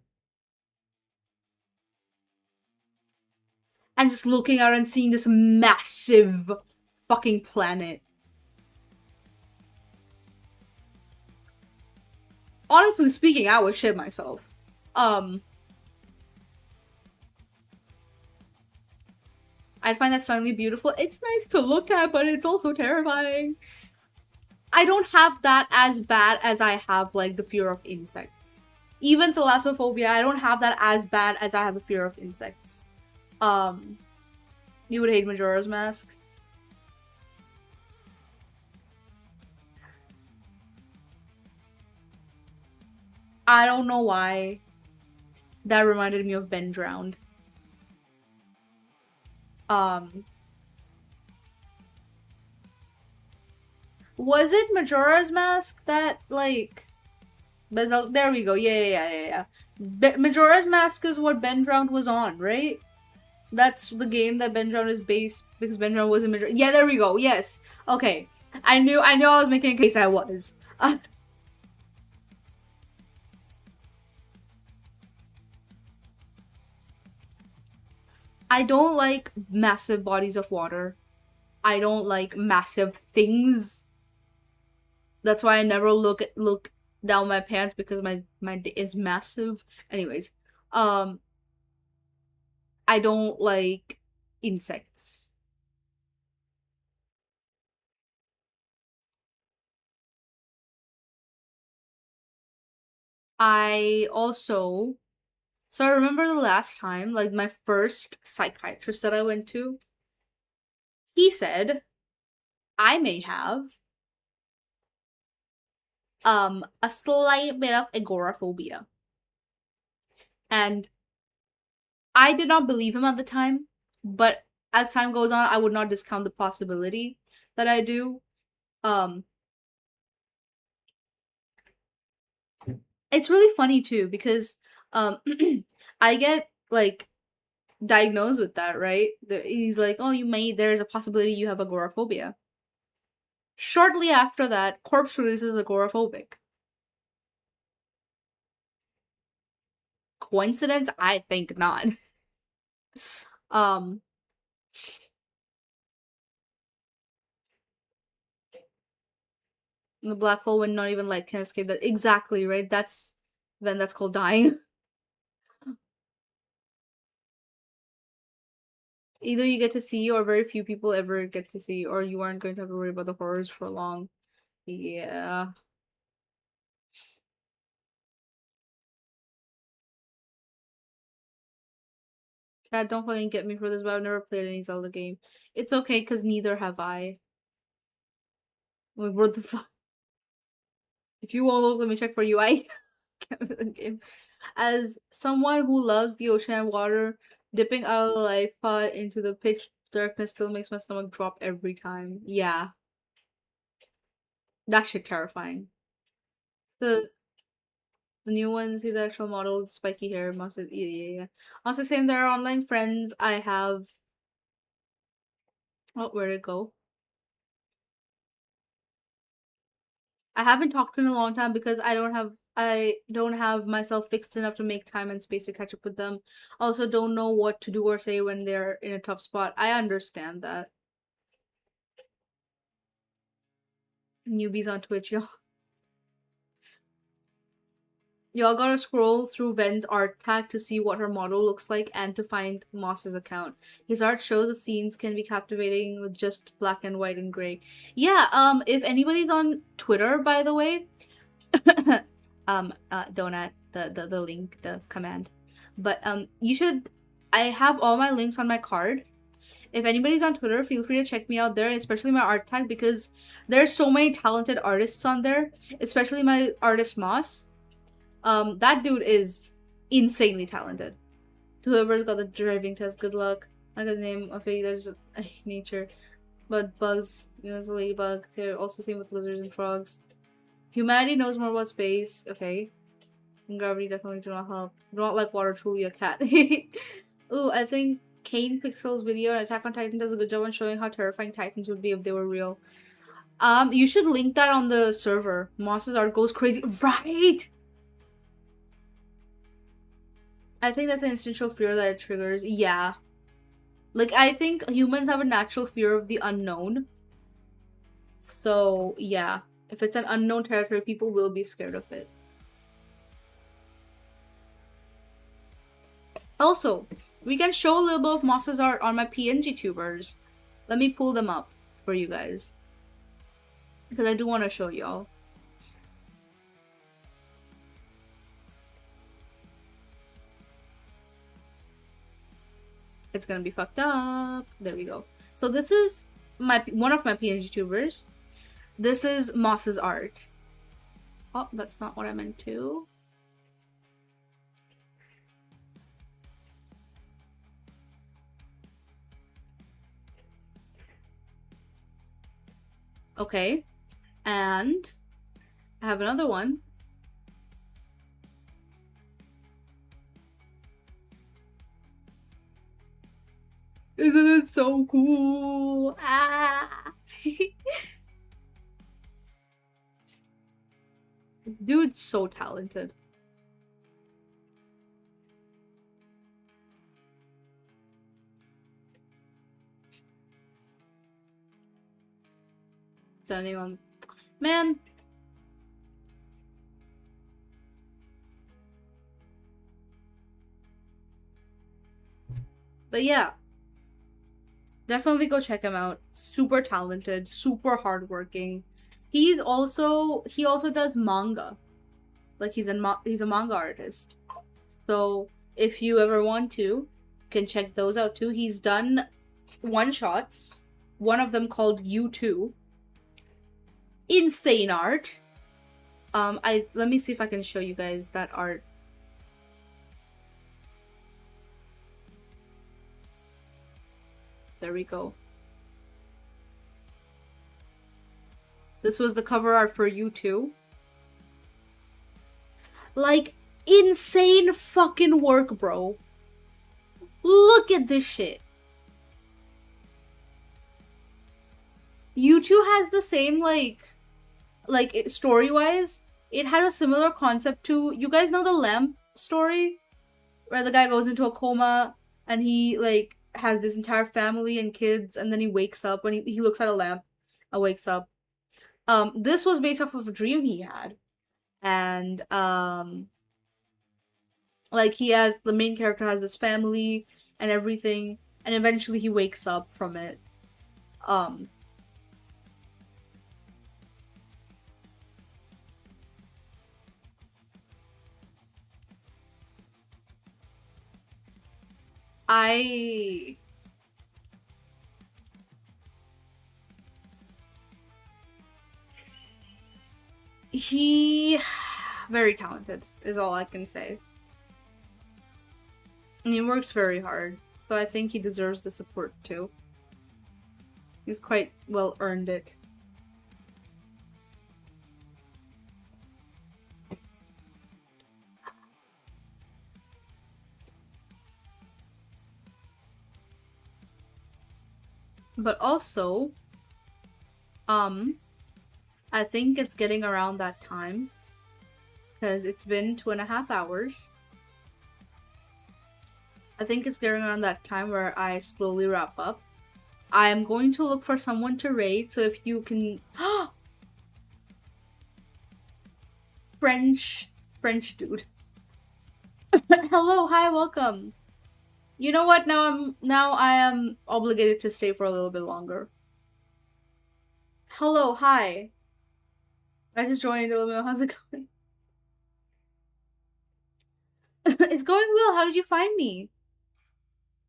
And just looking out and seeing this massive fucking planet. Honestly speaking, I would shit myself. Um, I'd find that stunningly beautiful. It's nice to look at, but it's also terrifying. I don't have that as bad as I have, like, the fear of insects. Even thalassophobia, I don't have that as bad as I have the fear of insects. Um, you would hate Majora's Mask. I don't know why. That reminded me of Ben Drowned. Um, was it Majora's Mask that, like... There we go. Yeah. Majora's Mask is what Ben Drowned was on, right? That's the game that Ben Drowned is based, because Ben Drowned was in Majora. Yeah, there we go. Yes. Okay. I knew I was making a case. I was. I don't like massive bodies of water. I don't like massive things. That's why I never look down my pants, because my dick is massive. Anyways, um, I don't like insects. I also So I remember the last time, like my first psychiatrist that I went to, he said I may have a slight bit of agoraphobia. And I did not believe him at the time, but as time goes on, I would not discount the possibility that I do. Um, it's really funny too because um, I get like diagnosed with that, right? He's like, "Oh, there's a possibility you have agoraphobia." Shortly after that, corpse release is agoraphobic. Coincidence? I think not. um, the black hole when not even light can escape that. Exactly, right? That's called dying. Either you get to see, or very few people ever get to see, or you aren't going to have to worry about the horrors for long. Yeah. Chad, don't fucking get me for this, but I've never played any Zelda game. It's okay, because neither have I. Like, what the fuck? If you won't look, let me check for you. I can't the game. As someone who loves the ocean and water, dipping out of the life pod into the pitch darkness still makes my stomach drop every time. Yeah. That shit terrifying. The The new one, see the actual model, spiky hair, mustard. Yeah, yeah, yeah. Also, same. There are online friends I have. Oh, where'd it go? I haven't talked to in a long time because I don't have myself fixed enough to make time and space to catch up with them. Also, don't know what to do or say when they're in a tough spot. I understand that. Newbies on Twitch, y'all. Y'all gotta scroll through Ven's art tag to see what her model looks like and to find Moss's account. His art shows the scenes can be captivating with just black and white and gray. Yeah, if anybody's on Twitter, by the way, don't add the link, the command. But you should I have all my links on my card. If anybody's on Twitter, feel free to check me out there, especially my art tag, because there's so many talented artists on there, especially my artist Moss. That dude is insanely talented. To whoever's got the driving test, good luck. I got the name of it. There's nature, but bugs. You know, there's a ladybug. They're also same with lizards and frogs. Humanity knows more about space. Okay, and gravity definitely do not help. Do not like water. Truly a cat. Ooh, I think Kane Pixel's video on Attack on Titan does a good job on showing how terrifying Titans would be if they were real. You should link that on the server. Moss's art goes crazy. Right. I think that's an instinctual fear that it triggers. Yeah. Like, I think humans have a natural fear of the unknown. So, yeah. If it's an unknown territory, people will be scared of it. Also, we can show a little bit of Moss's art on my PNG tubers. Let me pull them up for you guys. Because I do want to show y'all. It's gonna be fucked up. There we go. So this is one of my PNG tubers. This is Moss's art. Oh, that's not what I meant to. Okay. And I have another one. Isn't it so cool? Ah! Dude's so talented. Standing on... Man! But yeah. Definitely go check him out. Super talented, super hardworking. He also does manga. Like he's a manga artist. So if you ever want to, you can check those out too. He's done one shots. One of them called U2. Insane art. Let me see if I can show you guys that art. There we go. This was the cover art for you too. Like, insane fucking work, bro. Look at this shit. U2 has the same, like story-wise, it has a similar concept to, you guys know the lamp story? Where the guy goes into a coma and he, like, has this entire family and kids, and then he wakes up when he looks at a lamp and wakes up. This was based off of a dream he had. And, like, the main character has this family and everything, and eventually he wakes up from it. Um, I he very talented is all I can say. And he works very hard, so I think he deserves the support too. He's quite well earned it. But also, I think it's getting around that time because it's been 2.5 hours. I think it's getting around that time where I slowly wrap up. I am going to look for someone to raid, so if you can... French dude. Hello, hi, welcome. You know what? Now I am obligated to stay for a little bit longer. Hello, hi. I just joined. How's it going? It's going well. How did you find me?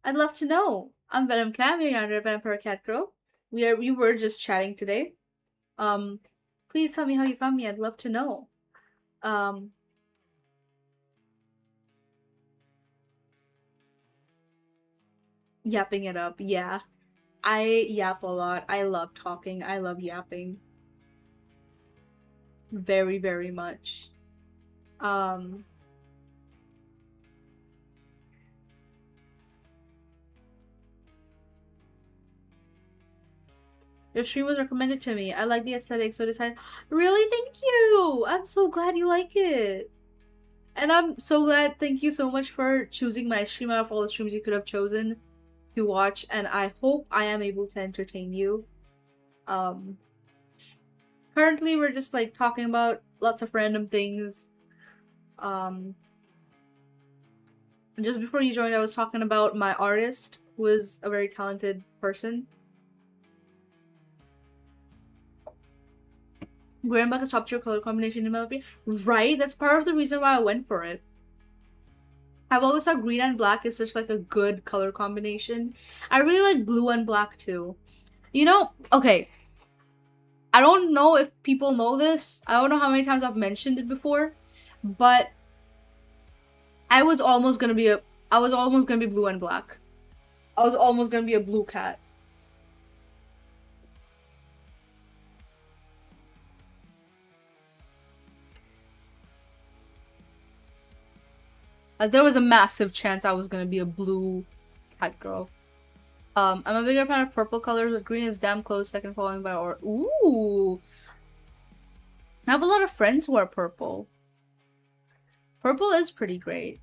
I'd love to know. I'm Venom Cam, you're under Vampire Cat Girl. We were just chatting today. Please tell me how you found me. I'd love to know. Yapping it up, yeah. I yap a lot. I love talking. I love yapping. Very, very much. Your stream was recommended to me. I like the aesthetic, so I decided. Really? Thank you! I'm so glad you like it. And I'm so glad. Thank you so much for choosing my stream out of all the streams you could have chosen to watch. And I hope I am able to entertain you. Currently, we're just like talking about lots of random things. Just before you joined, I was talking about my artist, who is a very talented person. Graham is top tier color combination in my opinion. Right? That's part of the reason why I went for it. I've always thought green and black is such like a good color combination. I really like blue and black too. You know, okay. I don't know if people know this. I don't know how many times I've mentioned it before, but I was almost gonna be blue and black. I was almost gonna be a blue cat. Like, there was a massive chance I was gonna be a blue cat girl. I'm a bigger fan of purple colors, but green is damn close, second following by or ooh. I have a lot of friends who are purple. Purple is pretty great.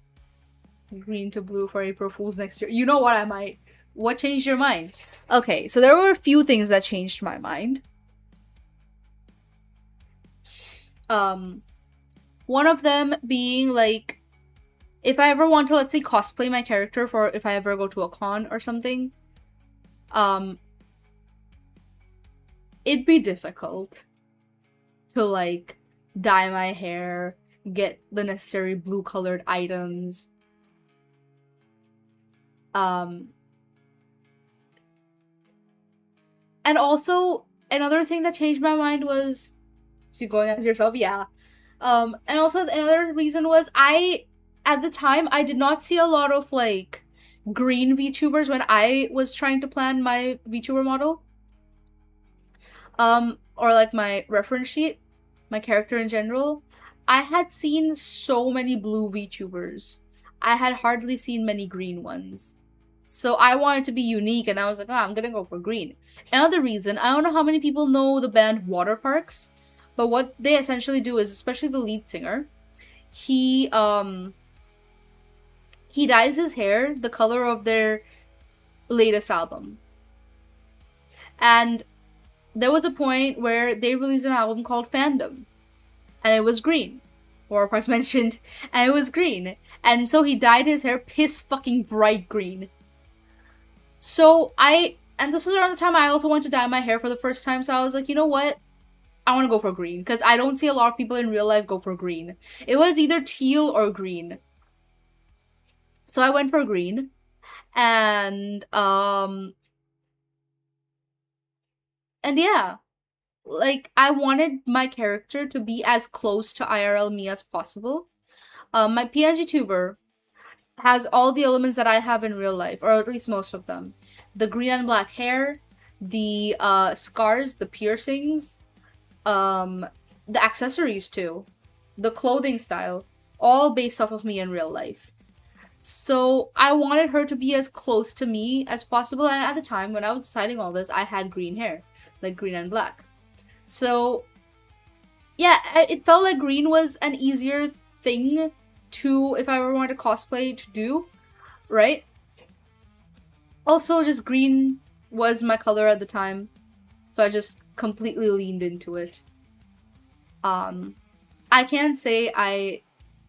Green to blue for April Fool's next year. You know what I might. What changed your mind? Okay, so there were a few things that changed my mind. One of them being like, if I ever want to, let's say, cosplay my character for if I ever go to a con or something, it'd be difficult to like dye my hair, get the necessary blue colored items. And also another thing that changed my mind was, you going as yourself, yeah. And also another reason was at the time I did not see a lot of like, green VTubers when I was trying to plan my VTuber model. Or like my reference sheet, my character in general, I had seen so many blue VTubers. I had hardly seen many green ones. So I wanted to be unique, and I was like, I'm gonna go for green. Another reason, I don't know how many people know the band Waterparks, but what they essentially do is, especially the lead singer, he he dyes his hair the color of their latest album. And there was a point where they released an album called Fandom, and it was green. Waterparks mentioned, and it was green. And so he dyed his hair piss fucking bright green. So and this was around the time I also wanted to dye my hair for the first time, so I was like, you know what? I want to go for green, because I don't see a lot of people in real life go for green. It was either teal or green. So I went for green, and yeah, like, I wanted my character to be as close to IRL me as possible. My PNG tuber has all the elements that I have in real life, or at least most of them. The green and black hair, the scars, the piercings, the accessories too, the clothing style, all based off of me in real life. So I wanted her to be as close to me as possible, and at the time when I was deciding all this, I had green hair, like green and black. So yeah, it felt like green was an easier thing to, if I ever wanted to cosplay, to do, right? Also, just green was my color at the time, so I just completely leaned into it. I can't say I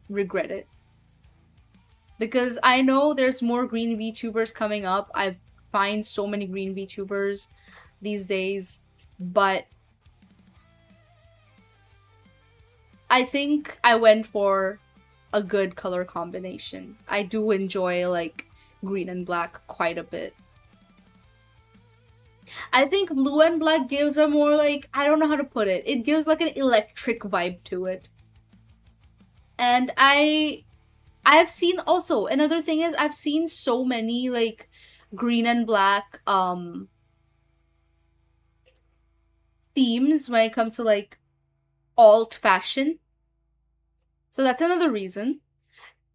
regret it, because I know there's more green VTubers coming up. I find so many green VTubers these days, but I think I went for a good color combination. I do enjoy, like, green and black quite a bit. I think blue and black gives a more, like, I don't know how to put it. It gives like an electric vibe to it. And I've seen also, another thing is, I've seen so many like green and black themes when it comes to like alt fashion. So that's another reason.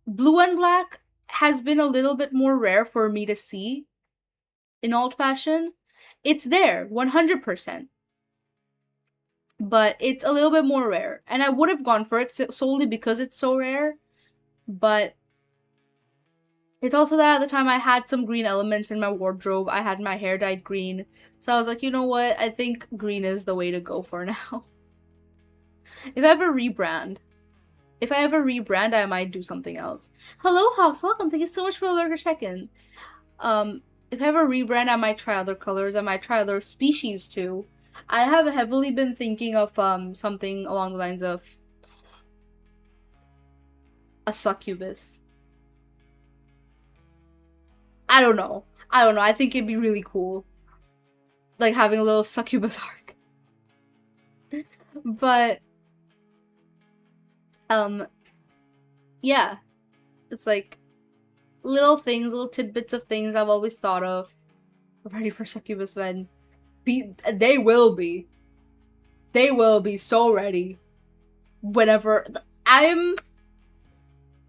Blue and black has been a little bit more rare for me to see in alt fashion. It's there, 100%. But it's a little bit more rare. And I would have gone for it solely because it's so rare. But it's also that at the time I had some green elements in my wardrobe. I had my hair dyed green. So I was like, you know what? I think green is the way to go for now. If I ever rebrand, I might do something else. Hello, Hawks. Welcome. Thank you so much for the lurker check-in. If I ever rebrand, I might try other colors. I might try other species too. I have heavily been thinking of something along the lines of a succubus. I don't know. I think it'd be really cool, like having a little succubus arc. But yeah, it's like little things, little tidbits of things I've always thought of. Ready for succubus men? They will be so ready. Whenever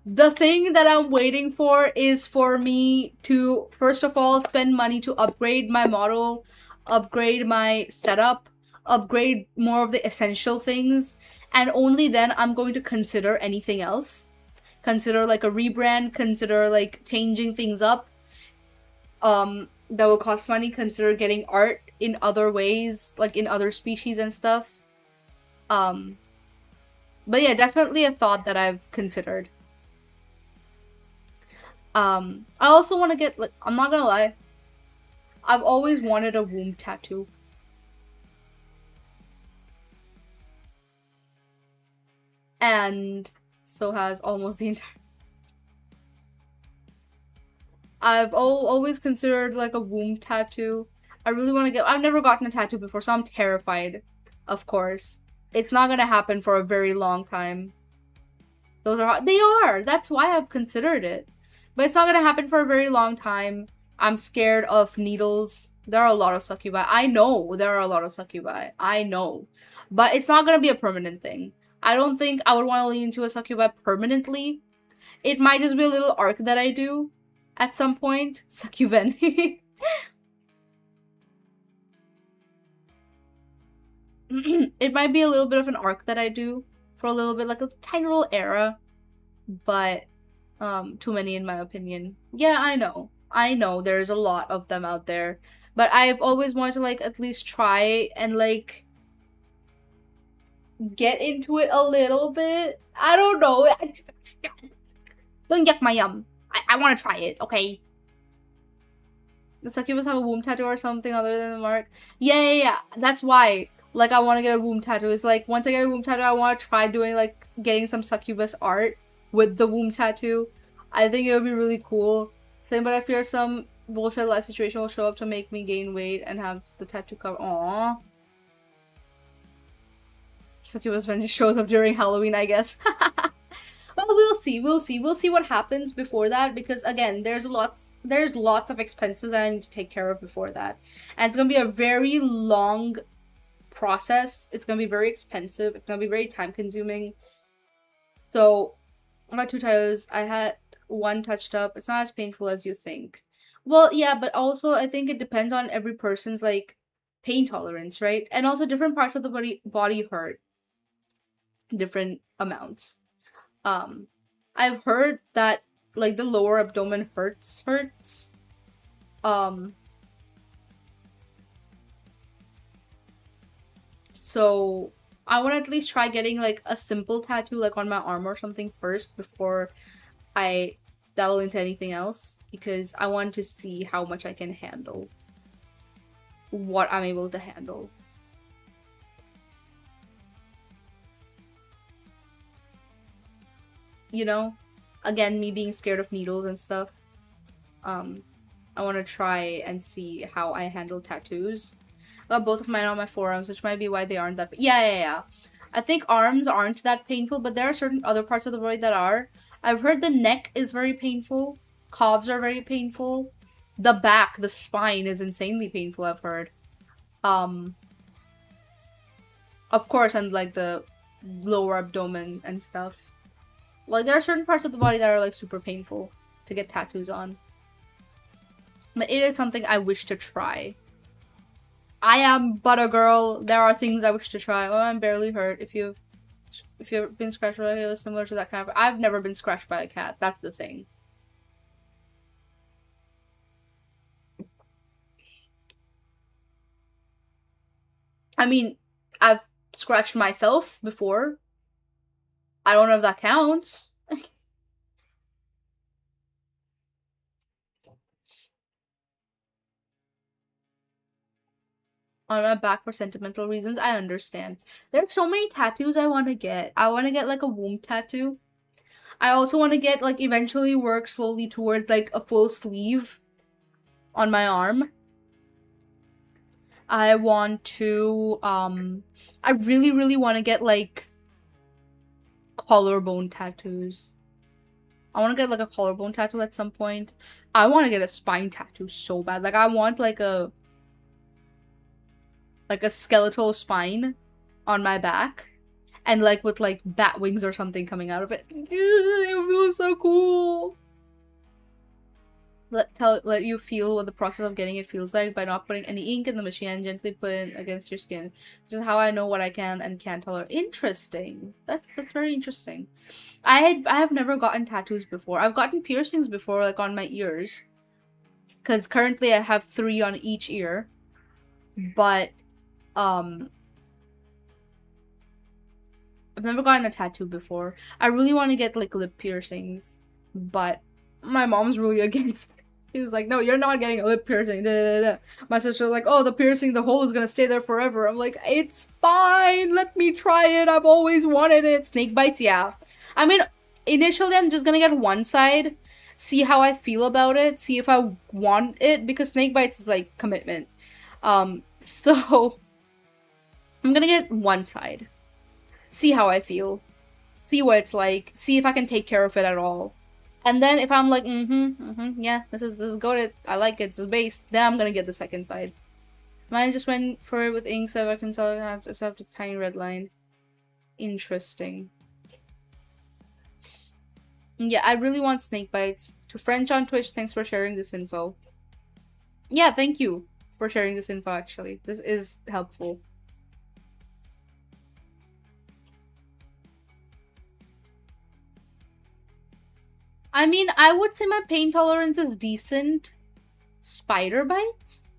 the thing that I'm waiting for is for me to, first of all, spend money to upgrade my model, upgrade my setup, upgrade more of the essential things, and only then I'm going to consider anything else. Consider like a rebrand, consider like changing things up that will cost money, consider getting art in other ways, like in other species and stuff. But yeah, definitely a thought that I've considered. I also want to get, like, I'm not gonna lie, I've always wanted a womb tattoo. And so has almost the entire... I've always considered, like, a womb tattoo. I really want to get... I've never gotten a tattoo before, so I'm terrified, of course. It's not gonna happen for a very long time. Those are... They are! That's why I've considered it. But it's not gonna happen for a very long time. I'm scared of needles. There are a lot of succubi. I know there are a lot of succubi. I know. But it's not gonna be a permanent thing. I don't think I would want to lean into a succubi permanently. It might just be a little arc that I do at some point. Succuben. It might be a little bit of an arc that I do for a little bit, like a tiny little era, but too many in my opinion. Yeah, I know. I know there's a lot of them out there, but I've always wanted to like at least try and like get into it a little bit. I don't know. Don't yuck my yum. I want to try it, okay? The succubus have a womb tattoo or something other than the mark? Yeah. That's why. Like, I want to get a womb tattoo. It's like, once I get a womb tattoo, I want to try doing, like, getting some succubus art with the womb tattoo. I think it would be really cool. Same, but I fear some bullshit life situation will show up to make me gain weight and have the tattoo cover. Aww. Succubus when it shows up during Halloween, I guess. Well, we'll see. We'll see what happens before that, because again, there's lots of expenses that I need to take care of before that. And it's gonna be a very long process. It's gonna be very expensive. It's gonna be very time consuming. So I got 2 tattoos. I had one touched up. It's not as painful as you think. Well, yeah, but also I think it depends on every person's like pain tolerance, right? And also different parts of the body hurt different amounts. I've heard that like the lower abdomen hurts. So I want to at least try getting like a simple tattoo like on my arm or something first before I dabble into anything else, because I want to see how much I can handle. What I'm able to handle. You know? Again, me being scared of needles and stuff. I want to try and see how I handle tattoos. I got both of mine on my forearms, which might be why they aren't that. Yeah. I think arms aren't that painful, but there are certain other parts of the body that are. I've heard the neck is very painful. Calves are very painful. The back, the spine is insanely painful, I've heard. Of course, and like the lower abdomen and stuff. Like, there are certain parts of the body that are like super painful to get tattoos on. But it is something I wish to try. I am but a girl. There are things I wish to try. Oh, I'm barely hurt. If you've been scratched by a cat, similar to that kind of. I've never been scratched by a cat. That's the thing. I mean, I've scratched myself before. I don't know if that counts. On my back for sentimental reasons, I understand. There's so many tattoos I want to get. I want to get like a womb tattoo. I also want to get like eventually work slowly towards like a full sleeve on my arm. I want to I really want to get like collarbone tattoos. I want to get like a collarbone tattoo at some point. I want to get a spine tattoo so bad. Like I want like a skeletal spine on my back, and like with like bat wings or something coming out of it. It feels so cool. Let you feel what the process of getting it feels like by not putting any ink in the machine and gently put it against your skin, which is how I know what I can and can't tolerate. Interesting. That's very interesting. I have never gotten tattoos before. I've gotten piercings before, like on my ears, because currently I have 3 on each ear, but I've never gotten a tattoo before. I really want to get like lip piercings, but my mom's really against it. She was like, no, you're not getting a lip piercing. Da, da, da. My sister was like, oh, the piercing, the hole is gonna stay there forever. I'm like, it's fine. Let me try it. I've always wanted it. Snake bites, yeah. I mean, initially I'm just gonna get one side, see how I feel about it, see if I want it, because snake bites is like commitment. So I'm gonna get one side. See how I feel. See what it's like. See if I can take care of it at all. And then if I'm like, yeah, this is good. I like it. It's a base. Then I'm gonna get the second side. Mine just went for it with ink, so I can tell it has it's have a tiny red line. Interesting. Yeah, I really want snake bites. To French on Twitch, thanks for sharing this info. Yeah, thank you for sharing this info. Actually, this is helpful. I mean, I would say my pain tolerance is decent. Spider bites?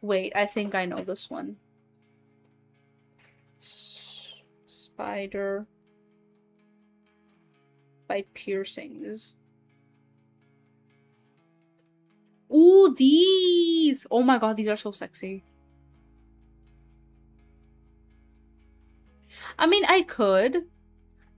Wait, I think I know this one. Spider bite piercings. Ooh, these! Oh my god, these are so sexy. I mean, I could.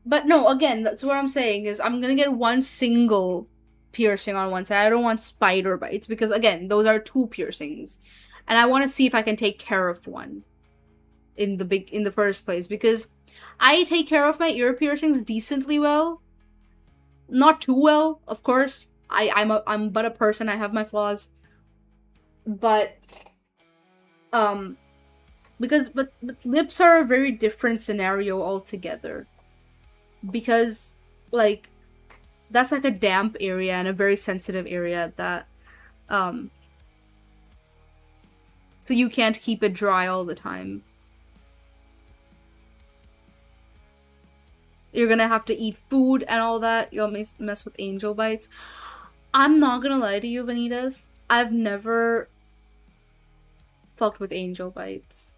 But no, again, that's what I'm saying is I'm gonna get one single piercing on one side. I don't want spider bites because again, those are two piercings. And I want to see if I can take care of one in the first place because I take care of my ear piercings decently well. Not too well, of course. I'm but a person. I have my flaws. But but lips are a very different scenario altogether. Because like that's like a damp area and a very sensitive area that so you can't keep it dry all the time. You're gonna have to eat food and all that. You'll mess with angel bites. I'm not gonna lie to you, Vanitas. I've never fucked with angel bites.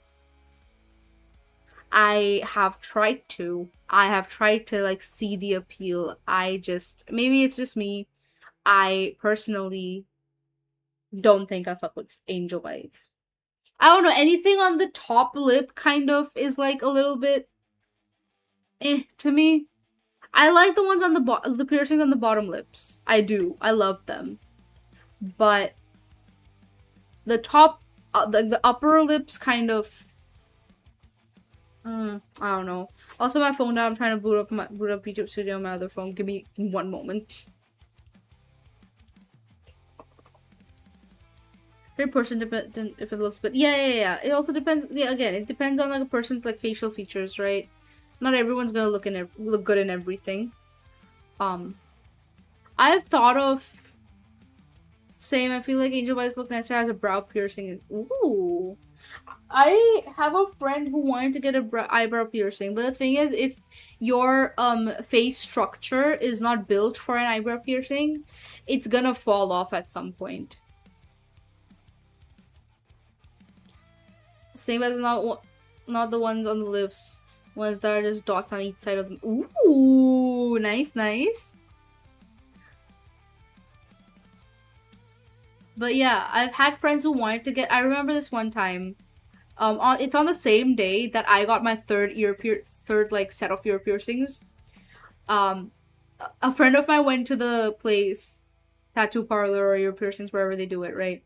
I have tried to. I have tried to like see the appeal. Maybe it's just me. I personally don't think I fuck with angel bites. I don't know, anything on the top lip kind of is like a little bit to me. I like the ones on the piercings on the bottom lips. I do. I love them. But the top the upper lips kind of I don't know. Also my phone now, I'm trying to boot up YouTube Studio on my other phone. Give me one moment. 100% dependent if it looks good. Yeah. It also depends. Yeah, again, it depends on like a person's like facial features, right? Not everyone's gonna look good in everything. I've thought of same. I feel like angel bites look nicer as a brow piercing. Ooh, I have a friend who wanted to get a eyebrow piercing, but the thing is, if your face structure is not built for an eyebrow piercing, it's gonna fall off at some point. Same as not the ones on the lips, ones that are just dots on each side of them. Ooh, nice. But yeah, I've had friends who wanted to get. I remember this one time. It's on the same day that I got my third like set of ear piercings. Um, a friend of mine went to the place, tattoo parlor or ear piercings wherever they do it, right?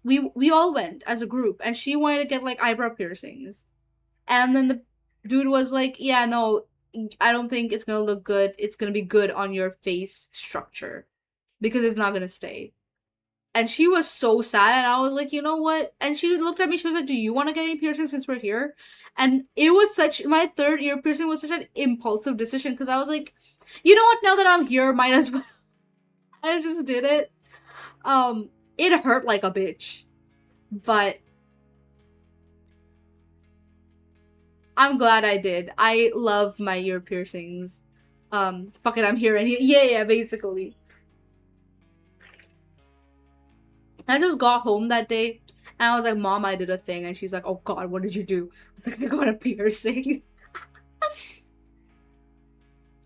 We all went as a group, and she wanted to get like eyebrow piercings, and then the dude was like, "Yeah, no, I don't think it's gonna look good. It's gonna be good on your face structure, because it's not gonna stay." And she was so sad, and I was like, you know what? And she looked at me, she was like, do you want to get any piercing since we're here? And it was my third ear piercing was such an impulsive decision, because I was like, you know what, now that I'm here, might as well. I just did it. It hurt like a bitch. But I'm glad I did. I love my ear piercings. Fuck it, I'm here and yeah, basically. I just got home that day and I was like, Mom, I did a thing. And she's like, oh God, what did you do? I was like, I got a piercing.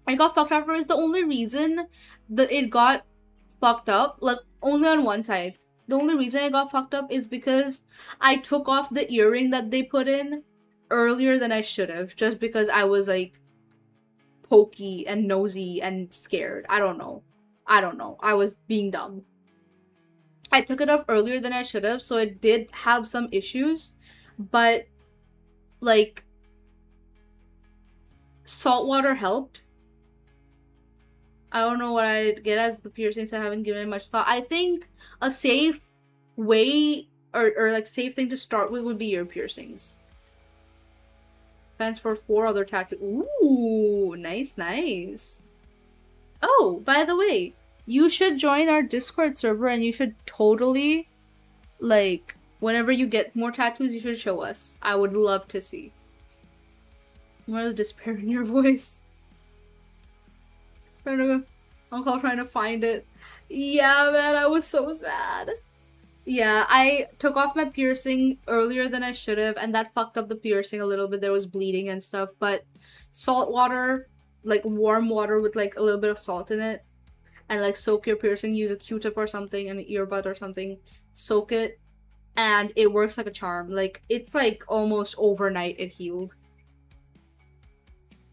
I got fucked afterwards. The only reason that it got fucked up, like only on one side, the only reason I got fucked up is because I took off the earring that they put in earlier than I should have, just because I was like pokey and nosy and scared. I don't know. I was being dumb. I took it off earlier than I should have, so it did have some issues, but like salt water helped. I don't know what I'd get as the piercings. I haven't given it much thought. I think a safe way or like safe thing to start with would be ear piercings. Plans for 4 other tattoos. Ooh, nice, nice. Oh, by the way, you should join our Discord server and you should totally, like, whenever you get more tattoos, you should show us. I would love to see. What is the despair in your voice? Uncle trying to find it. Yeah, man, I was so sad. Yeah, I took off my piercing earlier than I should have, and that fucked up the piercing a little bit. There was bleeding and stuff, but salt water, like warm water with like a little bit of salt in it, and like soak your piercing, use a Q-tip or something, an earbud or something, soak it, and it works like a charm. Like, it's like almost overnight it healed.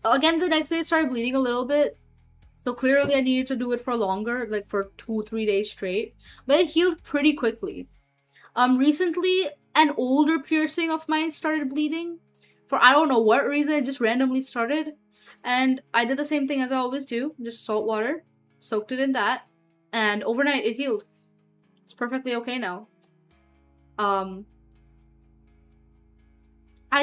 Again, the next day it started bleeding a little bit, so clearly I needed to do it for longer, like for 2-3 days straight, but it healed pretty quickly. Recently, an older piercing of mine started bleeding. For I don't know what reason, it just randomly started. And I did the same thing as I always do, just salt water, soaked it in that, and overnight it healed. It's perfectly okay now. I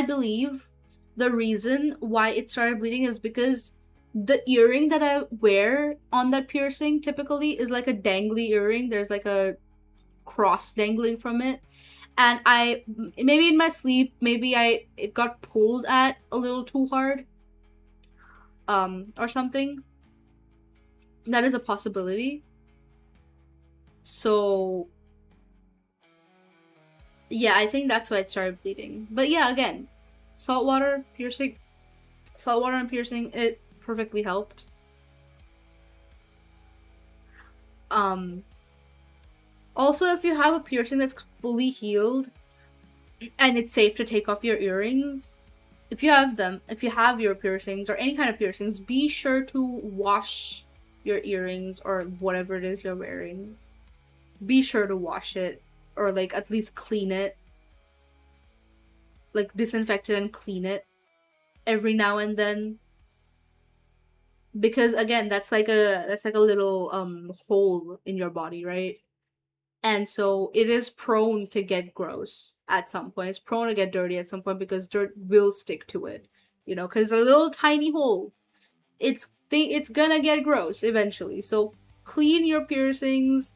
believe the reason why it started bleeding is because the earring that I wear on that piercing typically is like a dangly earring. There's like a cross dangling from it, and I maybe in my sleep, maybe it got pulled at a little too hard, or something. That is a possibility. So yeah, I think that's why it started bleeding. But yeah, again, saltwater piercing, saltwater and piercing, it perfectly helped. Also, if you have a piercing that's fully healed and it's safe to take off your earrings, if you have your piercings or any kind of piercings, be sure to wash your earrings or whatever it is you're wearing. Be sure to wash it, or like at least clean it. Like disinfect it and clean it every now and then. Because again, that's like a little hole in your body, right? And so it is prone to get gross at some point. It's prone to get dirty at some point because dirt will stick to it. Because a little tiny hole, it's gonna get gross eventually. So clean your piercings,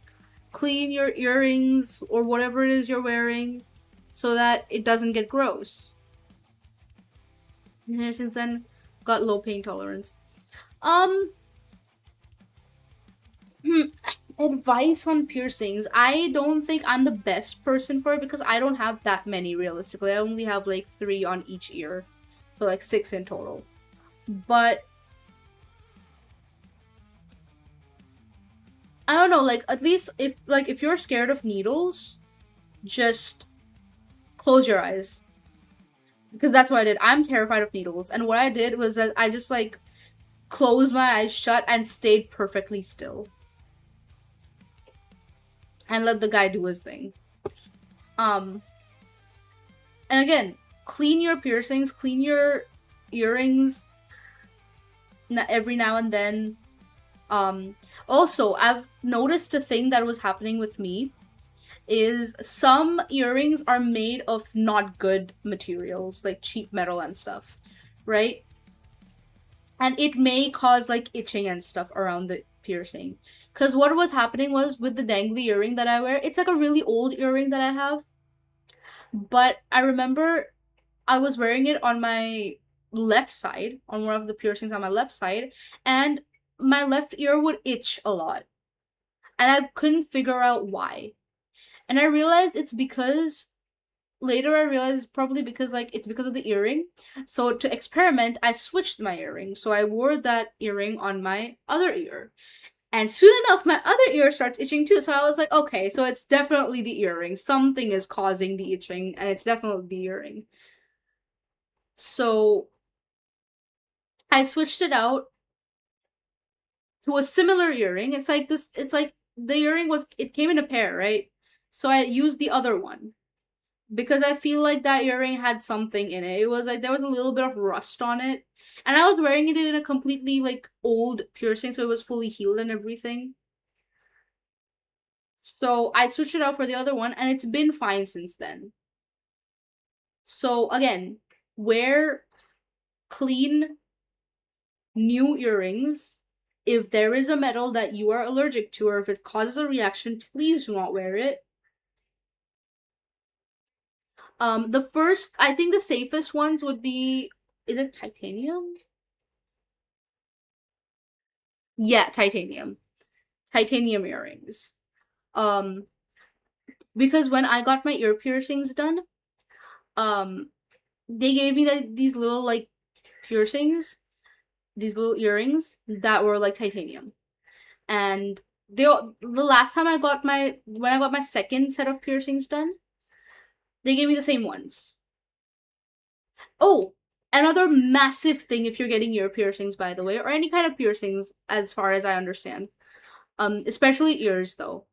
clean your earrings or whatever it is you're wearing, so that it doesn't get gross. And since then, got low pain tolerance. Um, advice on piercings. I don't think I'm the best person for it because I don't have that many realistically. I only have like 3 on each ear. So like 6 in total. But I don't know, like at least if you're scared of needles, just close your eyes. Because that's what I did. I'm terrified of needles. And what I did was that I just like closed my eyes shut and stayed perfectly still. And let the guy do his thing. And again, clean your piercings, clean your earrings every now and then. Also, I've noticed a thing that was happening with me is some earrings are made of not good materials, like cheap metal and stuff, right? And it may cause like itching and stuff around the piercing. Because what was happening was with the dangly earring that I wear, it's like a really old earring that I have. But I remember I was wearing it on my left side, on one of the piercings on my left side, and my left ear would itch a lot. And I couldn't figure out why. And I realized it's because later I realized it's probably because like it's because of the earring. So to experiment, I switched my earring. So I wore that earring on my other ear. And soon enough, my other ear starts itching too. So I was like, okay, so it's definitely the earring. Something is causing the itching, and it's definitely the earring. So I switched it out to a similar earring. It's like the earring it came in a pair, right? So I used the other one. because I feel like that earring had something in it. It was like there was a little bit of rust on it. And I was wearing it in a completely like old piercing, so it was fully healed and everything. So I switched it out for the other one, and it's been fine since then. So again, wear clean new earrings. If there is a metal that you are allergic to, or if it causes a reaction, please do not wear it. The first, I think the safest ones would be, is it titanium? Yeah, titanium. Titanium earrings. Um, because when I got my ear piercings done, um, they gave me these little like piercings, these little earrings that were like titanium. And the last time when I got my second set of piercings done, they gave me the same ones. Oh, another massive thing if you're getting ear piercings, by the way, or any kind of piercings, as far as I understand, especially ears though,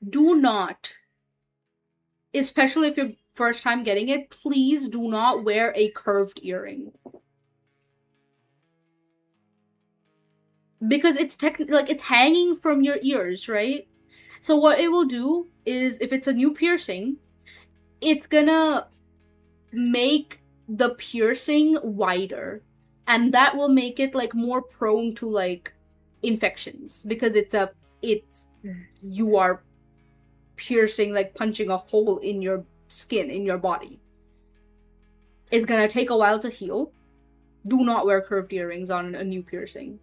do not, especially if you're first time getting it, please do not wear a curved earring. Because it's like it's hanging from your ears, right? So what it will do is, if it's a new piercing, it's gonna make the piercing wider, and that will make it like more prone to like infections, because it's you are piercing, like punching a hole in your skin, in your body. It's gonna take a while to heal. Do not wear curved earrings on a new piercing.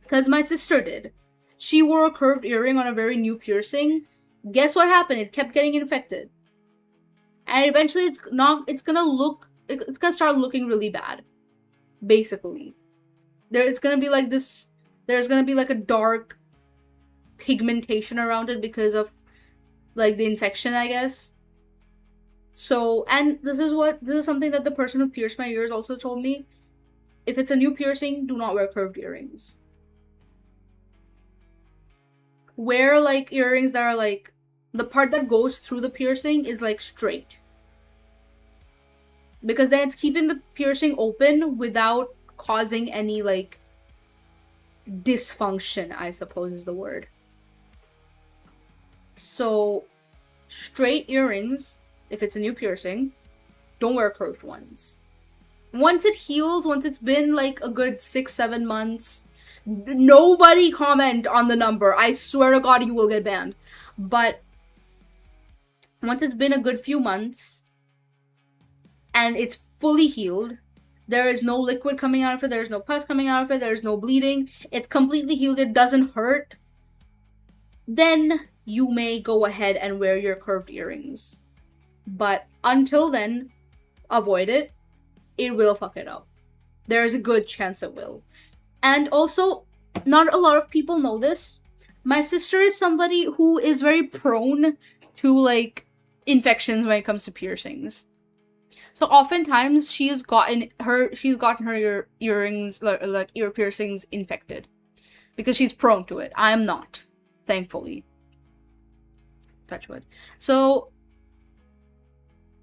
Because my sister did. She wore a curved earring on a very new piercing. Guess what happened? It kept getting infected. And eventually it's gonna start looking really bad. Basically. There's gonna be like a dark pigmentation around it because of like the infection, I guess. So, and this is something that the person who pierced my ears also told me. If it's a new piercing, do not wear curved earrings. Wear like earrings that are like, the part that goes through the piercing is like straight. Because then it's keeping the piercing open without causing any like dysfunction, I suppose is the word. So, straight earrings, if it's a new piercing, don't wear curved ones. Once it heals, once it's been like a good 6-7 months, nobody comment on the number. I swear to God, you will get banned. But once it's been a good few months and it's fully healed, there is no liquid coming out of it, there's no pus coming out of it, there's no bleeding, it's completely healed, it doesn't hurt, then you may go ahead and wear your curved earrings. But until then, avoid it. It will fuck it up. There is a good chance it will. And also, not a lot of people know this. My sister is somebody who is very prone to like infections when it comes to piercings. So oftentimes she's gotten her earrings, like ear piercings, infected because she's prone to it. I am not, thankfully. Touch wood. So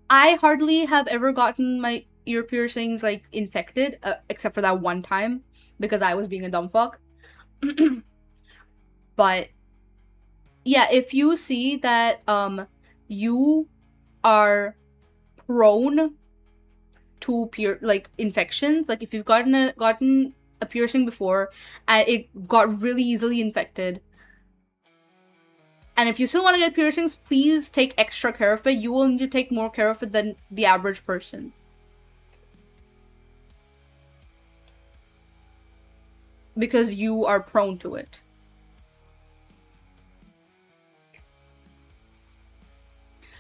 I hardly have ever gotten my ear piercings like infected, except for that one time because I was being a dumb fuck. But yeah, if you see that you are prone to like infections, like if you've gotten a piercing before and it got really easily infected, and if you still want to get piercings, please take extra care of it. You will need to take more care of it than the average person. Because you are prone to it.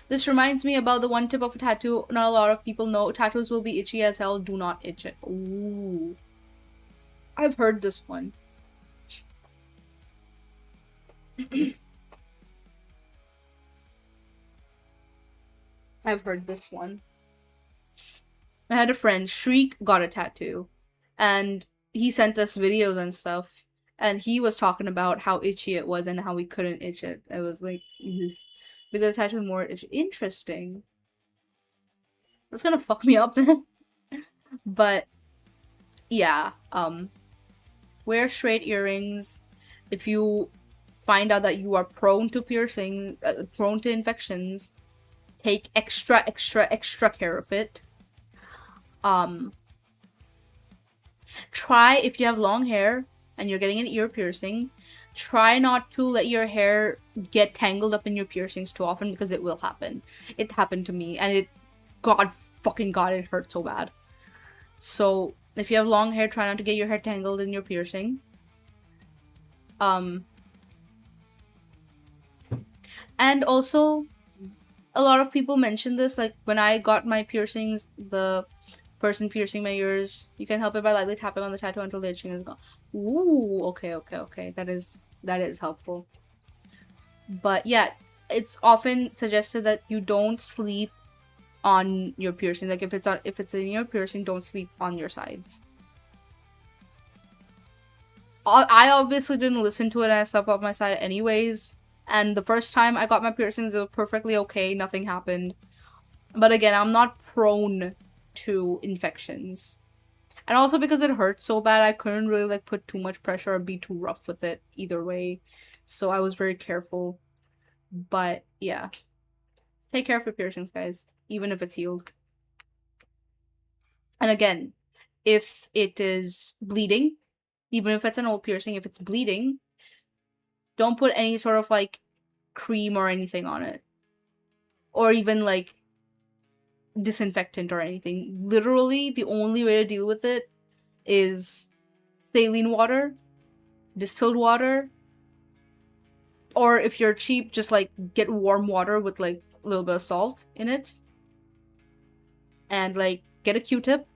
This reminds me about the one tip of a tattoo not a lot of people know. Tattoos will be itchy as hell. Do not itch it. Ooh. I've heard this one. I've heard this one. I had a friend, Shriek, got a tattoo. And he sent us videos and stuff. And he was talking about how itchy it was and how we couldn't itch it. It was like, because the tattoo is more interesting. That's gonna fuck me up. But yeah, wear straight earrings. If you find out that you are prone to piercing, prone to infections, take extra care of it. Try, if you have long hair and you're getting an ear piercing, try not to let your hair get tangled up in your piercings too often, because it will happen. It happened to me, and it, God fucking God, it hurt so bad. So if you have long hair, try not to get your hair tangled in your piercing. And also, a lot of people mention this, like when I got my piercings, the person piercing my ears, you can help it by lightly tapping on the tattoo until the itching is gone. Ooh, okay. That is helpful. But yeah, it's often suggested that you don't sleep on your piercing. Like if it's in your piercing, don't sleep on your sides. I obviously didn't listen to it, and I slept on my side anyways. And the first time I got my piercings, it was perfectly okay. Nothing happened. But again, I'm not prone to infections. And also because it hurt so bad, I couldn't really like put too much pressure or be too rough with it either way. So I was very careful. But yeah. Take care of your piercings, guys. Even if it's healed. And again, if it is bleeding, even if it's an old piercing, if it's bleeding, don't put any sort of like cream or anything on it. Or even like disinfectant or anything. Literally, the only way to deal with it is saline water, distilled water, or if you're cheap, just like get warm water with like a little bit of salt in it. And like get a Q-tip,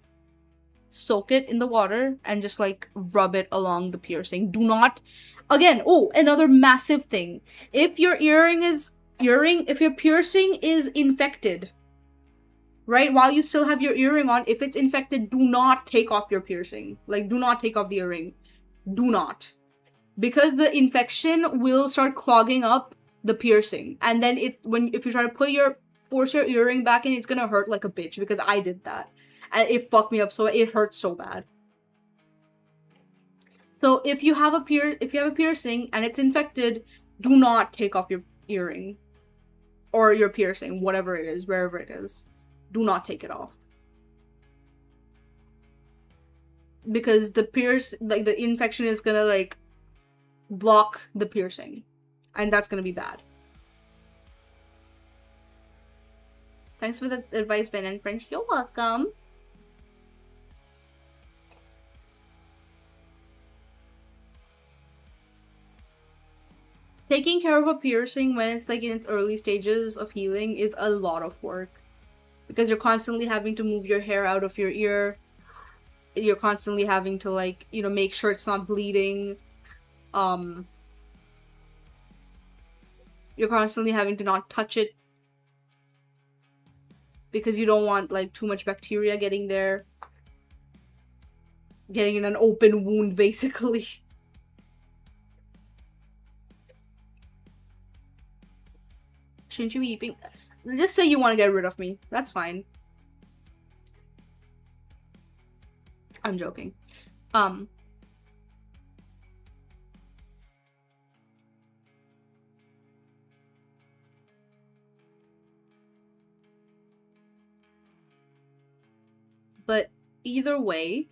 soak it in the water, and just like rub it along the piercing. Do not, again, oh, another massive thing. If your if your piercing is infected, right, while you still have your earring on, if it's infected, do not take off your piercing. Like, do not take off the earring. Do not. Because the infection will start clogging up the piercing. And then if you try to force your earring back in, it's gonna hurt like a bitch, because I did that. And it fucked me up, so it hurts so bad. So if you have a piercing and it's infected, do not take off your earring. Or your piercing, whatever it is, wherever it is. Do not take it off. Because the infection is gonna like block the piercing. And that's gonna be bad. Thanks for the advice, Ben and French. You're welcome. Taking care of a piercing when it's like in its early stages of healing is a lot of work. Because you're constantly having to move your hair out of your ear. You're constantly having to like, make sure it's not bleeding. You're constantly having to not touch it. Because you don't want like too much bacteria getting there. Getting in an open wound, basically. Shouldn't you be eating? Just say you want to get rid of me. That's fine. I'm joking. But either way,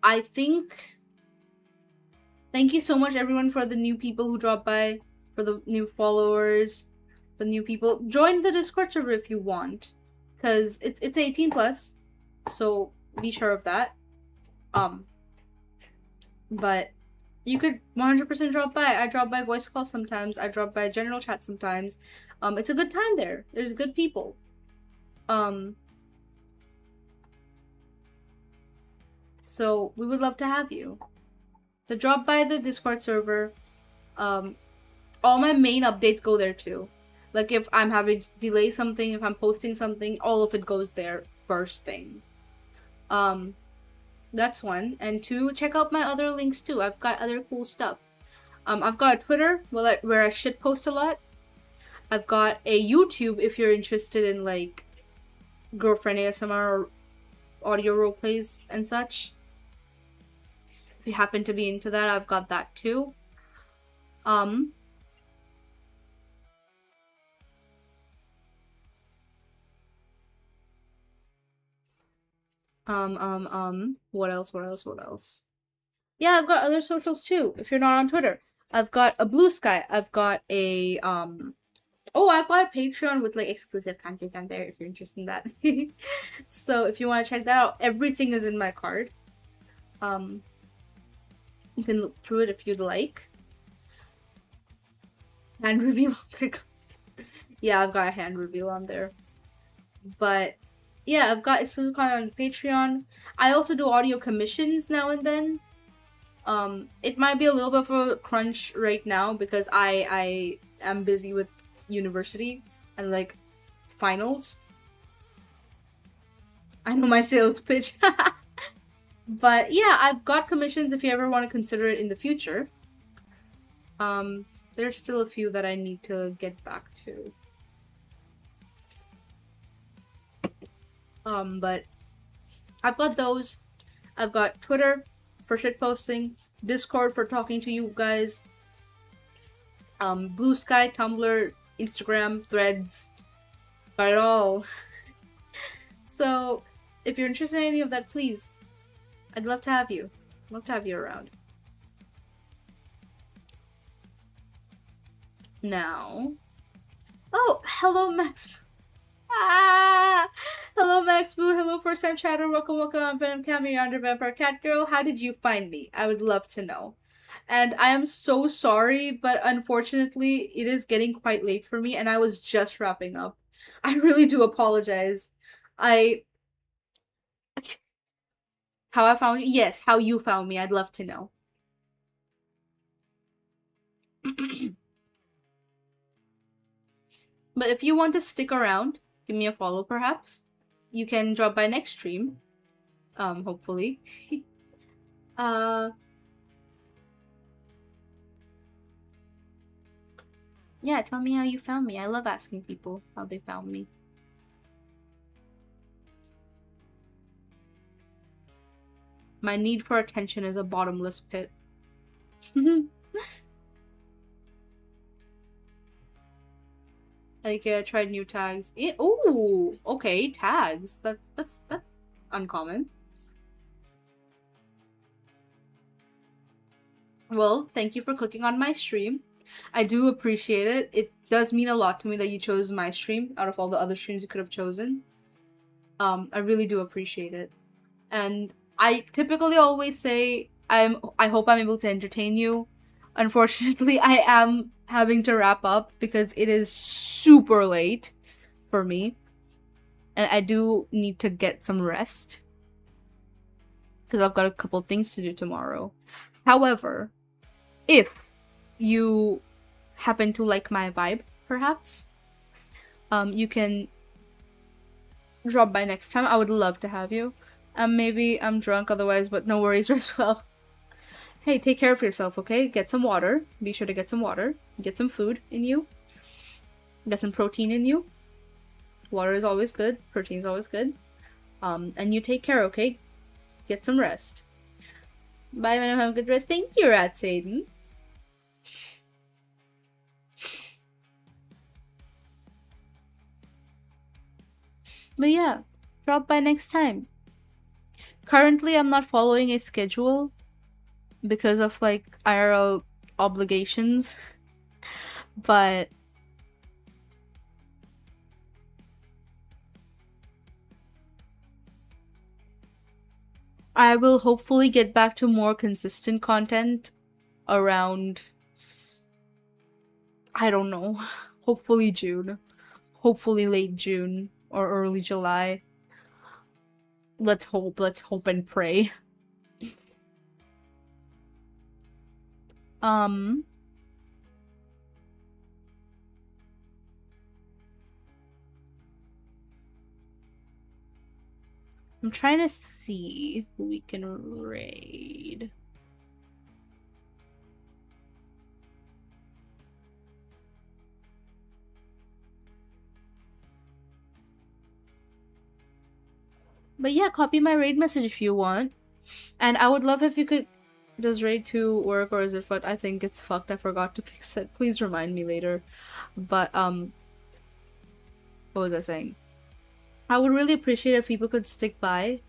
I think... Thank you so much, everyone, for the new people who dropped by, for the new followers, the new people. Join the Discord server if you want, because it's 18 plus, so be sure of that. But you could 100% drop by. I drop by voice calls sometimes. I drop by general chat sometimes. It's a good time there. There's good people. So we would love to have you. So drop by the Discord server. All my main updates go there too. Like if I'm having to delay something, if I'm posting something, all of it goes there first thing. That's one. And two, check out my other links too. I've got other cool stuff. I've got a Twitter where I shit post a lot. I've got a YouTube if you're interested in like girlfriend ASMR or audio role plays and such. If you happen to be into that, I've got that too. Um, what else? What else? What else? Yeah, I've got other socials too. If you're not on Twitter, I've got a Blue Sky. I've got a Oh, I've got a Patreon with like exclusive content on there if you're interested in that. So if you want to check that out, everything is in my card. Um, you can look through it if you'd like. Hand reveal. Yeah, I've got a hand reveal on there. But yeah, I've got exclusive content on Patreon. I also do audio commissions now and then. It might be a little bit of a crunch right now because I am busy with university and like finals. I know my sales pitch. But yeah, I've got commissions if you ever want to consider it in the future. There's still a few that I need to get back to. But I've got those. I've got Twitter for shit posting, Discord for talking to you guys, Blue Sky, Tumblr, Instagram, Threads, got it all. So, if you're interested in any of that, please, I'd love to have you. Love to have you around. Now, oh, hello, Max. Ah, hello, Max Boo. Hello, first time chatter. Welcome, welcome. I'm Venom Cammy under Vampire Cat Girl. How did you find me? I would love to know. And I am so sorry, but unfortunately, it is getting quite late for me, and I was just wrapping up. I really do apologize. I. How I found you? Yes, how you found me. I'd love to know. But if you want to stick around, give me a follow perhaps. You can drop by next stream. Hopefully. uh yeah, tell me how you found me. I love asking people how they found me. My need for attention is a bottomless pit. Like tried new tags. Ooh, okay, tags. That's uncommon. Well, thank you for clicking on my stream. I do appreciate it. It does mean a lot to me that you chose my stream out of all the other streams you could have chosen. I really do appreciate it. And I typically always say I hope I'm able to entertain you. Unfortunately, I am having to wrap up because it is super late for me. And I do need to get some rest because I've got a couple things to do tomorrow. However, if you happen to like my vibe, perhaps, you can drop by next time. I would love to have you. Maybe I'm drunk otherwise, but no worries as well. Hey, take care of yourself, okay? Get some water. Be sure to get some water. Get some food in you. Get some protein in you. Water is always good. Protein is always good. And you take care, okay? Get some rest. Bye, man. Have a good rest. Thank you, Rat Satan. But yeah, drop by next time. Currently, I'm not following a schedule because of like IRL obligations, but I will hopefully get back to more consistent content around, I don't know, hopefully June, hopefully late June or early July. Let's hope and pray. I'm trying to see who we can raid. But yeah, copy my raid message if you want. And I would love if you could. Does raid 2 work or is it fucked? I think it's fucked. I forgot to fix it. Please remind me later. But what was I saying? I would really appreciate if people could stick by,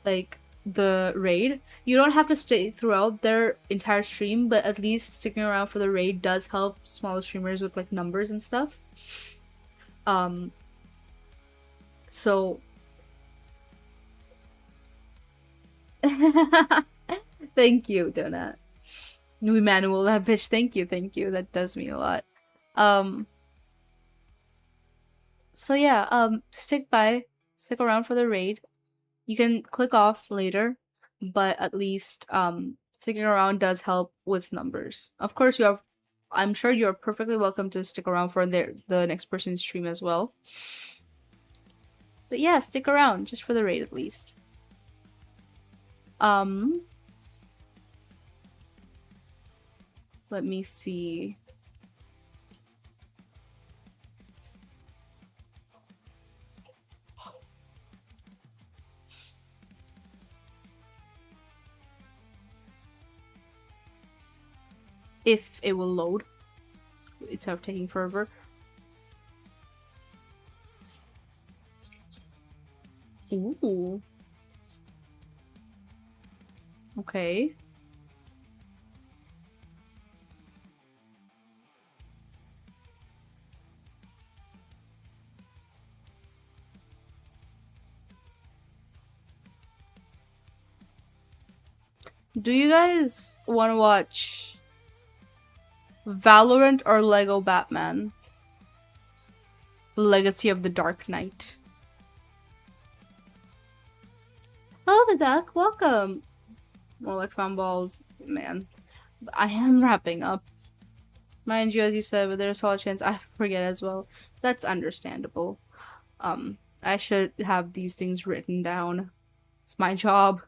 like, the raid. You don't have to stay throughout their entire stream, but at least sticking around for the raid does help smaller streamers with like numbers and stuff. Um so thank you, Donut. We manual that bitch. Thank you, thank you. That does mean a lot. Um so yeah, stick around for the raid. You can click off later, but at least sticking around does help with numbers. Of course, I'm sure you're perfectly welcome to stick around for the next person's stream as well. But yeah, stick around just for the raid at least. Let me see. If it will load instead of taking forever. Ooh. Okay. Do you guys want to watch Valorant or Lego Batman? Legacy of the Dark Knight. Oh, the duck, welcome. More like fan balls, man. I am wrapping up. Mind you, as you said, but there's a solid chance I forget as well. That's understandable. I should have these things written down. It's my job.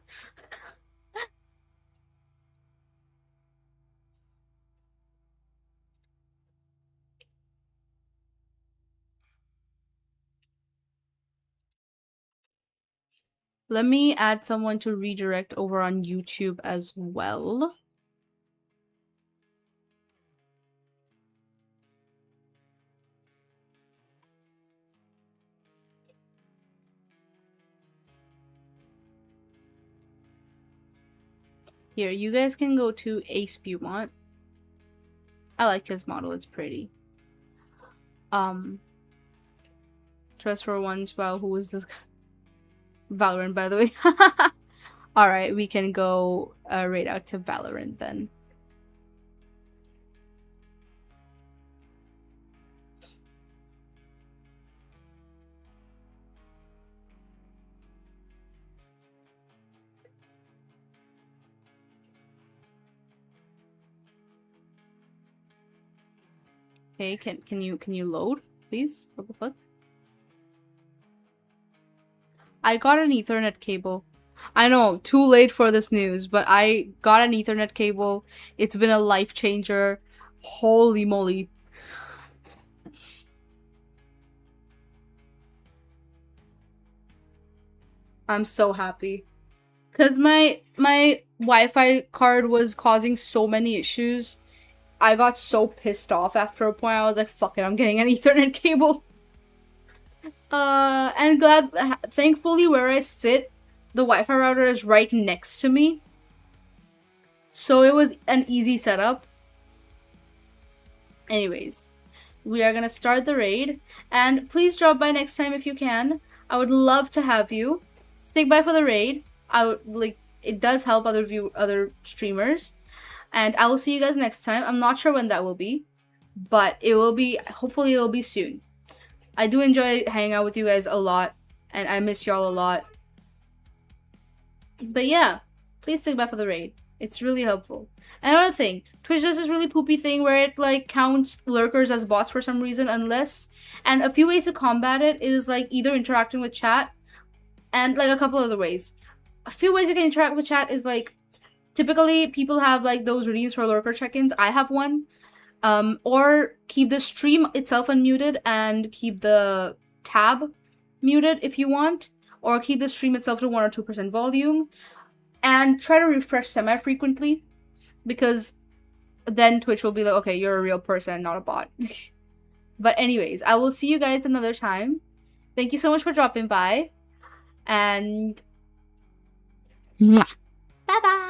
Let me add someone to redirect over on YouTube as well. Here, you guys can go to Ace Beaumont. I like his model, it's pretty. Trust for once, wow, who is this guy? Valorant, by the way. Alright, we can go right out to Valorant then. Okay, can you load, please? What the fuck? I got an Ethernet cable. I know, too late for this news, but I got an Ethernet cable. It's been a life changer. Holy moly. I'm so happy. Cause my Wi-Fi card was causing so many issues. I got so pissed off after a point. I was like, fuck it, I'm getting an Ethernet cable. And thankfully where I sit, the Wi-Fi router is right next to me. So it was an easy setup. Anyways, we are gonna start the raid, and please drop by next time if you can. I would love to have you. Stick by for the raid. I would like it does help other streamers. And I will see you guys next time. I'm not sure when that will be, but it will be, hopefully it will be soon. I do enjoy hanging out with you guys a lot, and I miss y'all a lot. But yeah, please stick by for the raid. It's really helpful. Another thing, Twitch does this really poopy thing where it like counts lurkers as bots for some reason, and a few ways to combat it is like either interacting with chat and like a couple other ways. A few ways you can interact with chat is like, typically people have like those redeems for lurker check-ins. I have one. Or keep the stream itself unmuted and keep the tab muted if you want. or keep the stream itself to 1 or 2% volume, and try to refresh semi-frequently, because then Twitch will be like, okay, you're a real person, not a bot. But anyways, I will see you guys another time. Thank you so much for dropping by, and bye bye.